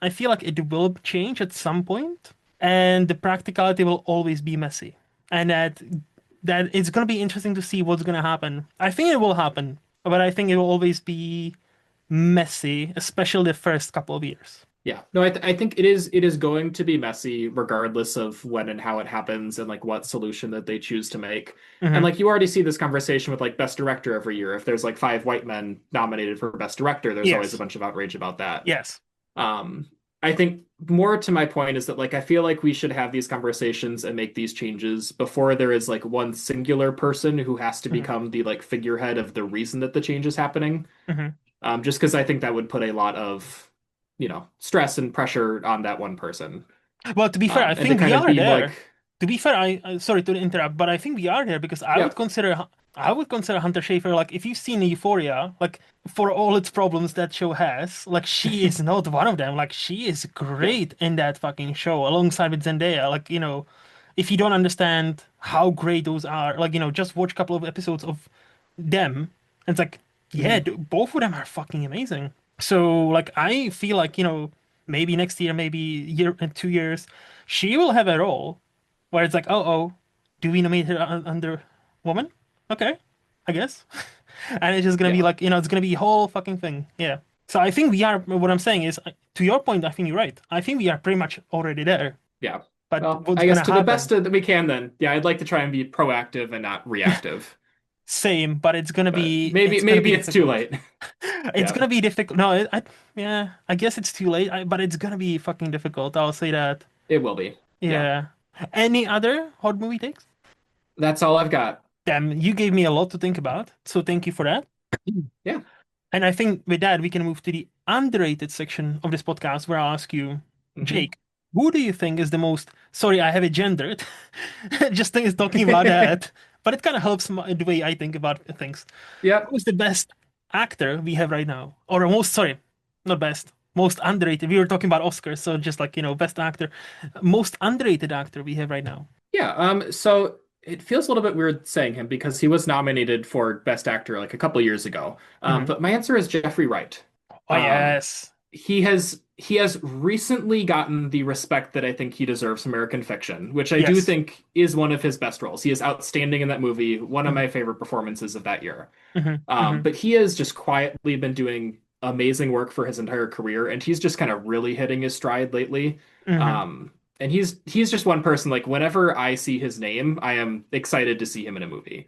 I feel like it will change at some point, and the practicality will always be messy, and that it's gonna be interesting to see what's gonna happen. I think it will happen, but I think it will always be messy, especially the first couple of years. Yeah. No, I think it is going to be messy regardless of when and how it happens and like what solution that they choose to make. And Hmm. like you already see this conversation with like best director every year. If there's like five white men nominated for best director, there's always a Yes. bunch of outrage about that. Yes. Um, I think more to my point is that like I feel like we should have these conversations and make these changes before there is like one singular person who has to Hmm. become the like figurehead of the reason that the change is happening. Hmm. Just because I think that would put a lot of, stress and pressure on that one person. Well, to be fair, I And to think we kind of are be like, there. To be fair, sorry to interrupt, but I think we are there because yeah, I would consider Hunter Schafer like if you've seen Euphoria, like for all its problems that show has, like she is not one of them. Like she is yeah, great in that fucking show alongside with Zendaya. Like if you don't understand how great those are, like, just watch a couple of episodes of them, and it's like, yeah, Hmm. both of them are fucking amazing. So, like, I feel like, maybe next year, maybe year and 2 years, she will have a role where it's like, oh, do we nominate her under woman? Okay, I guess. And it's just gonna be Yeah. like, it's gonna be a whole fucking thing. Yeah. So I think we are, what I'm saying is, to your point, I think you're right. I think we are pretty much already there. Yeah. But Well, what's I guess gonna to the best happen? that we can then. Yeah, I'd like to try and be proactive and not reactive. Same, but it's gonna But be, maybe it's gonna be maybe it's too difficult. late. It's Yeah. gonna be difficult. No, yeah, I guess it's too late, but it's gonna be fucking difficult. I'll say that. It will be. Yeah. Yeah. Any other hot movie takes? That's all I've got. Damn, you gave me a lot to think about, so thank you for that. Yeah. And I think with that, we can move to the underrated section of this podcast where I'll ask you, Hmm. Jake, who do you think is the most, sorry, I have it gendered, just talking about that, but it kind of helps the way I think about things. Yep. Who's the best actor we have right now? Or most, sorry, not best, most underrated. We were talking about Oscars, so just like, best actor, most underrated actor we have right now. Yeah. So it feels a little bit weird saying him because he was nominated for Best Actor like a couple years ago. Hmm. But my answer is Jeffrey Wright. Oh, Um, yes. he has recently gotten the respect that I think he deserves from American Fiction, which I do Yes. think is one of his best roles. He is outstanding in that movie, one of Hmm. my favorite performances of that year. Hmm. Hmm. But he has just quietly been doing amazing work for his entire career, and he's just kind of really hitting his stride lately. Hmm. And he's just one person, like whenever I see his name, I am excited to see him in a movie.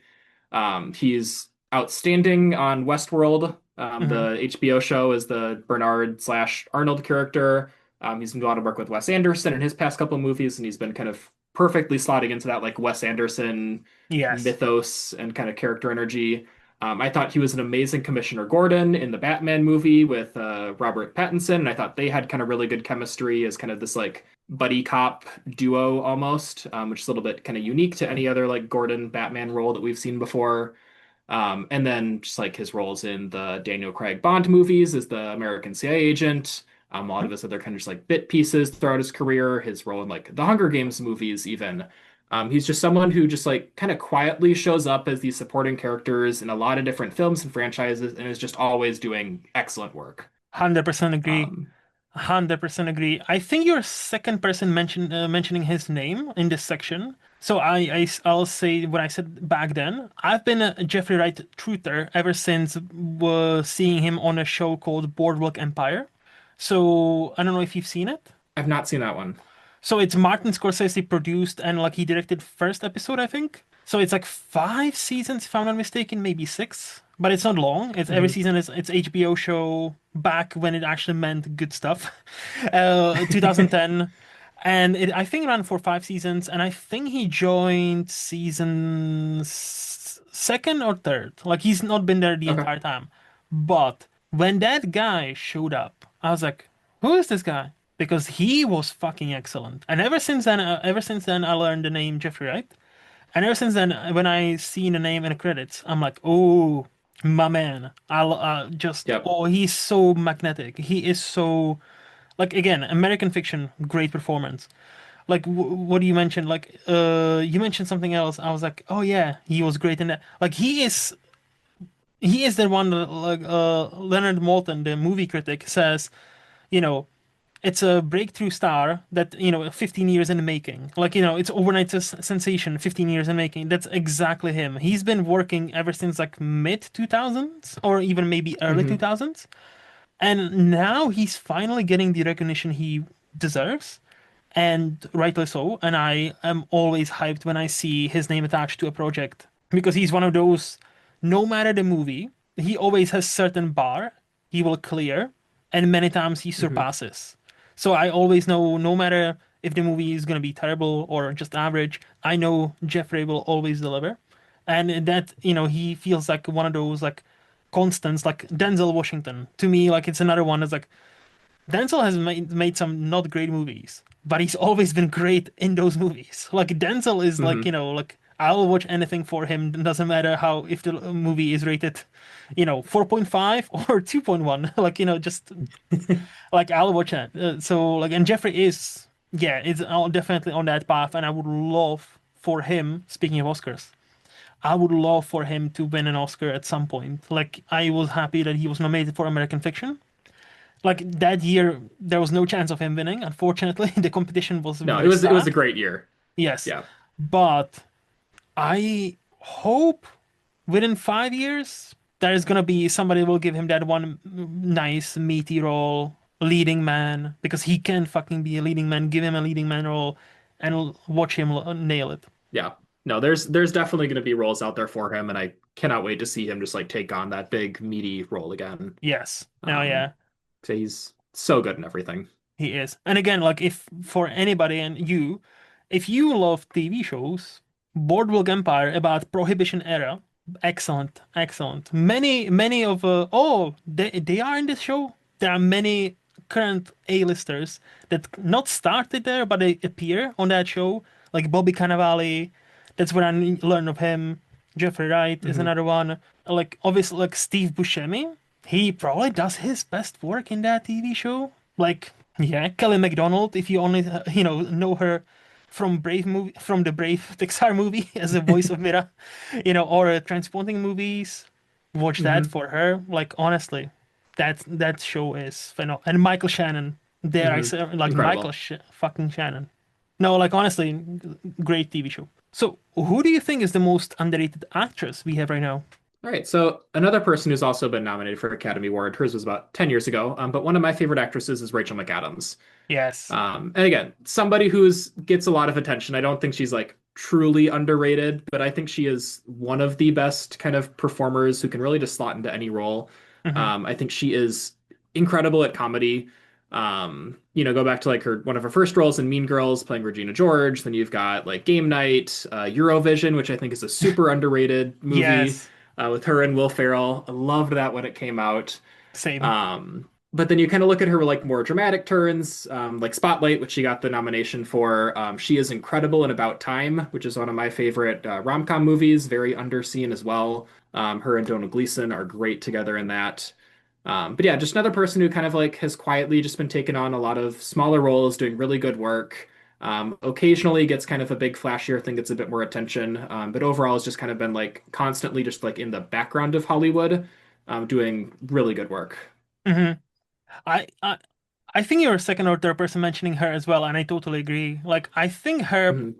He's outstanding on Westworld, Hmm. the HBO show, as the Bernard slash Arnold character. He's been doing a lot of work with Wes Anderson in his past couple of movies, and he's been kind of perfectly slotting into that like Wes Anderson Yes. mythos and kind of character energy. I thought he was an amazing Commissioner Gordon in the Batman movie with Robert Pattinson, and I thought they had kind of really good chemistry as kind of this like buddy cop duo almost, which is a little bit kind of unique to any other like Gordon Batman role that we've seen before. And then just like his roles in the Daniel Craig Bond movies as the American CIA agent, a lot of his other kind of just like bit pieces throughout his career, his role in like the Hunger Games movies, even. He's just someone who just like kind of quietly shows up as these supporting characters in a lot of different films and franchises and is just always doing excellent work. 100% agree. Um, 100% agree. I think you're second person mentioning his name in this section. So I'll say what I said back then. I've been a Jeffrey Wright truther ever since seeing him on a show called Boardwalk Empire. So I don't know if you've seen it. I've not seen that one. So it's Martin Scorsese produced and like he directed first episode, I think. So it's like 5 seasons, if I'm not mistaken, maybe six. But it's not long. It's every Hmm. season is it's HBO show back when it actually meant good stuff. 2010. And I think it ran for 5 seasons, and I think he joined season second or third. Like he's not been there the Okay. entire time. But when that guy showed up, I was like, who is this guy? Because he was fucking excellent. And ever since then, I learned the name Jeffrey Wright. And ever since then, when I see the name in the credits, I'm like, oh, my man. I'll Yep. oh, he's so magnetic. He is so, like, again, American Fiction, great performance. Like, what do you mention? Like, you mentioned something else. I was like, oh yeah, he was great in that. Like, he is the one that, like, Leonard Maltin, the movie critic, says, you know, it's a breakthrough star that 15 years in the making, like it's overnight sensation, 15 years in making. That's exactly him. He's been working ever since like mid 2000s or even maybe early Hmm. 2000s, and now he's finally getting the recognition he deserves, and rightly so. And I am always hyped when I see his name attached to a project because he's one of those, no matter the movie, he always has certain bar he will clear, and many times he Hmm. surpasses. So I always know, no matter if the movie is going to be terrible or just average, I know Jeffrey will always deliver. And that, he feels like one of those like constants, like Denzel Washington. To me, like it's another one that's like Denzel has made some not great movies, but he's always been great in those movies. Like Denzel is like, Hmm. like I'll watch anything for him. Doesn't matter how if the movie is rated, 4.5 or 2.1. Like, just like I'll watch that. So like, and Jeffrey is. yeah, it's definitely on that path, and I would love for him, speaking of Oscars, I would love for him to win an Oscar at some point. Like, I was happy that he was nominated for American Fiction. Like, that year, there was no chance of him winning. Unfortunately, the competition was No, very it was a stacked. great year. Yes. Yeah. But I hope within 5 years, there's gonna be somebody will give him that one nice, meaty role, leading man, because he can fucking be a leading man. Give him a leading man role and watch him nail it. Yeah. No, there's definitely going to be roles out there for him, and I cannot wait to see him just like take on that big meaty role again. Yes. Oh, Um, yeah. so he's so good in everything. He is. And again, like if for anybody and you, if you love TV shows, Boardwalk Empire about Prohibition era, excellent, excellent. Many of they are in this show. There are many current A-listers that not started there, but they appear on that show, like Bobby Cannavale. That's where I learned of him. Jeffrey Wright is Hmm. another one. Like obviously, like Steve Buscemi. He probably does his best work in that TV show. Like yeah, Kelly MacDonald, if you only know her from from the Brave Pixar movie as the voice of Mira, or Transporting movies, watch that Hmm. for her. Like honestly, that show is phenomenal. And Michael Shannon, there I Hmm. say like Incredible. Fucking Shannon. No, like honestly, great TV show. So, who do you think is the most underrated actress we have right now? All right, so another person who's also been nominated for Academy Award, hers was about 10 years ago, but one of my favorite actresses is Rachel McAdams. Yes. And again, somebody who's gets a lot of attention. I don't think she's like truly underrated, but I think she is one of the best kind of performers who can really just slot into any role. Hmm. I think she is incredible at comedy. Go back to like her one of her first roles in Mean Girls, playing Regina George. Then you've got like Game Night, Eurovision, which I think is a super underrated movie Yes. with her and Will Ferrell. I loved that when it came out. Same. But then you kind of look at her like more dramatic turns, like Spotlight, which she got the nomination for. She is incredible in About Time, which is one of my favorite rom-com movies, very underseen as well. Her and Donald Gleason are great together in that. But yeah, just another person who kind of like has quietly just been taking on a lot of smaller roles, doing really good work. Occasionally gets kind of a big flashier thing, gets a bit more attention. But overall has just kind of been like constantly just like in the background of Hollywood, doing really good work. Hmm. I, I I think you're a second or third person mentioning her as well, and I totally agree. Like, I think her, Mhm.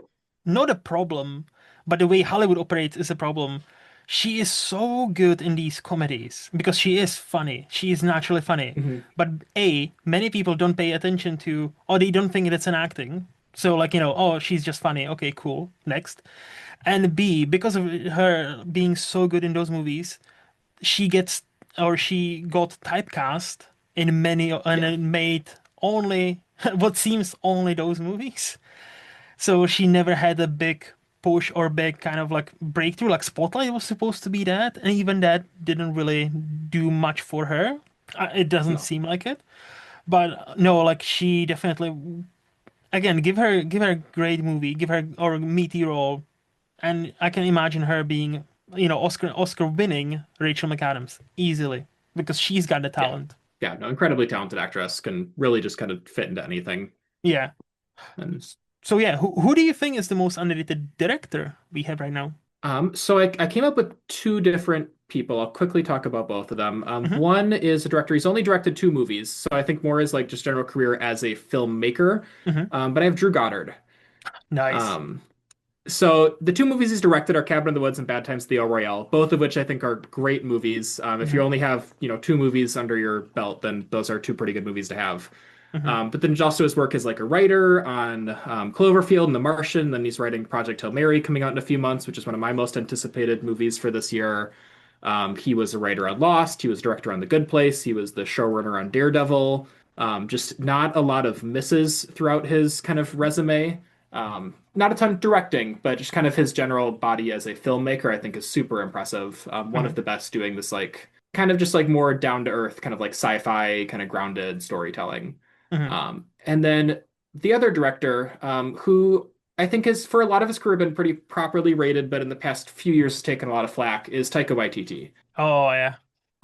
not a problem, but the way Hollywood operates is a problem. She is so good in these comedies because she is funny. She is naturally funny. Mhm. But A, many people don't pay attention to, or they don't think it's an acting. So, like, oh, she's just funny. Okay, cool. Next. And B, because of her being so good in those movies, she gets she got typecast in many and Yeah. it made only what seems only those movies. So she never had a big push or big kind of like breakthrough. Like Spotlight was supposed to be that, and even that didn't really do much for her. It doesn't No. seem like it. But no, like she definitely again give her a great movie, give her or a meaty role, and I can imagine her being, Oscar winning Rachel McAdams easily because she's got the Yeah. talent. Yeah. No, incredibly talented actress, can really just kind of fit into anything. Yeah. And So yeah, who do you think is the most underrated director we have right now? so I came up with two different people. I'll quickly talk about both of them. Hmm. One is a director. He's only directed two movies, so I think more is like just general career as a filmmaker. Hmm. But I have Drew Goddard. Nice. Um, So the two movies he's directed are Cabin in the Woods and Bad Times at the El Royale, both of which I think are great movies. If you Hmm. only have, two movies under your belt, then those are two pretty good movies to have. Hmm. But then also his work as like a writer on Cloverfield and The Martian. Then he's writing Project Hail Mary coming out in a few months, which is one of my most anticipated movies for this year. He was a writer on Lost. He was director on The Good Place. He was the showrunner on Daredevil. Just not a lot of misses throughout his kind of resume. Not a ton directing, but just kind of his general body as a filmmaker, I think is super impressive. One Hmm. of the best doing this, like, kind of just like more down to earth, kind of like sci-fi, kind of grounded storytelling. Hmm. And then the other director, who I think is for a lot of his career been pretty properly rated, but in the past few years has taken a lot of flack, is Taika Waititi. Oh yeah.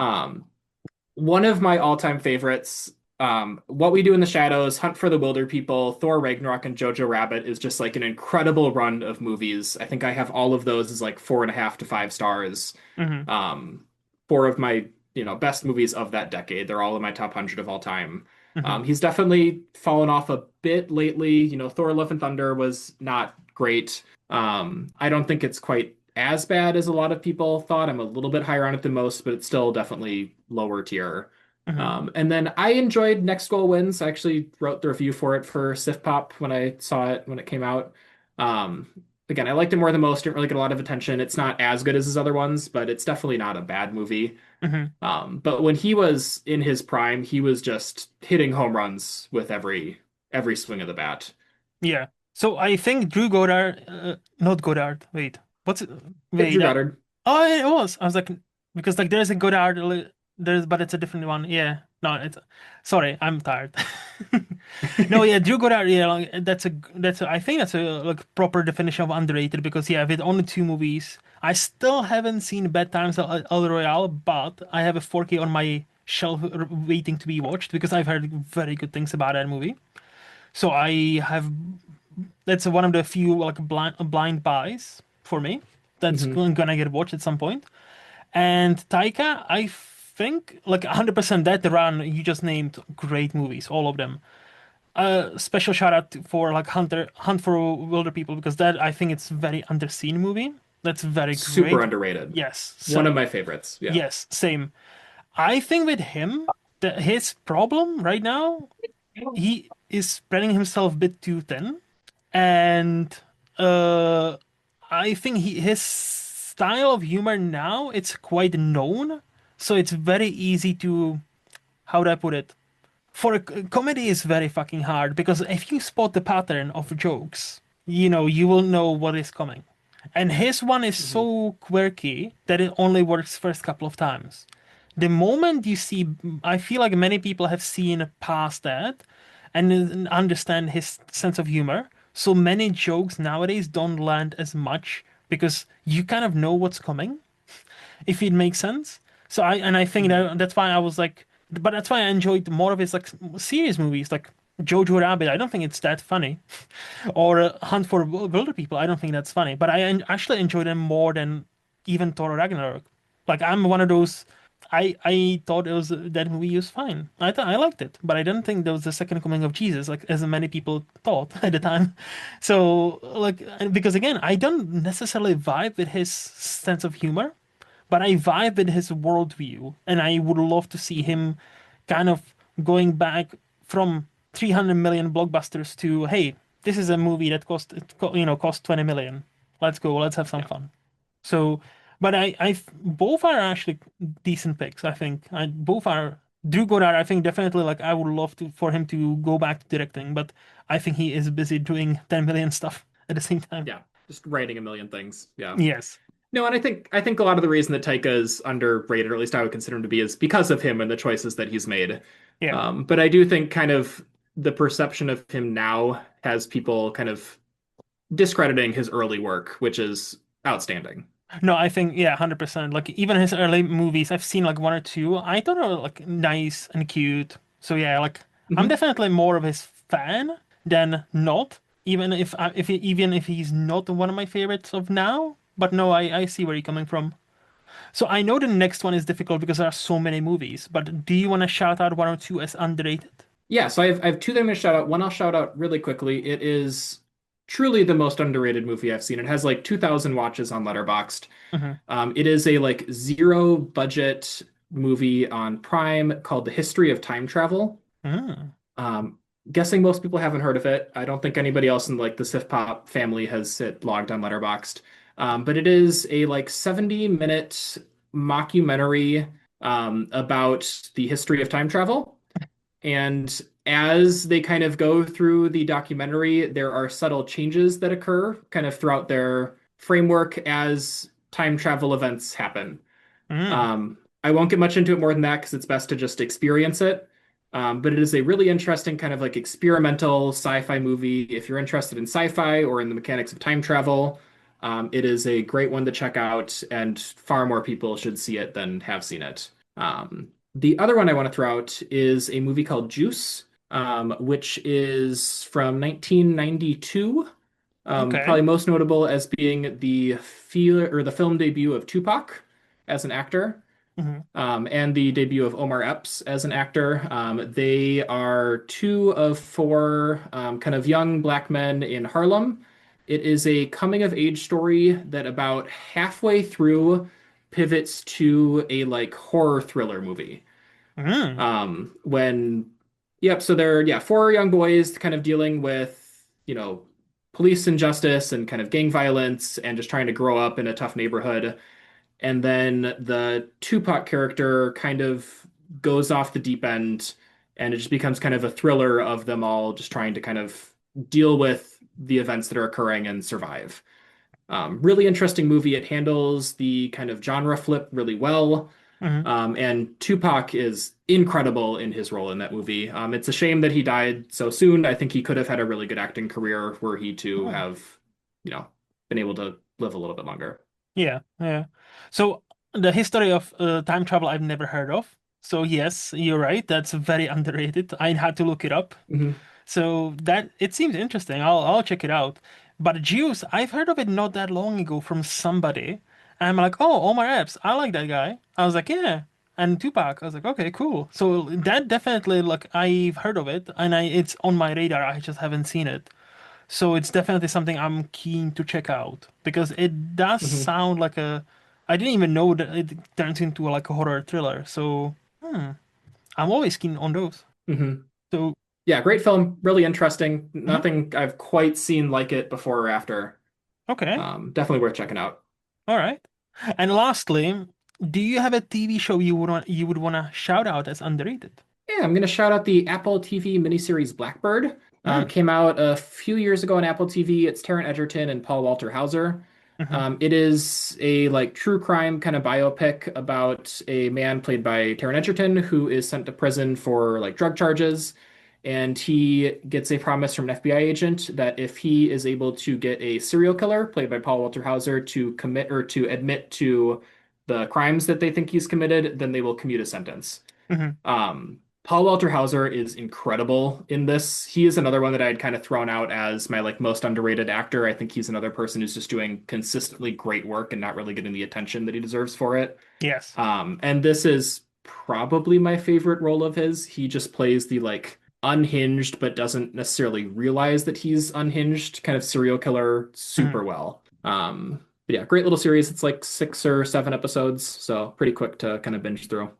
Um, One of my all-time favorites. What We Do in the Shadows, Hunt for the Wilder People, Thor Ragnarok, and Jojo Rabbit is just like an incredible run of movies. I think I have all of those as like 4.5 to 5 stars. Hmm. Um, Four of my, best movies of that decade. They're all in my top 100 of all time. Hmm. He's definitely fallen off a bit lately. Thor Love and Thunder was not great. I don't think it's quite as bad as a lot of people thought. I'm a little bit higher on it than most, but it's still definitely lower tier. Hmm. And then I enjoyed Next Goal Wins. I actually wrote the review for it for Sif Pop when I saw it when it came out. Um, Again, I liked it more than most. Didn't really get a lot of attention. It's not as good as his other ones, but it's definitely not a bad movie. Hmm. But when he was in his prime, he was just hitting home runs with every swing of the bat. Yeah. So I think Drew Goddard, not Goddard. Wait, what's it? Yep, Wait, Drew Goddard. oh, it was. I was like, because like there's a Goddard, there's, but it's a different one. Yeah. No, it's. Sorry, I'm tired. No, yeah, Drew Goddard. Yeah, like, I think that's a like proper definition of underrated because yeah, with only two movies, I still haven't seen Bad Times at El Royale, but I have a 4K on my shelf waiting to be watched because I've heard very good things about that movie. So I have that's one of the few like blind buys for me. That's Hmm. gonna get watched at some point. And Taika, I think like 100% that run you just named great movies, all of them. Special shout out for like Hunt for Wilder People because that I think it's very underseen movie. That's very Super great. underrated. Yes, One so of my favorites. Yeah. yes, same. I think with him, his problem right now, he is spreading himself a bit too thin. And uh I think his style of humor now it's quite known, so it's very easy to how do I put it? For comedy is very fucking hard because if you spot the pattern of jokes, you will know what is coming. And his one is Hmm. so quirky that it only works first couple of times. The moment you see, I feel like many people have seen past that and understand his sense of humor. So many jokes nowadays don't land as much because you kind of know what's coming if it makes sense. I think Hmm. that's why I was like, but that's why I enjoyed more of his like serious movies, like Jojo Rabbit. I don't think it's that funny, or Hunt for Wilder People. I don't think that's funny, but I actually enjoy them more than even Thor Ragnarok. Like I'm one of those. I thought it was that movie was fine. I liked it, but I didn't think there was the second coming of Jesus, like as many people thought at the time. So like because again, I don't necessarily vibe with his sense of humor, but I vibe with his worldview, and I would love to see him kind of going back from 300 million blockbusters to, hey, this is a movie that cost 20 million. Let's go, let's have some Yeah. fun. So, but both are actually decent picks. I think both are. Drew Goddard, I think definitely like I would love to for him to go back to directing, but I think he is busy doing 10 million stuff at the same time. Yeah. Just writing a million things. Yeah. Yes. No, and I think a lot of the reason that Taika is underrated, or at least I would consider him to be, is because of him and the choices that he's made. Yeah. But I do think kind of the perception of him now has people kind of discrediting his early work, which is outstanding. No, I think yeah, 100%. Like even his early movies, I've seen like one or two. I thought they were like nice and cute. So yeah, like I'm Hmm. definitely more of his fan than not. Even if he's not one of my favorites of now. But no, I see where you're coming from. So I know the next one is difficult because there are so many movies. But do you want to shout out one or two as underrated? Yeah, so I have two that I'm going to shout out. One I'll shout out really quickly. It is truly the most underrated movie I've seen. It has like 2,000 watches on Letterboxd. Hmm. It is a like zero budget movie on Prime called The History of Time Travel. Mm. Um, Guessing most people haven't heard of it. I don't think anybody else in like the Sif Pop family has it logged on Letterboxd. But it is a like 70-minute mockumentary about the history of time travel. And as they kind of go through the documentary, there are subtle changes that occur kind of throughout their framework as time travel events happen. Mm. I won't get much into it more than that because it's best to just experience it. But it is a really interesting kind of like experimental sci-fi movie. If you're interested in sci-fi or in the mechanics of time travel, it is a great one to check out, and far more people should see it than have seen it. The other one I want to throw out is a movie called Juice, which is from 1992. Okay. Probably most notable as being the film debut of Tupac as an actor, Hmm. and the debut of Omar Epps as an actor. They are two of four kind of young black men in Harlem. It is a coming of age story that about halfway through pivots to a like horror thriller movie. Mm. When, yep, so they're, yeah, four young boys kind of dealing with, police injustice and kind of gang violence and just trying to grow up in a tough neighborhood. And then the Tupac character kind of goes off the deep end, and it just becomes kind of a thriller of them all just trying to kind of deal with the events that are occurring and survive. Really interesting movie. It handles the kind of genre flip really well. Hmm. And Tupac is incredible in his role in that movie. It's a shame that he died so soon. I think he could have had a really good acting career were he to Oh. have, you know, been able to live a little bit longer. Yeah, yeah. So the history of time travel I've never heard of. So yes, you're right. That's very underrated. I had to look it up. Hmm. So that it seems interesting. I'll check it out. But Juice, I've heard of it not that long ago from somebody. And I'm like, oh, Omar Epps, I like that guy. I was like, yeah. And Tupac, I was like, okay, cool. So that definitely like I've heard of it and it's on my radar. I just haven't seen it. So it's definitely something I'm keen to check out because it does Hmm. sound like I didn't even know that it turns into like a horror thriller. So I'm always keen on those. Hmm. So Yeah, great film. Really interesting. mhm, Nothing I've quite seen like it before or after. okay, Definitely worth checking out. all right. And lastly, do you have a TV show you would wanna shout out as underrated? Yeah, I'm going to shout out the Apple TV miniseries Blackbird. Mm, Came out a few years ago on Apple TV. It's Taron Egerton and Paul Walter Hauser. mm-hmm, It is a like true crime kind of biopic about a man played by Taron Egerton who is sent to prison for like drug charges, and he gets a promise from an FBI agent that if he is able to get a serial killer played by Paul Walter Hauser to commit or to admit to the crimes that they think he's committed, then they will commute a sentence. mm-hmm, Paul Walter Hauser is incredible in this. He is another one that I'd kind of thrown out as my like most underrated actor. I think he's another person who's just doing consistently great work and not really getting the attention that he deserves for it. yes. And this is probably my favorite role of his. He just plays the like unhinged but doesn't necessarily realize that he's unhinged kind of serial killer Mm-hmm. super well. But yeah, great little series. It's like 6 or 7 episodes, so pretty quick to kind of binge through.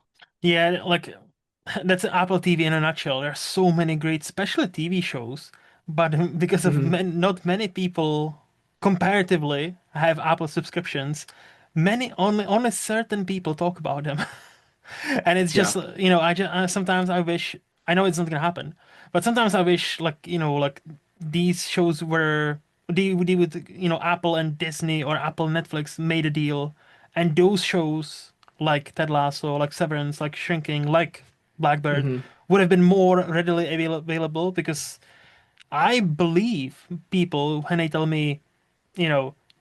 Yeah, like that's Apple TV in a nutshell. There are so many great, especially TV shows, but because of Hmm. not many people comparatively have Apple subscriptions, many only certain people talk about them. And it's just, Yeah. I just sometimes I wish I know it's not gonna happen, but sometimes I wish like, like these shows were they would, Apple and Disney or Apple Netflix made a deal, and those shows like Ted Lasso, like Severance, like Shrinking, like Blackbird Hmm. would have been more readily available because I believe people when they tell me,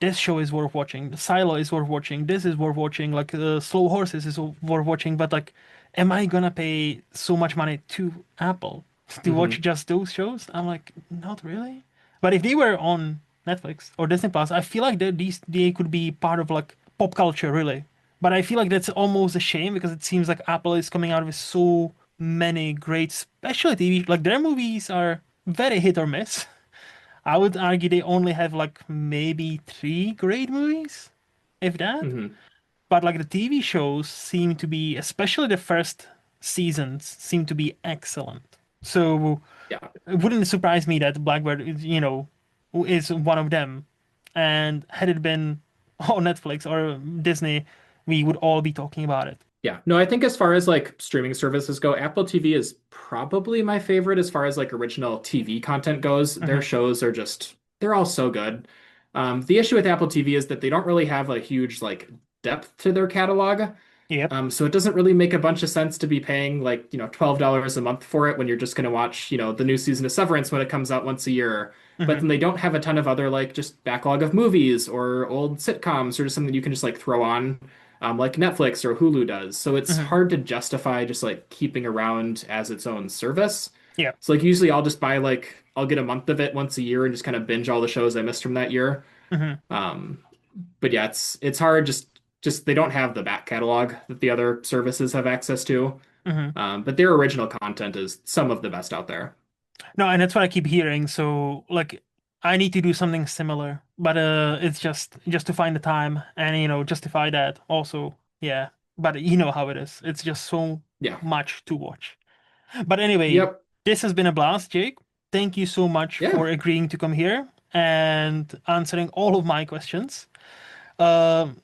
this show is worth watching. The Silo is worth watching. This is worth watching. Like Slow Horses is worth watching. But like, am I gonna pay so much money to Apple to watch Hmm. just those shows? I'm like, not really. But if they were on Netflix or Disney Plus, I feel like they could be part of like pop culture, really. But I feel like that's almost a shame because it seems like Apple is coming out with so many great specialty TV. Like their movies are very hit or miss. I would argue they only have like maybe three great movies, if that. Hmm. But like the TV shows seem to be, especially the first seasons, seem to be excellent. So Yeah. it wouldn't surprise me that Blackbird is one of them. And had it been on Netflix or Disney, we would all be talking about it. Yeah. No, I think as far as like streaming services go, Apple TV is probably my favorite as far as like original TV content goes. Their Hmm. shows are just, they're all so good. The issue with Apple TV is that they don't really have a huge like depth to their catalog. Yep. So it doesn't really make a bunch of sense to be paying like, $12 a month for it when you're just going to watch, the new season of Severance when it comes out once a year. But Hmm. then they don't have a ton of other like just backlog of movies or old sitcoms or just something you can just like throw on. like Netflix or Hulu does. So it's Hmm. hard to justify just like keeping around as its own service. Yeah. So like usually I'll just buy like I'll get a month of it once a year and just kind of binge all the shows I missed from that year. Hmm. Um, but yeah, it's hard just they don't have the back catalog that the other services have access to. Hmm. But their original content is some of the best out there. No, and that's what I keep hearing. So like I need to do something similar, but it's just to find the time and justify that also. Yeah. But you know how it is. It's just so Yeah. much to watch. But anyway, Yep. this has been a blast, Jake. Thank you so much Yeah. for agreeing to come here and answering all of my questions. Um,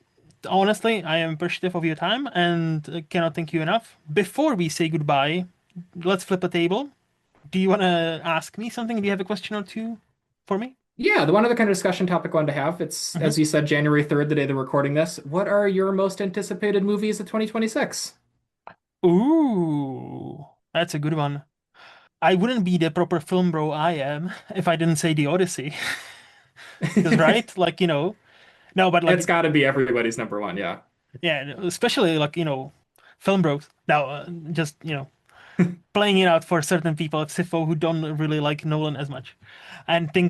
Honestly, I am appreciative of your time and cannot thank you enough. Before we say goodbye, let's flip a table. Do you want to ask me something? Do you have a question or two for me? Yeah, the one other kind of discussion topic I wanted to have, it's Hmm. as you said, January 3rd, the day they're recording this. What are your most anticipated movies of 2026? Ooh, that's a good one. I wouldn't be the proper film bro I am if I didn't say The Odyssey. Because, right? Like, no, but It's like, got to be everybody's number one, yeah. yeah, especially like, film bros. Now, just, playing it out for certain people at SIFO who don't really like Nolan as much, and they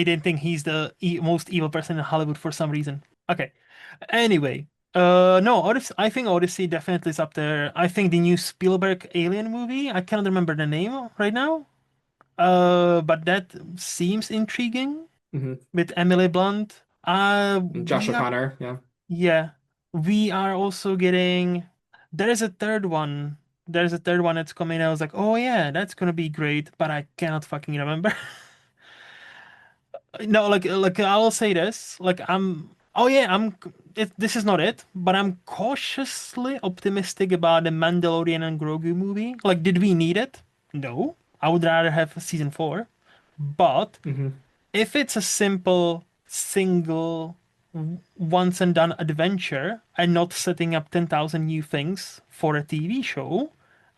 didn't think he's the most evil person in Hollywood for some reason. Okay. Anyway, no, Odyssey. I think Odyssey definitely is up there. I think the new Spielberg Alien movie. I cannot remember the name right now. But that seems intriguing Hmm. with Emily Blunt. Josh We are O'Connor, yeah. Yeah, we are also getting. There is a third one. There's a third one that's coming. I was like, oh yeah, that's gonna be great, but I cannot fucking remember. No, like I will say this. Like I'm. Oh yeah, this is not it, but I'm cautiously optimistic about the Mandalorian and Grogu movie. Like, did we need it? No. I would rather have season four. But Hmm. if it's a simple, single, once and done adventure and not setting up 10,000 new things for a TV show,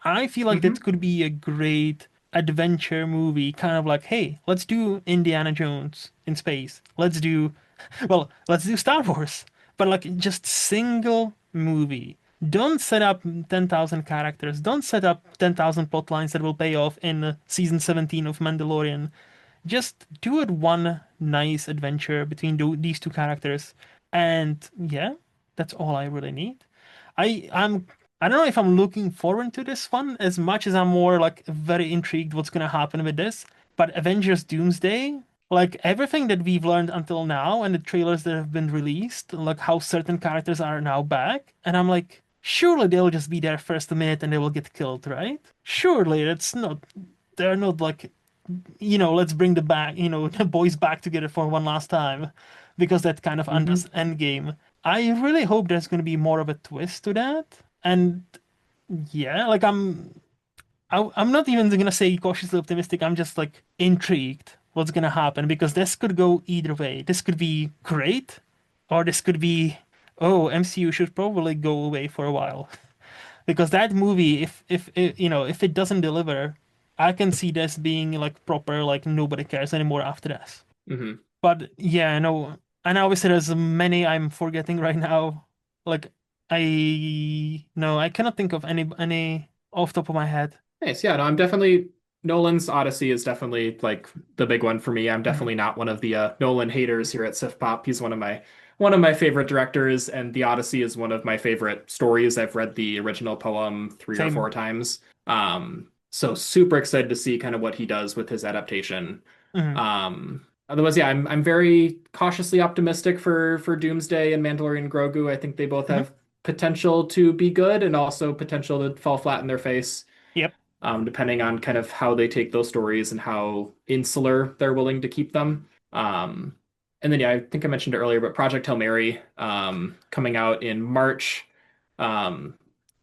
I feel like that Hmm. could be a great adventure movie. Kind of like, hey, let's do Indiana Jones in space. Let's do Star Wars. But like just single movie. Don't set up 10,000 characters. Don't set up 10,000 plot lines that will pay off in season 17 of Mandalorian. Just do it one nice adventure between these two characters, and yeah, that's all I really need. I'm I don't know if I'm looking forward to this one as much as I'm more like very intrigued what's gonna happen with this. But Avengers Doomsday, like everything that we've learned until now and the trailers that have been released, like how certain characters are now back, and I'm like, surely they'll just be there first a minute and they will get killed, right? Surely it's not. They're not like let's bring the boys back together for one last time because that kind of undoes Hmm. Endgame. I really hope there's going to be more of a twist to that. And yeah, like I'm not even going to say cautiously optimistic. I'm just like intrigued what's going to happen because this could go either way. This could be great or this could be, oh, MCU should probably go away for a while. Because that movie, if it doesn't deliver, I can see this being like proper, like nobody cares anymore after this. Hmm. But yeah, no, and obviously there's many I'm forgetting right now. Like I no, I cannot think of any off the top of my head. Nice. Yeah, no, I'm definitely Nolan's Odyssey is definitely like the big one for me. I'm Mhm. definitely not one of the Nolan haters here at Sif Pop. He's one of my favorite directors, and the Odyssey is one of my favorite stories. I've read the original poem three or four Same. times. So super excited to see kind of what he does with his adaptation. Hmm. Otherwise, yeah, I'm very cautiously optimistic for Doomsday and Mandalorian Grogu. I think they both Hmm. have potential to be good and also potential to fall flat in their face, Yep. depending on kind of how they take those stories and how insular they're willing to keep them. And then, yeah, I think I mentioned it earlier, but Project Hail Mary, coming out in March, um,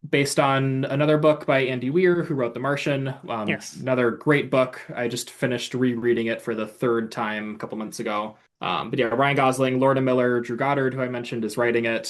based on another book by Andy Weir, who wrote The Martian. Yes. Another great book. I just finished rereading it for the third time a couple months ago. But yeah, Ryan Gosling, Lorna Miller, Drew Goddard, who I mentioned, is writing it.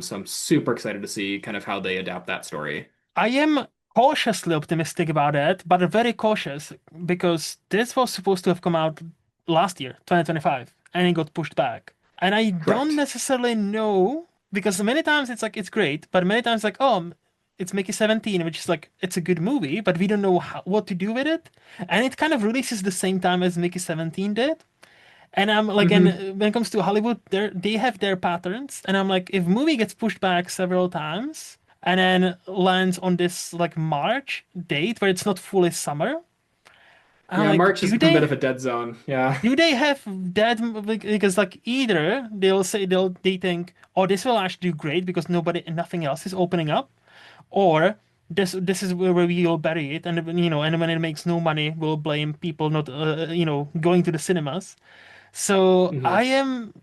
So I'm super excited to see kind of how they adapt that story. I am cautiously optimistic about it, but very cautious because this was supposed to have come out last year, 2025, and it got pushed back. And I don't Correct. necessarily know. because many times it's like it's great, but many times like oh, it's Mickey 17, which is like it's a good movie, but we don't know what to do with it, and it kind of releases the same time as Mickey 17 did. And I'm like, and Hmm. when it comes to Hollywood, they have their patterns, and I'm like, if movie gets pushed back several times and then lands on this like March date where it's not fully summer, I'm Yeah, like, March has become a bit of a dead zone. Yeah. do they have that because like either they think oh this will actually do great because nothing else is opening up, or this is where we will bury it, and and when it makes no money we'll blame people not going to the cinemas. So Hmm. I am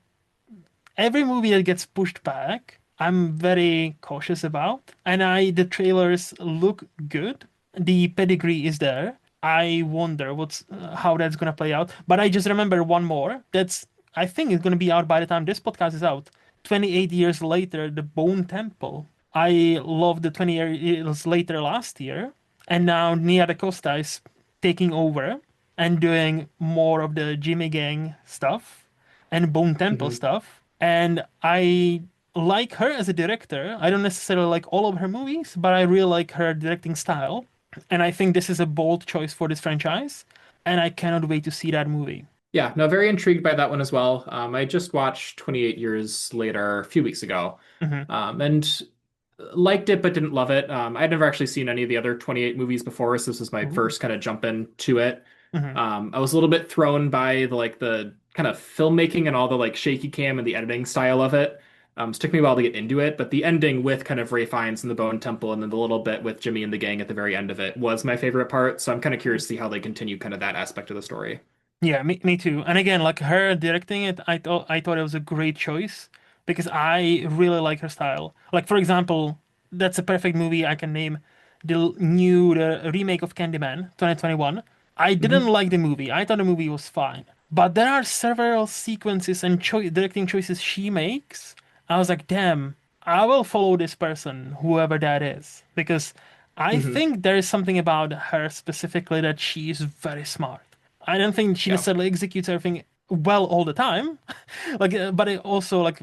every movie that gets pushed back, I'm very cautious about. And the trailers look good. The pedigree is there. I wonder what's how that's gonna play out. But I just remember one more. That's I think it's gonna be out by the time this podcast is out. 28 years later, The Bone Temple. I loved the 20 years later last year, and now Nia DaCosta is taking over and doing more of the Jimmy Gang stuff and Bone Temple Hmm. stuff. And I like her as a director. I don't necessarily like all of her movies, but I really like her directing style. And I think this is a bold choice for this franchise. And I cannot wait to see that movie. Yeah, no, very intrigued by that one as well. I just watched 28 Years Later a few weeks ago, Hmm. and liked it but didn't love it. I'd never actually seen any of the other 28 movies before, so this was my Ooh. first kind of jump into it. Hmm. I was a little bit thrown by the kind of filmmaking and all the like shaky cam and the editing style of it. It took me a while to get into it, but the ending with kind of Ray Fiennes and the Bone Temple and then the little bit with Jimmy and the gang at the very end of it was my favorite part. So I'm kind of curious to see how they continue kind of that aspect of the story. Yeah, me too. And again, like her directing it, I thought it was a great choice because I really like her style. Like for example, that's a perfect movie I can name the remake of Candyman 2021. I didn't Hmm. like the movie. I thought the movie was fine. But there are several sequences and directing choices she makes. I was like, damn, I will follow this person, whoever that is, because I Hmm. think there is something about her specifically that she is very smart. I don't think she Yeah. necessarily executes everything well all the time. Like, but it also like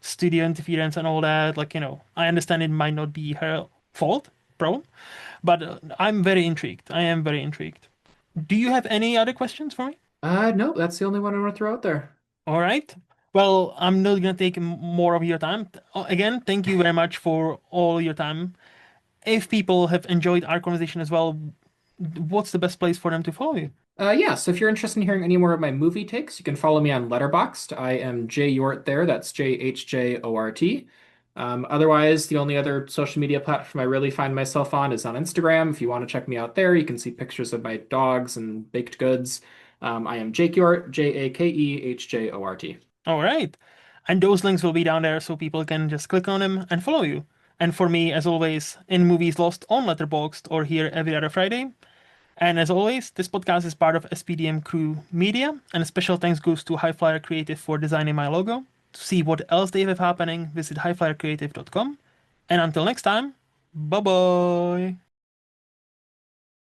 studio interference and all that. Like, I understand it might not be her fault, problem, but I'm very intrigued. I am very intrigued. Do you have any other questions for me? No, that's the only one I want to throw out there. All right. Well, I'm not gonna take more of your time. Again, thank you very much for all your time. If people have enjoyed our conversation as well, what's the best place for them to follow you? Yeah, so if you're interested in hearing any more of my movie takes, you can follow me on Letterboxd. I am J Hjort there. That's JHJORT. Otherwise, the only other social media platform I really find myself on is on Instagram. If you want to check me out there, you can see pictures of my dogs and baked goods. I am Jake Hjort, JAKEHJORT. All right. And those links will be down there so people can just click on them and follow you. And for me, as always, in Movies Lost on Letterboxd or here every other Friday. And as always, this podcast is part of SPDM Crew Media, and a special thanks goes to Highflyer Creative for designing my logo. To see what else they have happening, visit highflyercreative.com. And until next time, bye bye.